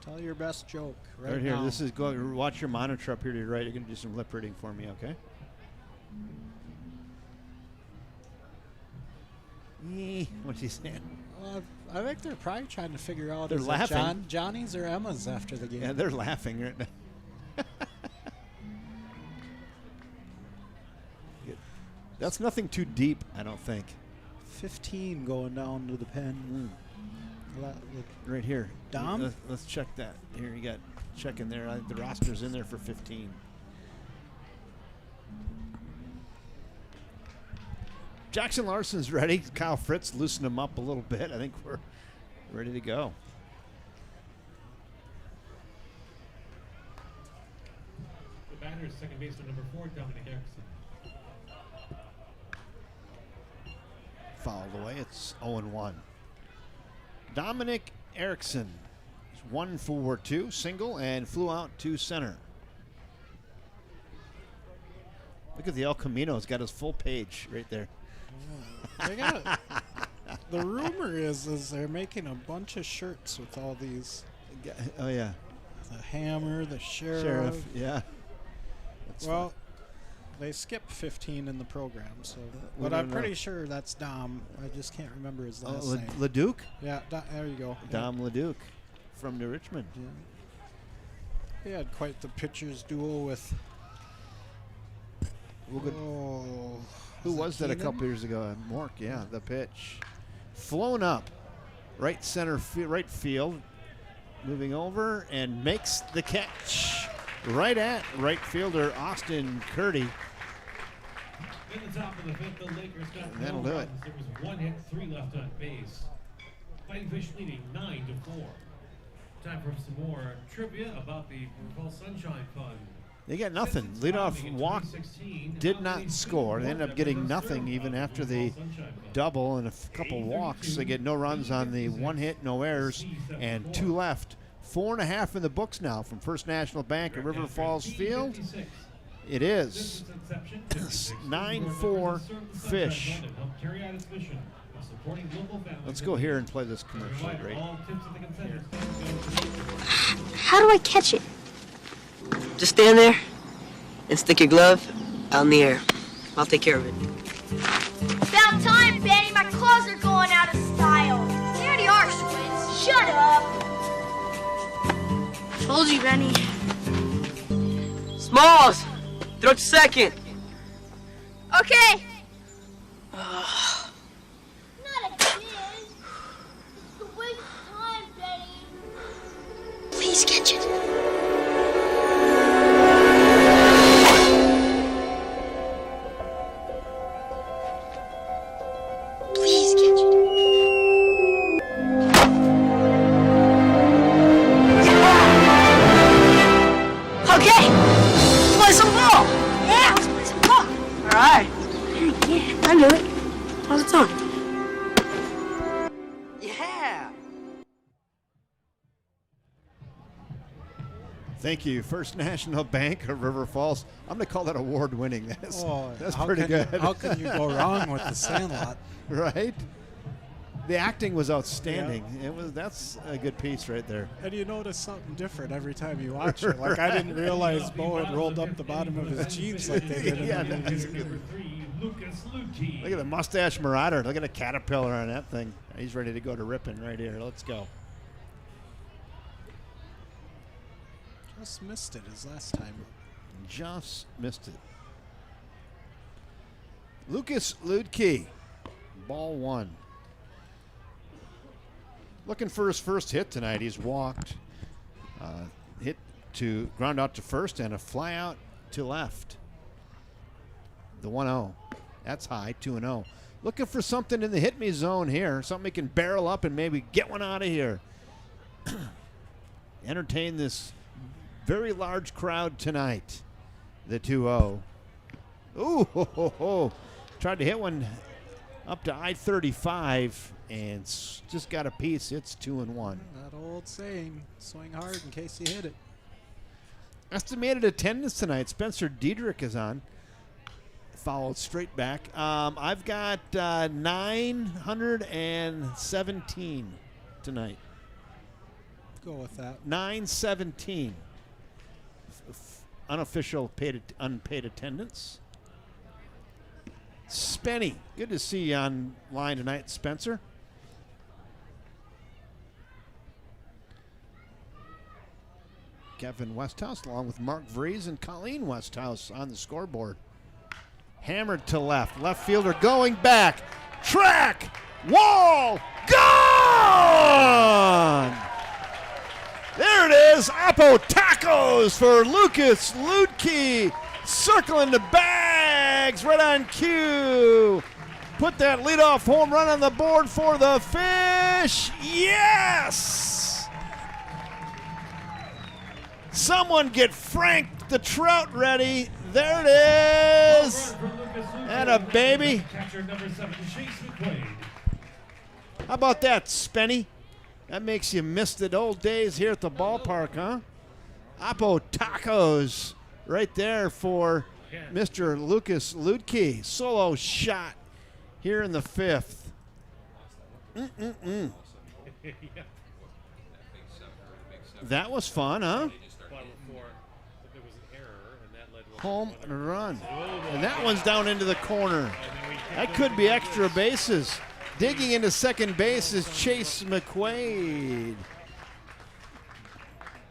Tell your best joke Right here. now. This is going. Watch your monitor up here to your right. You're going to do some lip reading for me, okay? What's he saying? I think they're probably trying to figure out They're is it laughing. Johnny's or Emma's after the game. Yeah, they're laughing right now. That's nothing too deep, I don't think. 15 going down to the pen. Right here. Dom? Let's check that. Here, you got check in there. The roster's in there for 15. Jackson Larson's ready. Kyle Fritz loosened him up a little bit. I think we're ready to go. The batter is second baseman number 4, Dominic Erickson. Fouled away. It's 0-1. Dominic Erickson is 1 for 2, single, and flew out to center. Look at the El Camino. He's got his full page right there. They got the rumor is they're making a bunch of shirts with all these. Oh, yeah. The Hammer, the Sheriff, yeah. That's well, fun. they skipped 15 in the program, so. But I'm pretty sure that's Dom. I just can't remember his last name. LeDuc? Yeah, there you go. Dom LeDuc from New Richmond. Yeah. He had quite the pitcher's duel with. Who was that a couple years ago? Mork, yeah, the pitch. Flown up. Right center, right field. Moving over and makes the catch. Right at right fielder Austin Curdy. In the top of the 5th, the Lakers got That'll no do runs. it. There was 1 hit, 3 left on base. Fighting Fish leading 9-4. Time for some more trivia about the Fall Sunshine Fund. They got nothing. Leadoff walk did not score. They ended up getting nothing even after the double and a couple walks. They get no runs on the 1 hit, no errors, and 2 left. 4.5 in the books now from First National Bank at River Falls Field. It is 9-4 Fish. Let's go here and play this commercial, right? How do I catch it? Just stand there and stick your glove out in the air. I'll take care of it. About time, Benny. My claws are going out of style. They already are, Squints. Shut up. Told you, Benny. Smalls, throw to second. Okay. Not again. It's a waste of time, Benny. Please catch it. Please catch it. Okay, let's play some ball. Yeah, let's play some ball. All right. Yeah, I knew it. How's it sound? Yeah. Thank you, First National Bank of River Falls. I'm going to call that award-winning. That's Oh, pretty good. How can you go wrong with the Sandlot? Right? The acting was outstanding. That's a good piece right there. And you notice something different every time you watch it. Like, I didn't realize Bo had rolled up the bottom of his jeans like they did in the movie. Look at the mustache marauder. Look at the caterpillar on that thing. He's ready to go to ripping right here. Let's go. Just missed it his last time. Just missed it. Lucas Ludke, ball 1. Looking for his first hit tonight. He's walked, hit to ground out to first, and a fly out to left. The 1-0. That's high, 2-0. Looking for something in the hit me zone here, something he can barrel up and maybe get one out of here. Entertain this very large crowd tonight. The 2-0. Ooh, ho, ho, ho. Tried to hit one up to I-35 and just got a piece. It's 2-1. That old saying, swing hard in case you hit it. Estimated attendance tonight. Spencer Diedrich is on. Followed straight back. I've got 917 tonight. Go with that. 917. Unofficial unpaid attendance. Spenny, good to see you online tonight, Spencer. Kevin Westhouse along with Mark Vries and Colleen Westhouse on the scoreboard. Hammered to left. Left fielder going back. Track. Wall. Gone! There it is. Oppo Tacos for Lucas Ludke. Circling the bags right on cue. Put that leadoff home run on the board for the Fish. Yes! Someone get Frank the Trout ready. There it is. And a baby. How about that, Spenny? That makes you miss the old days here at the ballpark, huh? Oppo Tacos right there for Mr. Lucas Ludke. Solo shot here in the 5th. That was fun, huh? Home run. And that one's down into the corner. That could be extra bases. Digging into second base is Chase McQuaid.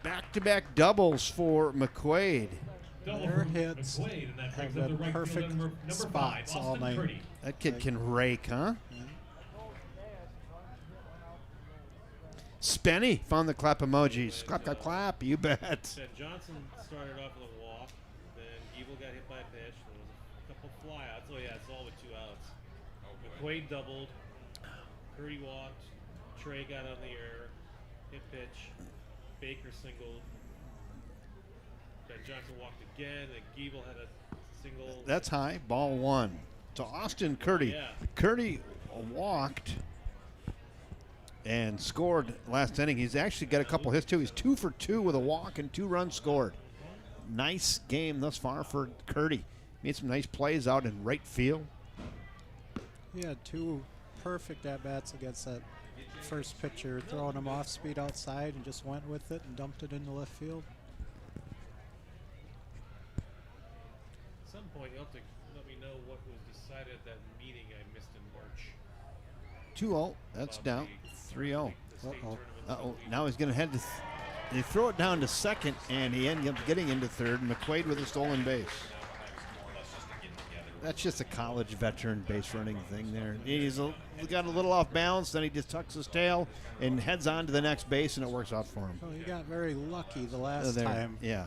Back-to-back doubles for McQuaid. Their hits have been perfect spots all night. That kid can rake, huh? Yeah. Spenny found the clap emojis. Clap, clap, clap. You bet. Ben Johnson started off with a walk. Then Giebel got hit by a pitch. There was a couple flyouts. Oh, yeah, it's all with 2 outs. McQuaid doubled. Curry walked. Trey got on the air. Hit pitch. Baker singled. Ben Johnson walked again. And Giebel had a single. That's high. Ball 1. To Austin Curdy. Yeah. Curdy walked and scored last inning. He's actually got a couple hits too. He's 2 for 2 with a walk and 2 runs scored. Nice game thus far for Curdy. Made some nice plays out in right field. He had 2 perfect at-bats against that first pitcher, throwing him off speed outside and just went with it and dumped it into left field. At some point, you'll have to let me know what was decided at that meeting I missed in March. 2-0. That's down. 3-0. Uh-oh. Uh-oh. Now he's going to head to they throw it down to second, and he ends up getting into third. McQuaid with a stolen base. That's just a college veteran base running thing there. He's got a little off balance, then he just tucks his tail and heads on to the next base, and it works out for him. Oh, he got very lucky the last time. Yeah.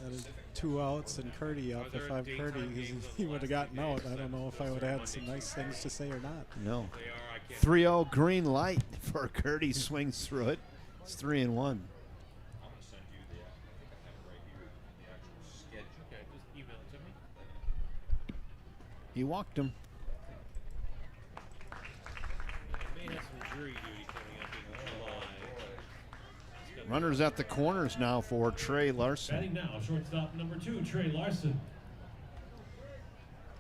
That is 2 outs and Curdy up. If I'm Curdy, he would have gotten out. I don't know if I would have had some nice things to say or not. No. 3-0 green light for Curdy. Swings through it. It's 3-1. He walked him. May have some jury duty coming up in July. Runners at the corners now for Trey Larson. Batting now, shortstop number 2, Trey Larson.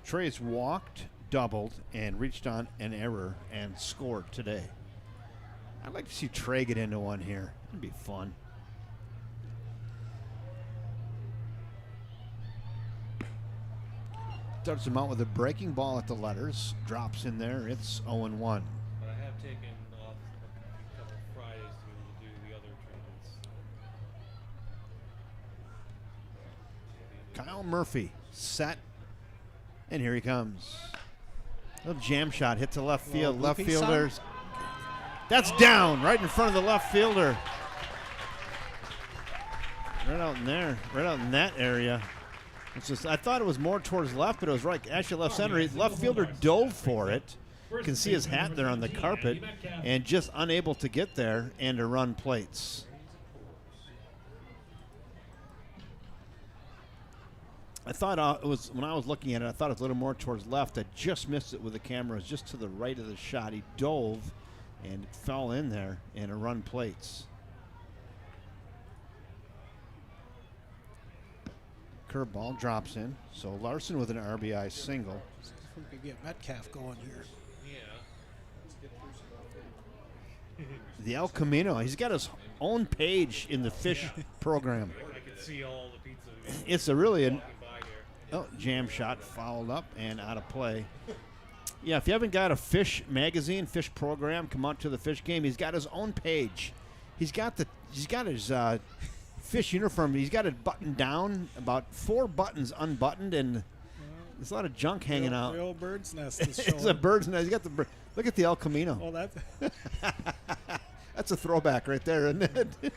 Trey's walked, doubled, and reached on an error and scored today. I'd like to see Trey get into one here. It'd be fun. Starts him out with a breaking ball at the letters. Drops in there. It's 0-1. But I have taken off a couple of Fridays to do the other tournaments. Kyle Murphy set. And here he comes. Little jam shot. Hit to left field. Left fielders. That's down right in front of the left fielder. Right out in there. Right out in that area. It's just, I thought it was more towards left, but it was right, actually left center. His left fielder dove for it. You can see his hat there on the carpet, and just unable to get there and to run plates. I thought it was, when I was looking at it, I thought it was a little more towards left. I just missed it with the camera. It was just to the right of the shot. He dove and it fell in there and a run plates. Curveball drops in. So Larson with an RBI single. See if we could get Metcalf going here. Yeah. The El Camino, he's got his own page in the fish program. I can see all the pizza. It's a really, jam shot fouled up and out of play. Yeah, if you haven't got a fish magazine, fish program, come out to the fish game. He's got his own page. He's got his fish uniform. He's got it buttoned down, about 4 buttons unbuttoned, and there's a lot of junk hanging out. The old bird's nest is showing. It's a bird's nest. You got the look at the El Camino. Well, that's a throwback right there, isn't it?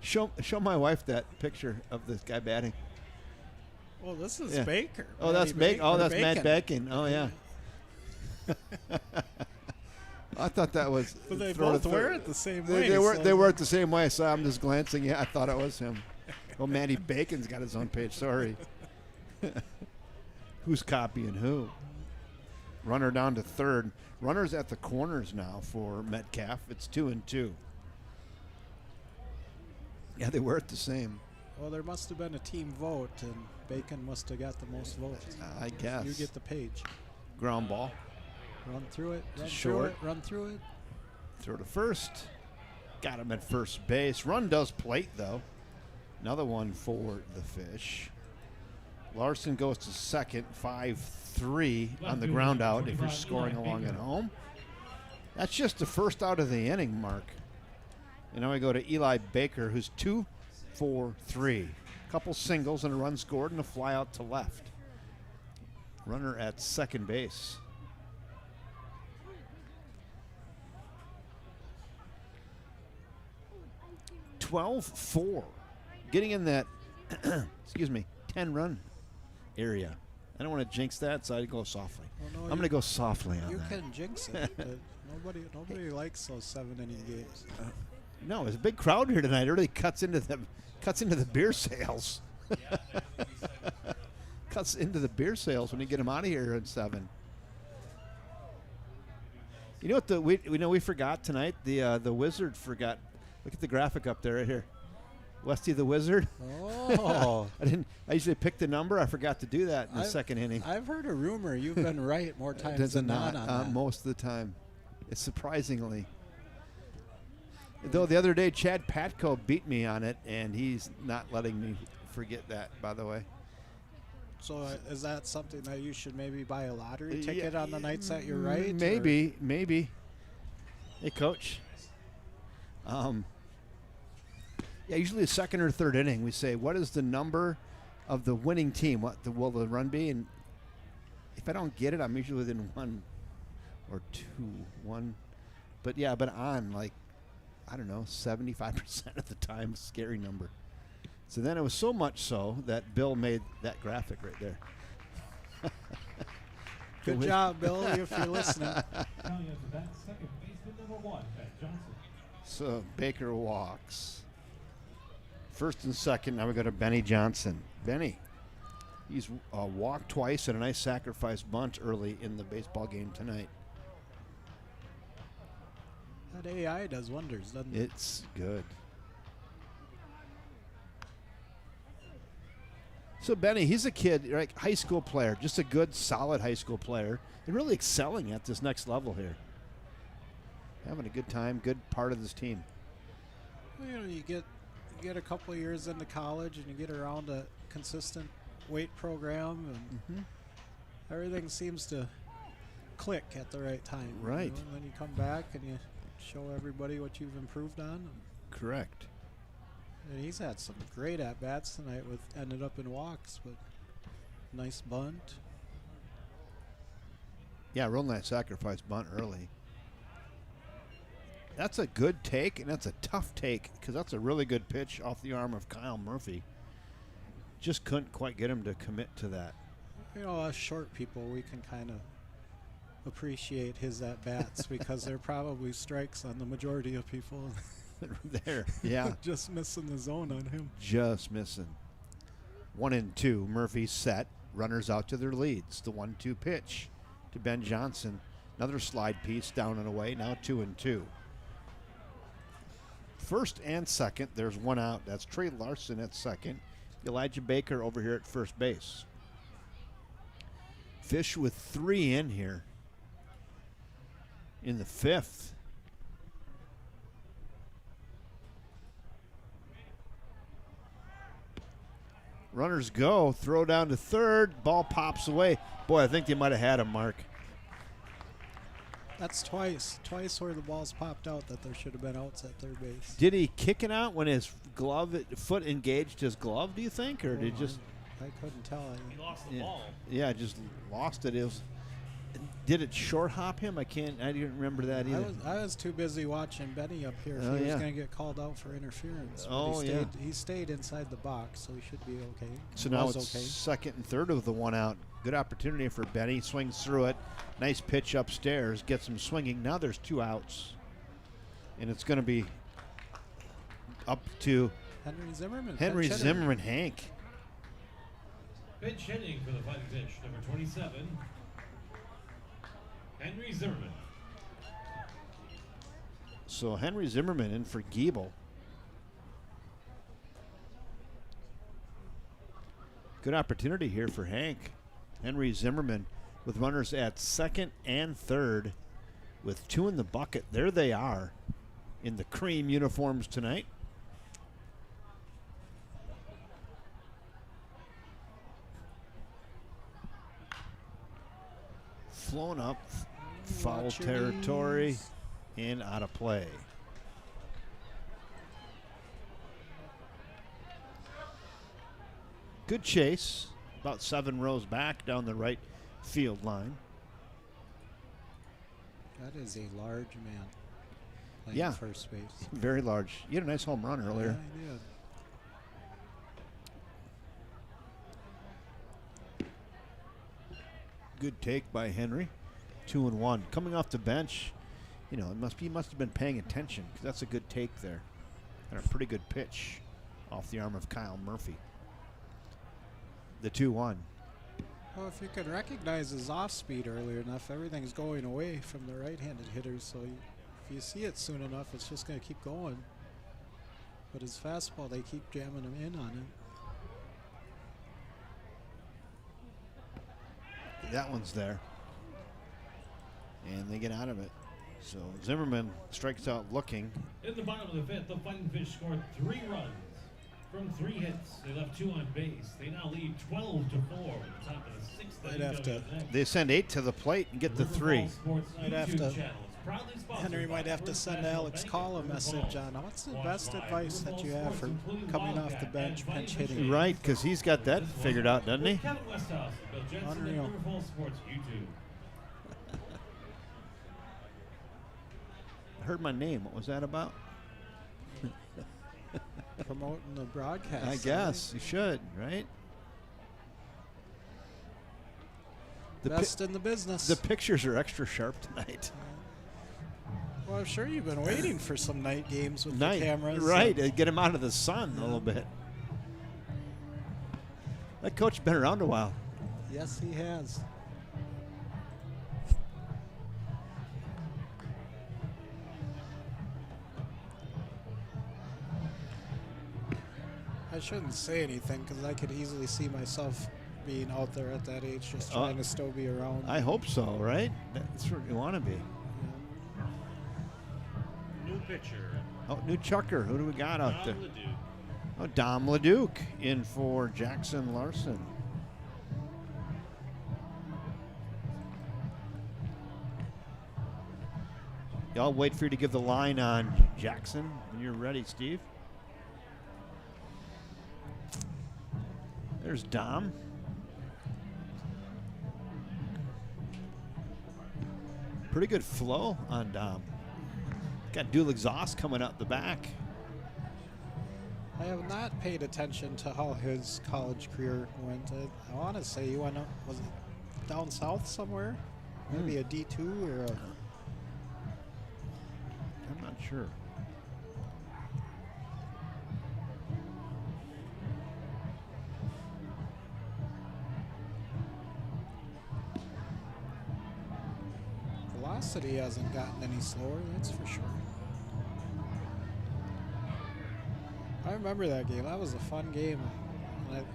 Show my wife that picture of this guy batting. Well, this is Baker. Oh, that's Baker. Oh, that's Matt Bacon. Oh, yeah. I thought that was. But they both wear it the same way. They were it the same way. So I'm just glancing. Yeah, I thought it was him. Well, Matty Bacon's got his own page. Sorry. Who's copying who? Runner down to third. Runners at the corners now for Metcalf. It's 2-2. Yeah, they were it the same. Well, there must have been a team vote, and Bacon must have got the most votes. I guess. You get the page. Ground ball. Run through it. Run short. through it. Run through it. Throw to first. Got him at first base. Run does plate, though. Another one for the fish. Larson goes to second. 5-3 on the ground out if you're scoring along at home. That's just the first out of the inning, Mark. And now we go to Eli Baker, who's 2-for-3. Couple singles and a run scored and a fly out to left. Runner at second base. $12-4. Getting in that, 10-run area. I don't want to jinx that, so I go softly. Well, no, I'm going to go softly on you that. You can jinx it, but nobody likes those 7-inning games. No, there's a big crowd here tonight. It really cuts into the beer sales. Cuts into the beer sales when you get them out of here at 7. You know what we forgot tonight? The Wizard forgot. Look at the graphic up there right here. Westy the Wizard. Oh. I usually pick the number. I forgot to do that in the second inning. I've heard a rumor you've been right more times than not on that. Most of the time. It's surprisingly. Though the other day, Chad Patko beat me on it, and he's not letting me forget that, by the way. So is that something that you should maybe buy a lottery ticket on the nights that you're right? Maybe. Hey, Coach. Usually the second or third inning, we say, what is the number of the winning team? What will the run be? And if I don't get it, I'm usually within 1 or 2. But on, like, I don't know, 75% of the time, scary number. So then it was so much so that Bill made that graphic right there. Good job, Bill, if you're listening. So Baker walks. First and second, now we go to Benny Johnson. Benny, he's walked twice and a nice sacrifice bunt early in the baseball game tonight. That AI does wonders, doesn't it? It's good. So Benny, he's a kid, right? High school player, just a good, solid high school player, and really excelling at this next level here. Having a good time, good part of this team. Well, you know, you get a couple of years into college, and you get around a consistent weight program, and everything seems to click at the right time. Right. You know, and then you come back and you show everybody what you've improved on. Correct. And he's had some great at-bats tonight with ended up in walks, but nice bunt. Yeah, real nice sacrifice bunt early. That's a good take, and that's a tough take because that's a really good pitch off the arm of Kyle Murphy. Just couldn't quite get him to commit to that. You know, us short people, we can kind of appreciate his at-bats because they're probably strikes on the majority of people. There, yeah. Just missing the zone on him. Just missing. 1-2. Murphy set. Runners out to their leads. The 1-2 pitch to Ben Johnson. Another slide piece down and away. Now 2-2. First and second, there's one out. That's Trey Larson at second. Elijah Baker over here at first base. Fish with 3 in here in the 5th. Runners go, throw down to third, ball pops away. Boy, I think they might have had him, Mark. That's twice where the ball's popped out that there should have been outs at third base. Did he kick it out when his foot engaged his glove, do you think? Or did just... I couldn't tell. He lost the ball. Yeah, just lost it. Did it short hop him? I didn't remember that either. I was too busy watching Benny up here. If he was going to get called out for interference. But he stayed inside the box, so he should be okay. So now it's second and third of the one out. Good opportunity for Benny. Swings through it. Nice pitch upstairs. Gets him swinging. Now there's 2 outs. And it's going to be up to Henry Zimmerman, Hank. Pitch hitting for the fighting pitch, number 27, Henry Zimmerman. So Henry Zimmerman in for Giebel. Good opportunity here for Hank. Henry Zimmerman with runners at second and third with 2 in the bucket. There they are in the cream uniforms tonight. Flown up, foul territory, and out of play. Good chase, about 7 rows back down the right field line. That is a large man playing first base. Very large. You had a nice home run earlier. Yeah, I did. Good take by Henry. 2-1. Coming off the bench, you know, he must have been paying attention because that's a good take there. And a pretty good pitch off the arm of Kyle Murphy. The 2-1. Well, if you could recognize his off speed earlier enough, everything's going away from the right-handed hitters. So if you see it soon enough, it's just going to keep going. But his fastball, they keep jamming him in on it. That one's there. And they get out of it. So Zimmerman strikes out looking. In the bottom of the 5th, the Fighting Fish scored 3 runs from 3 hits. They left 2 on base. They now lead 12-4 with the top of the 6th. They send 8 to the plate and get the 3. Henry might have to send Alex Call a message on what's the best advice that you have for coming off the bench, pinch hitting. Right, because he's got that figured out, doesn't he? Unreal. I heard my name. What was that about? Promoting the broadcast. I guess you should, right? The best in the business. The pictures are extra sharp tonight. Well, I'm sure you've been waiting for some night games with the cameras. Right, get him out of the sun a little bit. That coach has been around a while. Yes, he has. I shouldn't say anything because I could easily see myself being out there at that age, just trying to still be around. I hope so, right? That's what you want to be. New pitcher. Oh, new chucker. Who do we got out there? Dom LeDuc. Oh, Dom LeDuc in for Jackson Larson. I'll wait for you to give the line on Jackson when you're ready, Steve. There's Dom. Pretty good flow on Dom. Got dual exhaust coming out the back. I have not paid attention to how his college career went. I want to say he went up, was it down south somewhere? Maybe a D2 or a... I'm not sure. Velocity hasn't gotten any slower, that's for sure. I remember that game. That was a fun game. And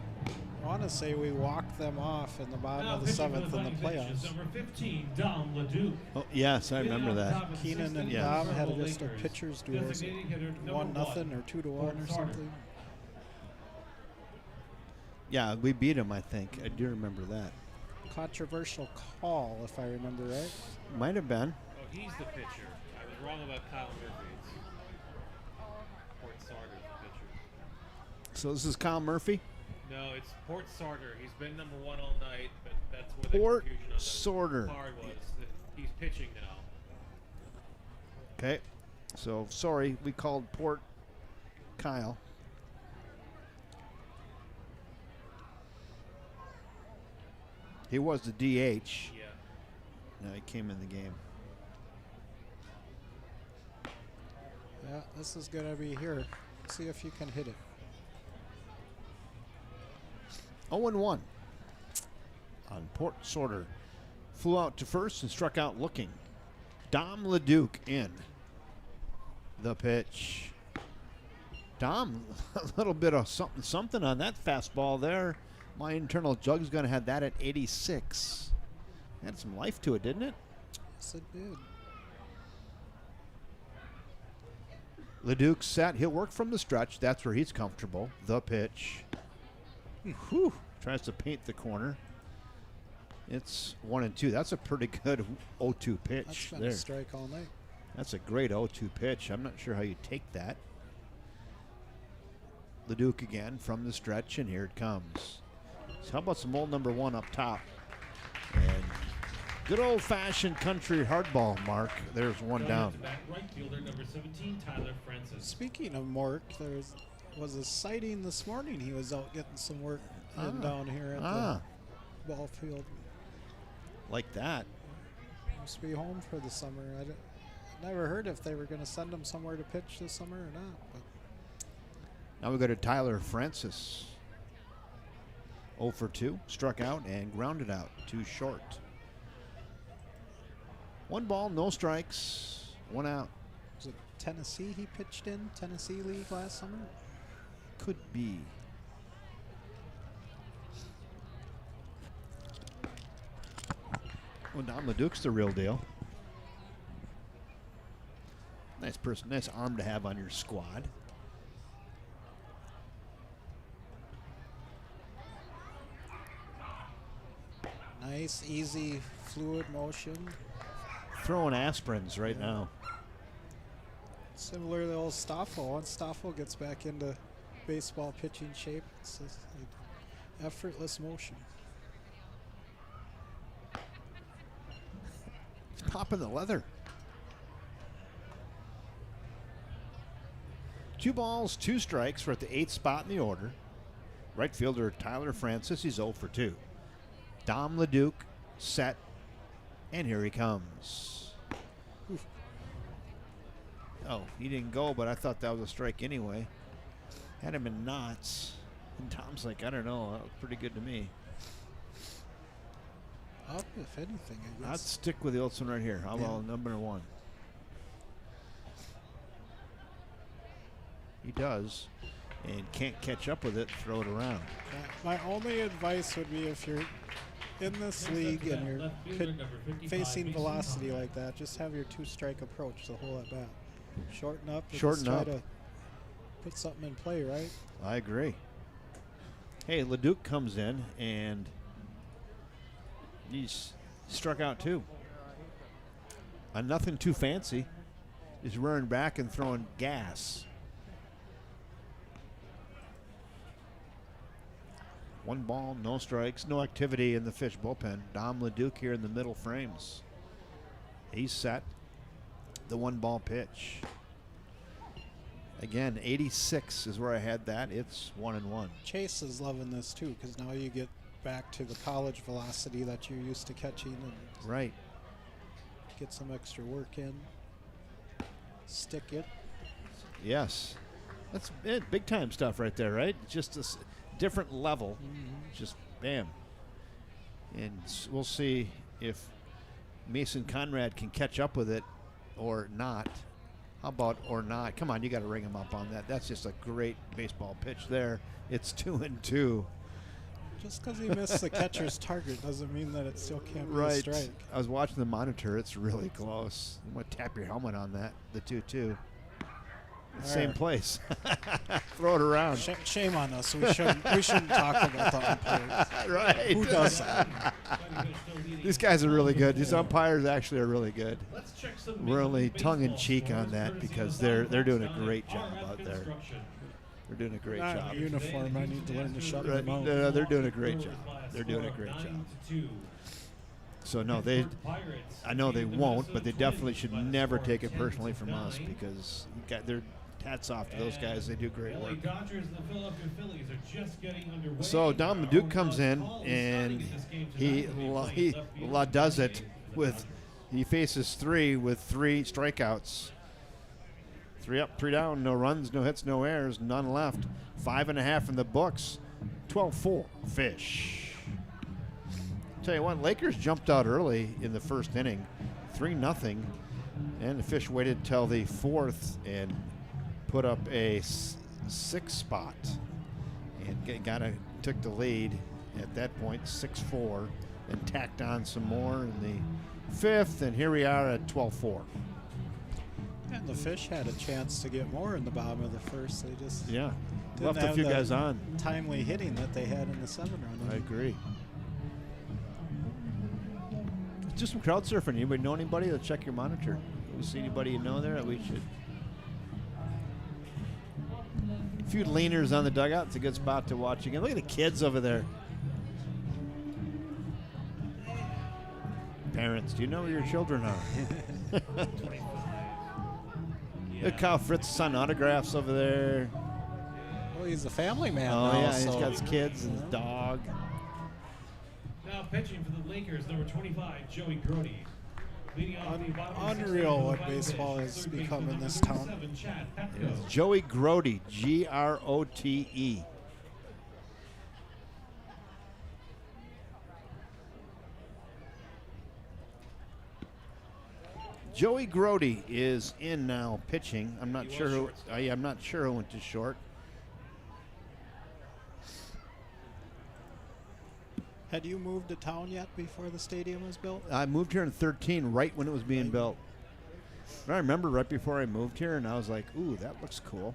I want to say we walked them off in the bottom of the seventh in the playoffs. Number 15, Dom LeDuc. Oh, yes, I remember that. Keenan and Dom had just a pitcher's duel. 1-0 or 2-1 or something. Yeah, we beat him, I think. I do remember that. Controversial call, if I remember right. Might have been. Oh, he's the pitcher. I was wrong about Kyle Murphy. It's Port Sarder's the pitcher. So this is Kyle Murphy? No, it's Port Sarder. He's been number 1 all night, but that's where the Port confusion on Sarder. the card was. That he's pitching now. Okay. So, sorry, we called Port Kyle. He was the DH. Yeah. Now he came in the game. Yeah, this is going to be here. See if you can hit it. 0-1 on Port Sorter. Flew out to first and struck out looking. Dom LeDuc in. The pitch. Dom, a little bit of something on that fastball there. My internal jug's going to have that at 86. Had some life to it, didn't it? Yes, it did. LeDuc set. He'll work from the stretch. That's where he's comfortable. The pitch. Whew. Tries to paint the corner. It's 1-2. That's a pretty good 0-2 pitch. That's been there. a strike all night. That's a great 0-2 pitch. I'm not sure how you take that. LeDuc again from the stretch, and here it comes. So how about some old number 1 up top? And good old-fashioned country hardball, Mark. There's one down. Right fielder number 17, Tyler Francis. Speaking of Mark, there was a sighting this morning. He was out getting some work down here at the ball field. Like that. Must be home for the summer. I never heard if they were going to send him somewhere to pitch this summer or not. But now we go to Tyler Francis. 0 for 2. Struck out and grounded out. Too short. 1 ball, no strikes. 1 out. Was it Tennessee he pitched in? Tennessee League last summer? Could be. Well, Dom LeDuc's the real deal. Nice person, nice arm to have on your squad. Nice, easy, fluid motion. Throwing aspirins right now. Similar to old Stoffel. Once Stoffel gets back into baseball pitching shape, it's just like effortless motion. He's popping the leather. 2 balls, 2 strikes. We're at the 8th spot in the order. Right fielder Tyler Francis, he's 0 for 2. Dom LeDuc set, and here he comes. Oof. Oh, he didn't go, but I thought that was a strike anyway. Had him in knots. And Tom's like, I don't know, that was pretty good to me. Up, if anything, I guess. I'd stick with the old one right here. How about number 1? He does. and can't catch up with it, throw it around. My only advice would be if you're in this league and you're facing velocity like that, just have your two-strike approach the whole at bat. Shorten up. And Shorten just try up. to put something in play, right? I agree. Hey, Leduc comes in, and he's struck out too. Nothing too fancy. He's rearing back and throwing gas. One ball, no strikes, no activity in the Fish bullpen. Dom Leduc here in the middle frames. He's set. The 1-ball pitch. Again, 86 is where I had that. It's 1-1. Chase is loving this too, because now you get back to the college velocity that you're used to catching, and right. Get some extra work in. Stick it. Yes, that's it. Big time stuff right there, right? Just a different level. Just bam. And we'll see if Mason Conrad can catch up with it or not. How about or not? Come on, you got to ring him up on that. That's just a great baseball pitch there. It's 2-2. Just because he missed the catcher's target doesn't mean that it still can't be a Right. strike. I was watching the monitor. It's really close. I'm going to tap your helmet on that, the 2-2. Same place. Throw it around. Shame on us. We shouldn't talk about the umpires. Right. Who does that? These guys are really good. These umpires actually are really good. We're only tongue-in-cheek on that because they're doing a great job out there. They're doing a great job. Uniform. I need to learn to shut them out. No, they're doing a great job. They're doing a great job. So no, I know they won't, but they definitely should never take it personally from us because their hats off to those guys. They do great work. So Dom Leduc comes in and he does it with. He faces 3 with 3 strikeouts. 3 up, 3 down, no runs, no hits, no errors, none left. 5.5 in the books. 12-4 Fish. Tell you what, Lakers jumped out early in the first inning, 3-0, and the Fish waited till the 4th and put up a 6 spot and took the lead at that point, 6-4, and tacked on some more in the 5th, and here we are at 12-4. And the Fish had a chance to get more in the bottom of the first. They just didn't left have a few the guys on. timely hitting that they had in the 7-run. I agree. Just some crowd surfing. Anybody know anybody? Let's check your monitor. Do we see anybody you know there that we should? A few leaners on the dugout. It's a good spot to watch again. Look at the kids over there. Parents, do you know where your children are? Look at Kyle Fritz's son autographs over there. Well, he's a family man Oh, now. yeah, so he's got his kids and his dog. Now pitching for the Lakers, number 25, Joey Grody. Unreal what baseball has become in this town. Joey Grody, Grote. Joey Grody is in now pitching. I'm not sure who. I'm not sure who went to short. Had you moved to town yet before the stadium was built? I moved here in 13, right when it was being built. And I remember right before I moved here, and I was like, "Ooh, that looks cool."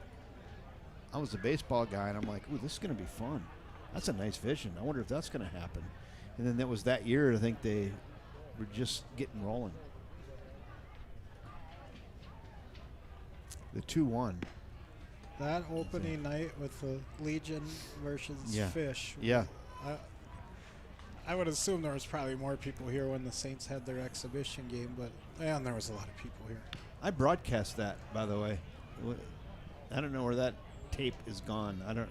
I was a baseball guy, and I'm like, "Ooh, this is going to be fun. That's a nice vision. I wonder if that's going to happen." And then that was that year. I think they were just getting rolling. The 2-1. That opening night with the Legion versus Fish. Yeah. I would assume there was probably more people here when the Saints had their exhibition game, but and there was a lot of people here. I broadcast that, by the way. I don't know where that tape is gone. I don't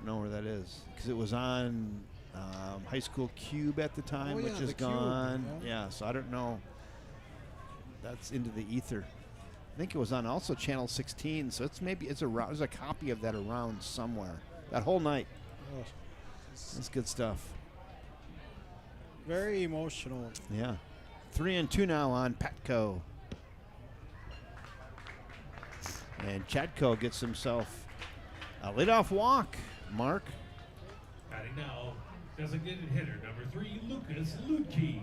know where that is because it was on High School Cube at the time, which is gone. Yeah, so I don't know. That's into the ether. I think it was on also Channel 16, so it's around. There's a copy of that around somewhere. That whole night. Oh, that's good stuff. Very emotional. Yeah. 3-2 now on Patco. And Chadco gets himself A leadoff walk, Mark. Batting now, designated hitter number 3, Lucas Lutke.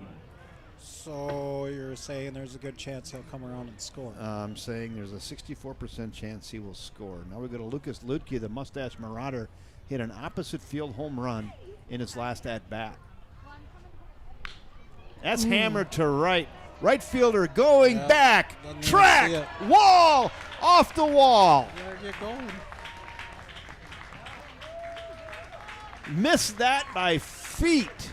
So you're saying there's a good chance he'll come around and score? I'm saying there's a 64% chance he will score. Now we go to Lucas Lutke, the Mustache Marauder, hit an opposite field home run in his last at bat. That's hammered to right. Right fielder going back. Track. Wall. Off the wall. There you go. Missed that by feet.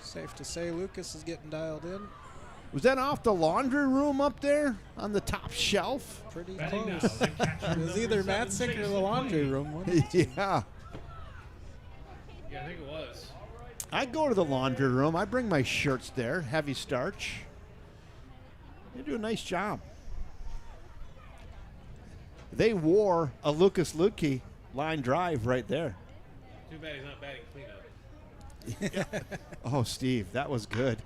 Safe to say Lucas is getting dialed in. Was that off the laundry room up there on the top shelf? Pretty close. It was either Matzik or the laundry room. Yeah. Yeah, I think it was. I go to the laundry room. I bring my shirts there, heavy starch. They do a nice job. They wore a Lucas Lutke line drive right there. Too bad he's not batting cleanup. Oh, Steve, that was good.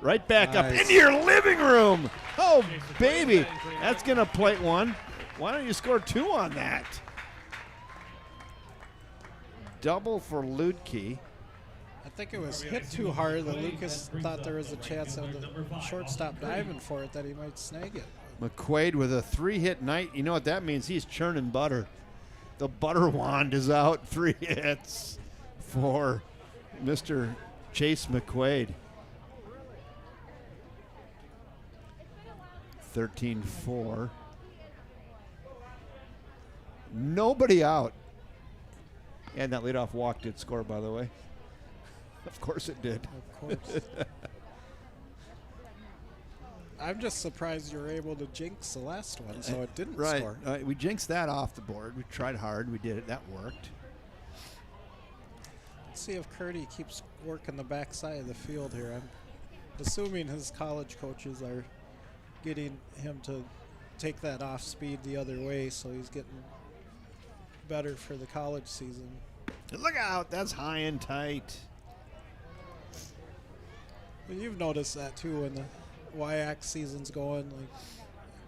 Right back up into your living room. Oh, baby. That's going to plate one. Why don't you score 2 on that? Double for Lutke. I think it was hit too hard that Lucas thought there was a chance of the shortstop diving for it that he might snag it. McQuaid with a 3-hit night. You know what that means? He's churning butter. The butter wand is out. 3 hits for Mr. Chase McQuaid. 13-4. Nobody out. And that leadoff walk did score, by the way. Of course it did. Of course. I'm just surprised you were able to jinx the last one, so it didn't score. We jinxed that off the board. We tried hard. We did it. That worked. Let's see if Curdy keeps working the backside of the field here. I'm assuming his college coaches are getting him to take that off speed the other way, so he's getting better for the college season. Look out. That's high and tight. Well, you've noticed that too when the WIAC season's going. Like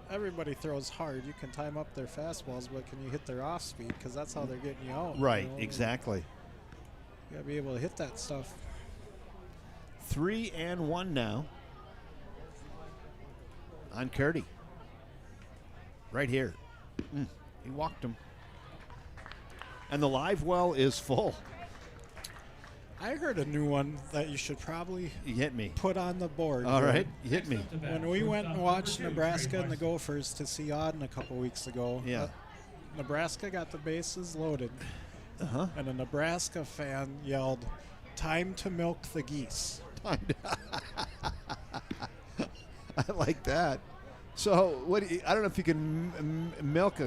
everybody throws hard. You can time up their fastballs, but can you hit their off speed? Because that's how they're getting you out. Right, you know? exactly. You gotta be able to hit that stuff. 3-1 now on Curdy. Right here. He walked him. And the live well is full. I heard a new one that you should probably hit me. Put on the board. All right, hit me. When we went and watched Nebraska and the Gophers to see Auden a couple weeks ago, Nebraska got the bases loaded, and a Nebraska fan yelled, "Time to milk the geese." I like that. So, I don't know if you can milk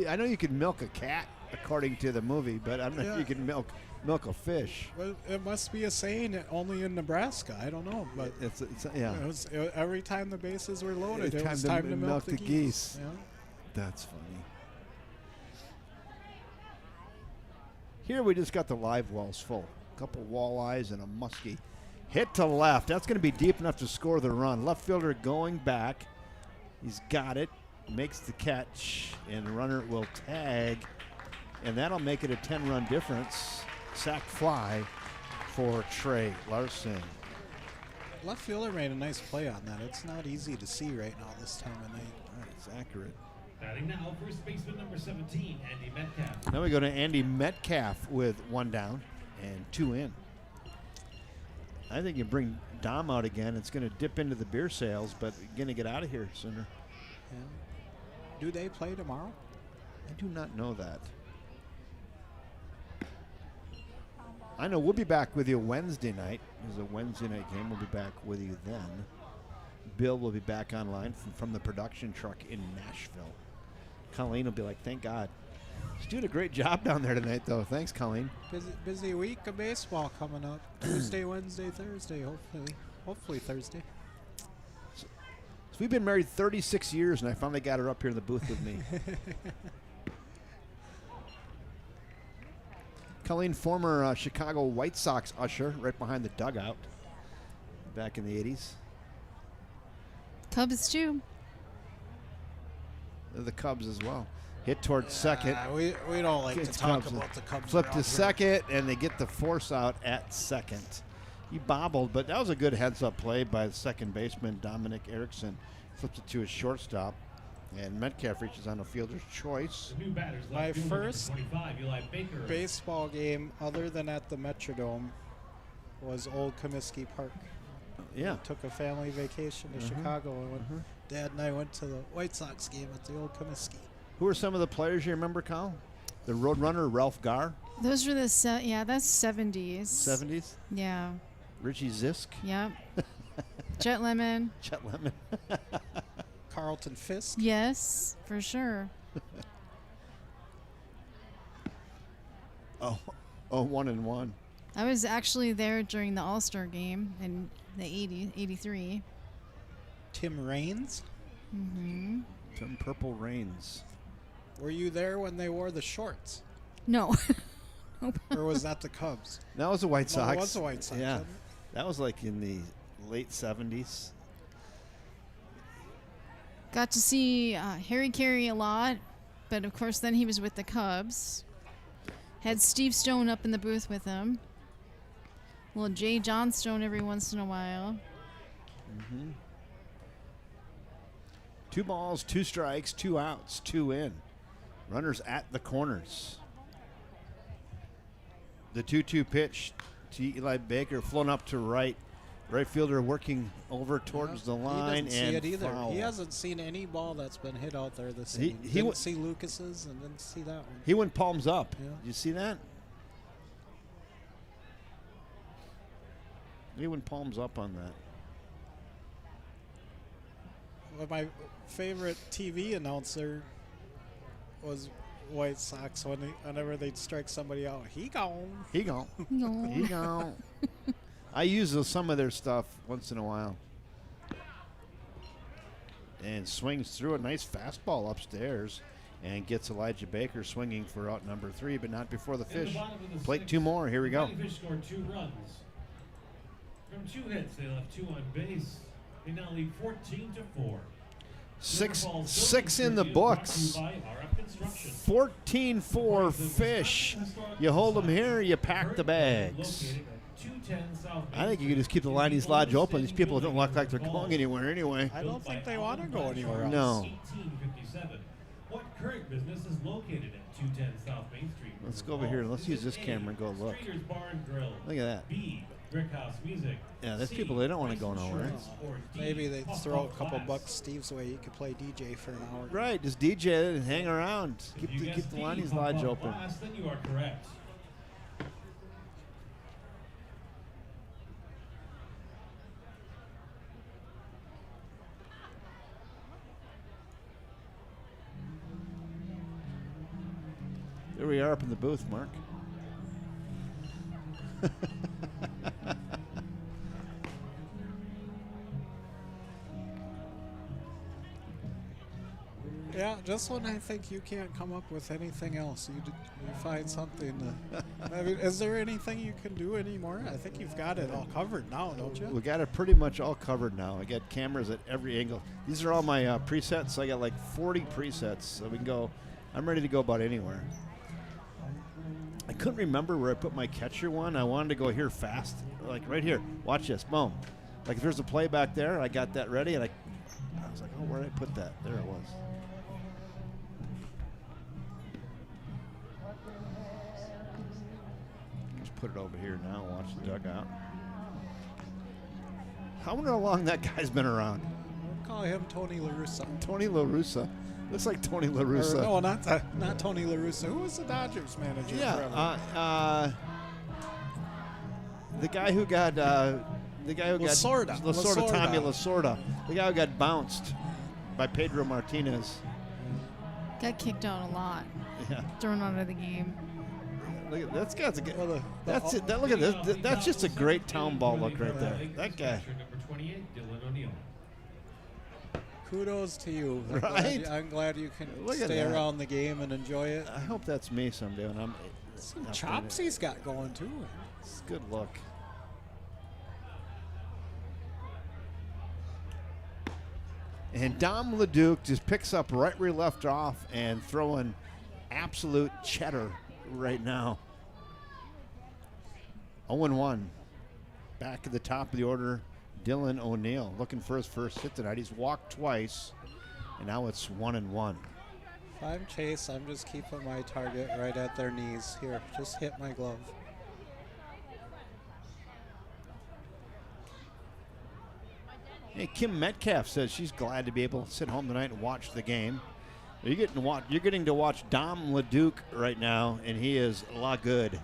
I know you can milk a cat according to the movie, but I don't know if you can milk a fish. Well, it must be a saying only in Nebraska. I don't know, but it's every time the bases were loaded, it was time to milk the geese. Yeah. That's funny. Here we just got the live wells full. A couple walleyes and a muskie. Hit to left. That's going to be deep enough to score the run. Left fielder going back. He's got it. Makes the catch, and the runner will tag, and that'll make it a 10-run difference. Sack fly for Trey Larson. Left fielder made a nice play on that. It's not easy to see right now this time of night. It's accurate. Batting now, first baseman number 17, Andy Metcalf. Now we go to Andy Metcalf with 1 down and 2 in. I think you bring Dom out again. It's going to dip into the beer sales, but you're going to get out of here sooner. Yeah. Do they play tomorrow? I do not know that. I know we'll be back with you Wednesday night. There's a Wednesday night game. We'll be back with you then. Bill will be back online from the production truck in Nashville. Colleen will be like, thank God. She's doing a great job down there tonight, though. Thanks, Colleen. Busy week of baseball coming up. Tuesday, Wednesday, Thursday, hopefully Thursday. So we've been married 36 years, and I finally got her up here in the booth with me. Colleen, former Chicago White Sox usher, right behind the dugout back in the 80s. Cubs, too. The Cubs as well. Hit towards second. We don't like to It's talk Cubs. about the Cubs. Flip to around here. second, and they get the force out at second. He bobbled, but that was a good heads-up play by the second baseman, Dominic Erickson. Flips it to his shortstop, and Metcalf reaches on a fielder's choice. The new batters left My fielder number first 25, Eli Baker. baseball game, other than at the Metrodome, was Old Comiskey Park. Yeah. We took a family vacation to Chicago, and Dad and I went to the White Sox game at the Old Comiskey. Who are some of the players you remember, Kyle? The Roadrunner, Ralph Garr, Those were the that's 70s. 70s. Yeah. Richie Zisk, Yep. Jet Lemon. Chet Lemon. Carlton Fisk. Yes, for sure. Oh, 1-1. I was actually there during the All-Star game in the 83. Tim Raines. Mm-hmm. Some Purple Rains. Were you there when they wore the shorts? No. Or was that the Cubs? That was the White No, Sox. it was the White Sox. Yeah. wasn't it? That was like in the late 70s. Got to see Harry Carey a lot, but of course then he was with the Cubs. Had Steve Stone up in the booth with him. Well, Jay Johnstone every once in a while. 2 balls, 2 strikes, 2 outs, 2 in. Runners at the corners. The 2-2 pitch to Eli Baker, flown up to right. Right fielder working over towards the line, he doesn't and see it either. foul. He hasn't seen any ball that's been hit out there this He- inning. he Didn't wa- see Lucas's and didn't see that one. He went palms up. Yeah. You see that? He went palms up on that. Well, my favorite TV announcer was White Sox. Whenever they'd strike somebody out, he gone. He gone. No. He gone. I use some of their stuff once in a while. And swings through a nice fastball upstairs and gets Elijah Baker swinging for out number 3, but not before the In the fish. bottom of the Plate 6th, 2 more. Here we go. Fighting Fish scored 2 runs. From 2 hits, they left 2 on base. They now lead 14-4. Six in the books. 14-4 fish. You hold them here, you pack the bags. I think you can just keep the Liney's Lodge open. These people don't look like they're going anywhere anyway. I don't think they want to go anywhere else. No. 1857. What current business is located at 210 South Main Street? Let's go over here. Let's use this camera and go look. Streeter's Bar and Grill. Look at that. B. Brickhouse Music. Yeah, there's C. people, they don't want to go nowhere. Or D. Maybe they'd Puff throw a Puff couple Glass. bucks Steve's way. He could play DJ for an hour. Right, just DJ it and hang around. If you Keep guessed the D, Liney's Puff Lodge Puff open. Glass, then you are correct. There we are up in the booth, Mark. Yeah, just when I think you can't come up with anything else, you find something. I mean, is there anything you can do anymore? I think you've got it all covered now, don't you? We got it pretty much all covered now. I got cameras at every angle. These are all my presets. So I got like 40 presets, so we can go. I'm ready to go about anywhere. I couldn't remember where I put my catcher one. I wanted to go here fast, like right here. Watch this, boom. Like if there's a play back there, I got that ready, and I was like, oh, where did I put that? There it was. Just put it over here now. Watch the dugout. I wonder how long that guy's been around. We'll call him Tony La Russa. Tony La Russa. Looks like Tony La Russa. No, not Tony La Russa. Who was the Dodgers manager? Yeah, the guy who got Lasorda. Lasorda, Tommy Lasorda, the guy who got bounced by Pedro Martinez. Got kicked out a lot. Yeah, Thrown out of the game. look at that's guy's a good. Well, That's it. Look at this. That's just a great town ball look right there. That guy. Number 28, Dylan O'Neill. Kudos to you. Right? I'm glad you can Look at stay that. around the game and enjoy it. I hope that's me someday when I'm. Some up chops in it. he's got going too. It's a good look. And Dom LeDuc just picks up right where he left off and throwing absolute cheddar right now. 0-1. Back at the top of the order, Dylan O'Neill looking for his first hit tonight. He's walked twice, and now it's 1-1. If I'm Chase, I'm just keeping my target right at their knees. Here, just hit my glove. Hey, Kim Metcalf says she's glad to be able to sit home tonight and watch the game. You're getting to watch Dom LeDuc right now, and he is a lot good.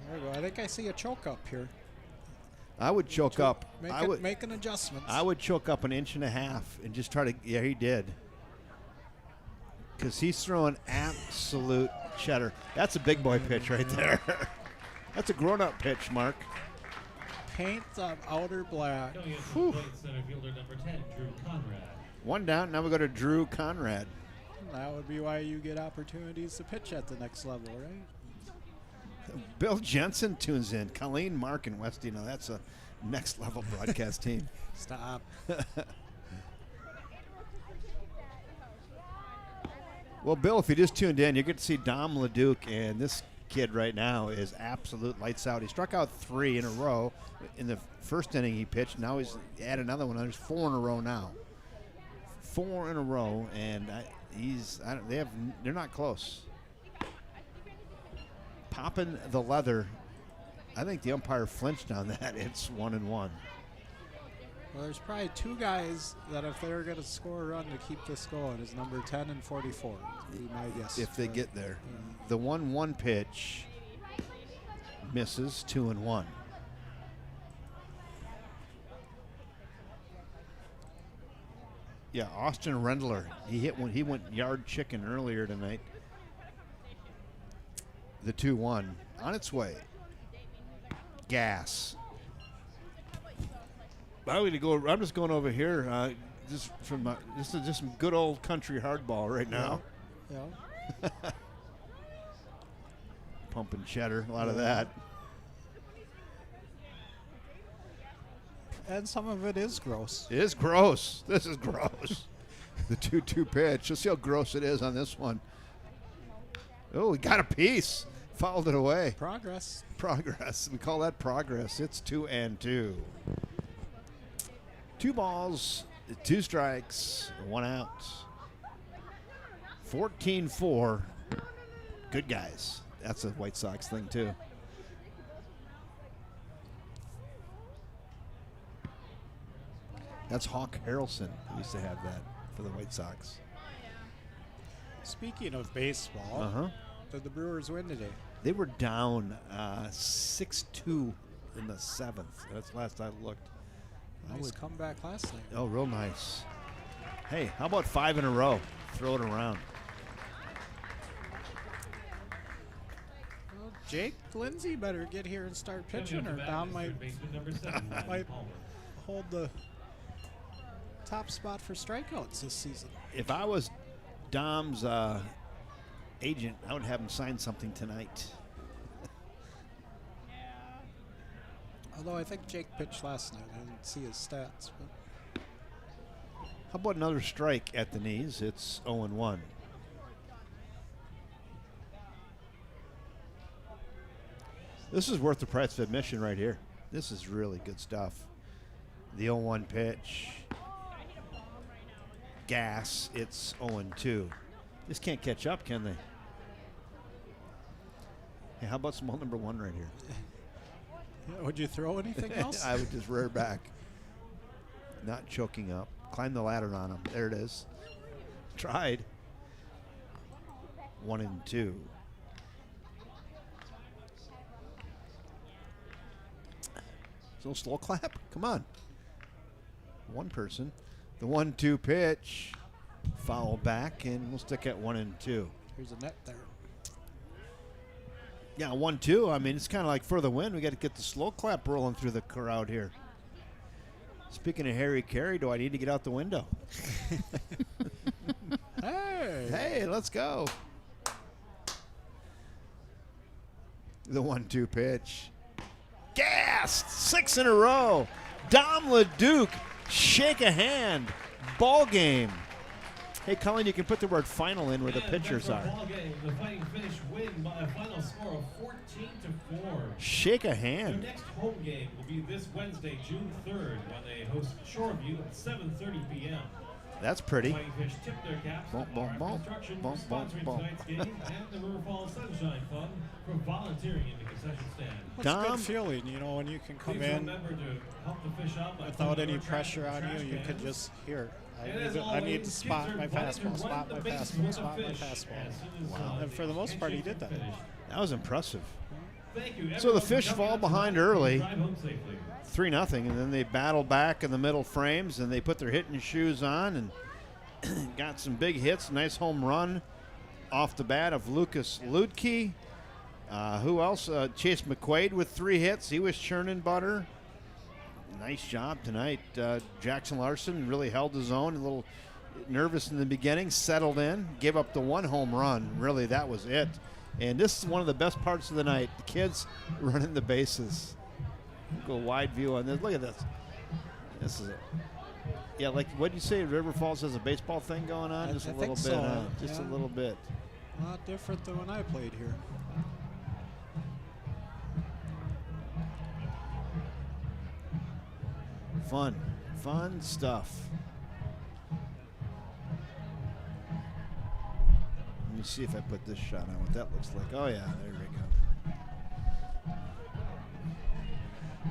There we go. I think I see a choke up here. I would choke up. Make an adjustment. I would choke up 1.5 inches and just try to. Yeah, he did. Because he's throwing absolute cheddar. That's a big boy pitch right there. That's a grown-up pitch, Mark. Paint the outer black. Center fielder number 10, Drew Conrad. One down. Now we go to Drew Conrad. That would be why you get opportunities to pitch at the next level, right? Bill Jensen tunes in. Colleen, Mark, and Westy. Now that's a next-level broadcast team. Stop. Well, Bill, if you just tuned in, you get to see Dom LeDuc, and this kid right now is absolute lights out. He struck out 3 in a row in the first inning he pitched. Now he's added another one. There's 4 in a row now. 4 in a row, and they're not close. Popping the leather. I think the umpire flinched on that. It's 1-1. Well, there's probably 2 guys that if they're going to score a run to keep this going is number 10 and 44. Would be my guess. If they get there. The 1-1 pitch misses, 2-1. Yeah, Austin Rendler. He went yard chicken earlier tonight. The 2-1 on its way. Gas. I'm just going over here. This is just some good old country hardball right now. Yeah. Pumping cheddar, a lot of that. And some of it is gross. It is gross. This is gross. The 2-2 pitch. Let's see how gross it is on this one. Oh, we got a piece. Fouled it away. Progress. We call that progress. It's 2-2. 2 balls, 2 strikes, 1 out. 14-4. Good guys. That's a White Sox thing, too. That's Hawk Harrelson who used to have that for the White Sox. Speaking of baseball, did the Brewers win today? They were down 6-2 in the 7th. That's the last I looked. Nice comeback last night. Oh, real nice. Hey, how about 5 in a row? Throw it around. Well, Jake Lindsay better get here and start pitching, or Dom might hold the top spot for strikeouts this season. If I was Dom's agent, I would have him sign something tonight. Although I think Jake pitched last night. I didn't see his stats. But. How about another strike at the knees? It's 0-1. This is worth the price of admission right here. This is really good stuff. The 0-1 pitch. Gas. It's 0-2. Just can't catch up, can they? Hey, how about small number 1 right here? Yeah, would you throw anything else? I would just rear back. Not choking up. Climb the ladder on him. There it is. Tried. 1-2. So slow clap. Come on. One person. The 1-2 pitch. Foul back, and we'll stick at 1-2. There's a net there. Yeah, 1-2. I mean, it's kind of like for the win. We got to get the slow clap rolling through the crowd here. Speaking of Harry Carey, do I need to get out the window? Hey, let's go. The 1-2 pitch. gassed. 6 in a row. Dom LeDuc, shake a hand. Ball game. Hey, Colin, you can put the word final in where the pitchers are. Ball game, the Fighting Fish win by a final score of 14-4. Shake a Their hand. next home game will be this Wednesday, June 3rd, when they host Shoreview at 7:30 p.m. That's pretty. Fighting Fish tip their caps Bump, to bump, RF bump. Construction Bump, for bump, sponsoring bump. tonight's game and the River Falls Sunshine Fund for volunteering in the concession stand. It's a Dom? good feeling, you know, when you can come Please in remember to help the fish out by without putting any your trash pressure in on trash you. You can cans. just hear. And as I need always, to kids spot are my invited to fastball, run spot the my bases fastball, with spot the my fish fastball. as soon as, Wow. And for the most part, he did that. finished. That was impressive. Thank you, So the everyone, for Fish coming fall out behind tonight. early. Drive home safely. 3-0, and then they battle back in the middle frames, and they put their hitting shoes on and got some big hits. Nice home run off the bat of Lucas Ludke. Who else? Chase McQuaid with 3 hits. He was churning butter. Nice job tonight. Jackson Larson really held his own. A little nervous in the beginning, settled in, gave up the 1 home run. Really, that was it. And this is one of the best parts of the night. The kids running the bases. Go wide view on this. Look at this. This is yeah, like what did you say? River Falls has a baseball thing going on? Just a little bit, so, huh? Just a yeah. little bit. A lot different than when I played here. Fun stuff. Let me see if I put this shot on what that looks like. Oh yeah, there we go.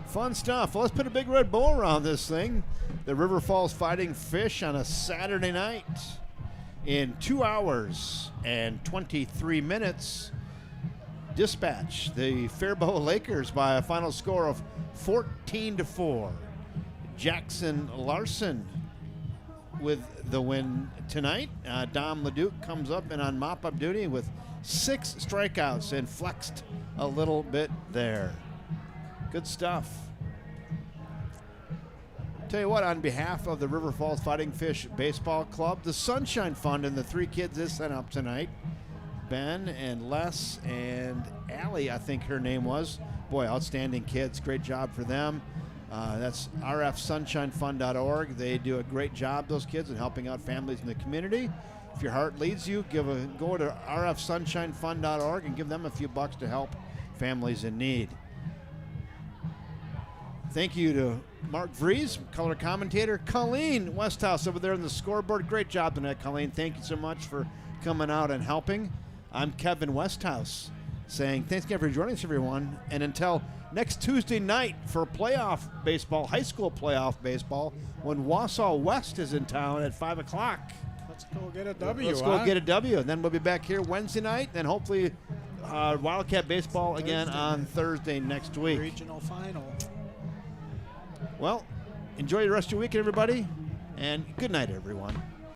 Fun stuff. Well, let's put a big red bow around this thing. The River Falls Fighting Fish on a Saturday night. In 2 hours and 23 minutes, dispatch the Faribault Lakers by a final score of 14-4. Jackson Larson with the win tonight. Dom LeDuc comes up and on mop-up duty with 6 strikeouts and flexed a little bit there. Good stuff. Tell you what, on behalf of the River Falls Fighting Fish Baseball Club, the Sunshine Fund, and the 3 kids that sent up tonight, Ben and Les and Allie, I think her name was. Boy, outstanding kids. Great job for them. That's rfsunshinefund.org. They do a great job, those kids, in helping out families in the community. If your heart leads you, go to rfsunshinefund.org and give them a few bucks to help families in need. Thank you to Mark Vries, color commentator. Colleen Westhouse over there on the scoreboard. Great job tonight, Colleen. Thank you so much for coming out and helping. I'm Kevin Westhouse saying thanks again for joining us, everyone. And until next Tuesday night for playoff baseball, high school playoff baseball, when Wausau West is in town at 5 o'clock. Let's go get a W. Let's go get a W. And then we'll be back here Wednesday night. Then hopefully Wildcat baseball again on Thursday next week. Regional final. Well, enjoy the rest of your week, everybody. And good night, everyone.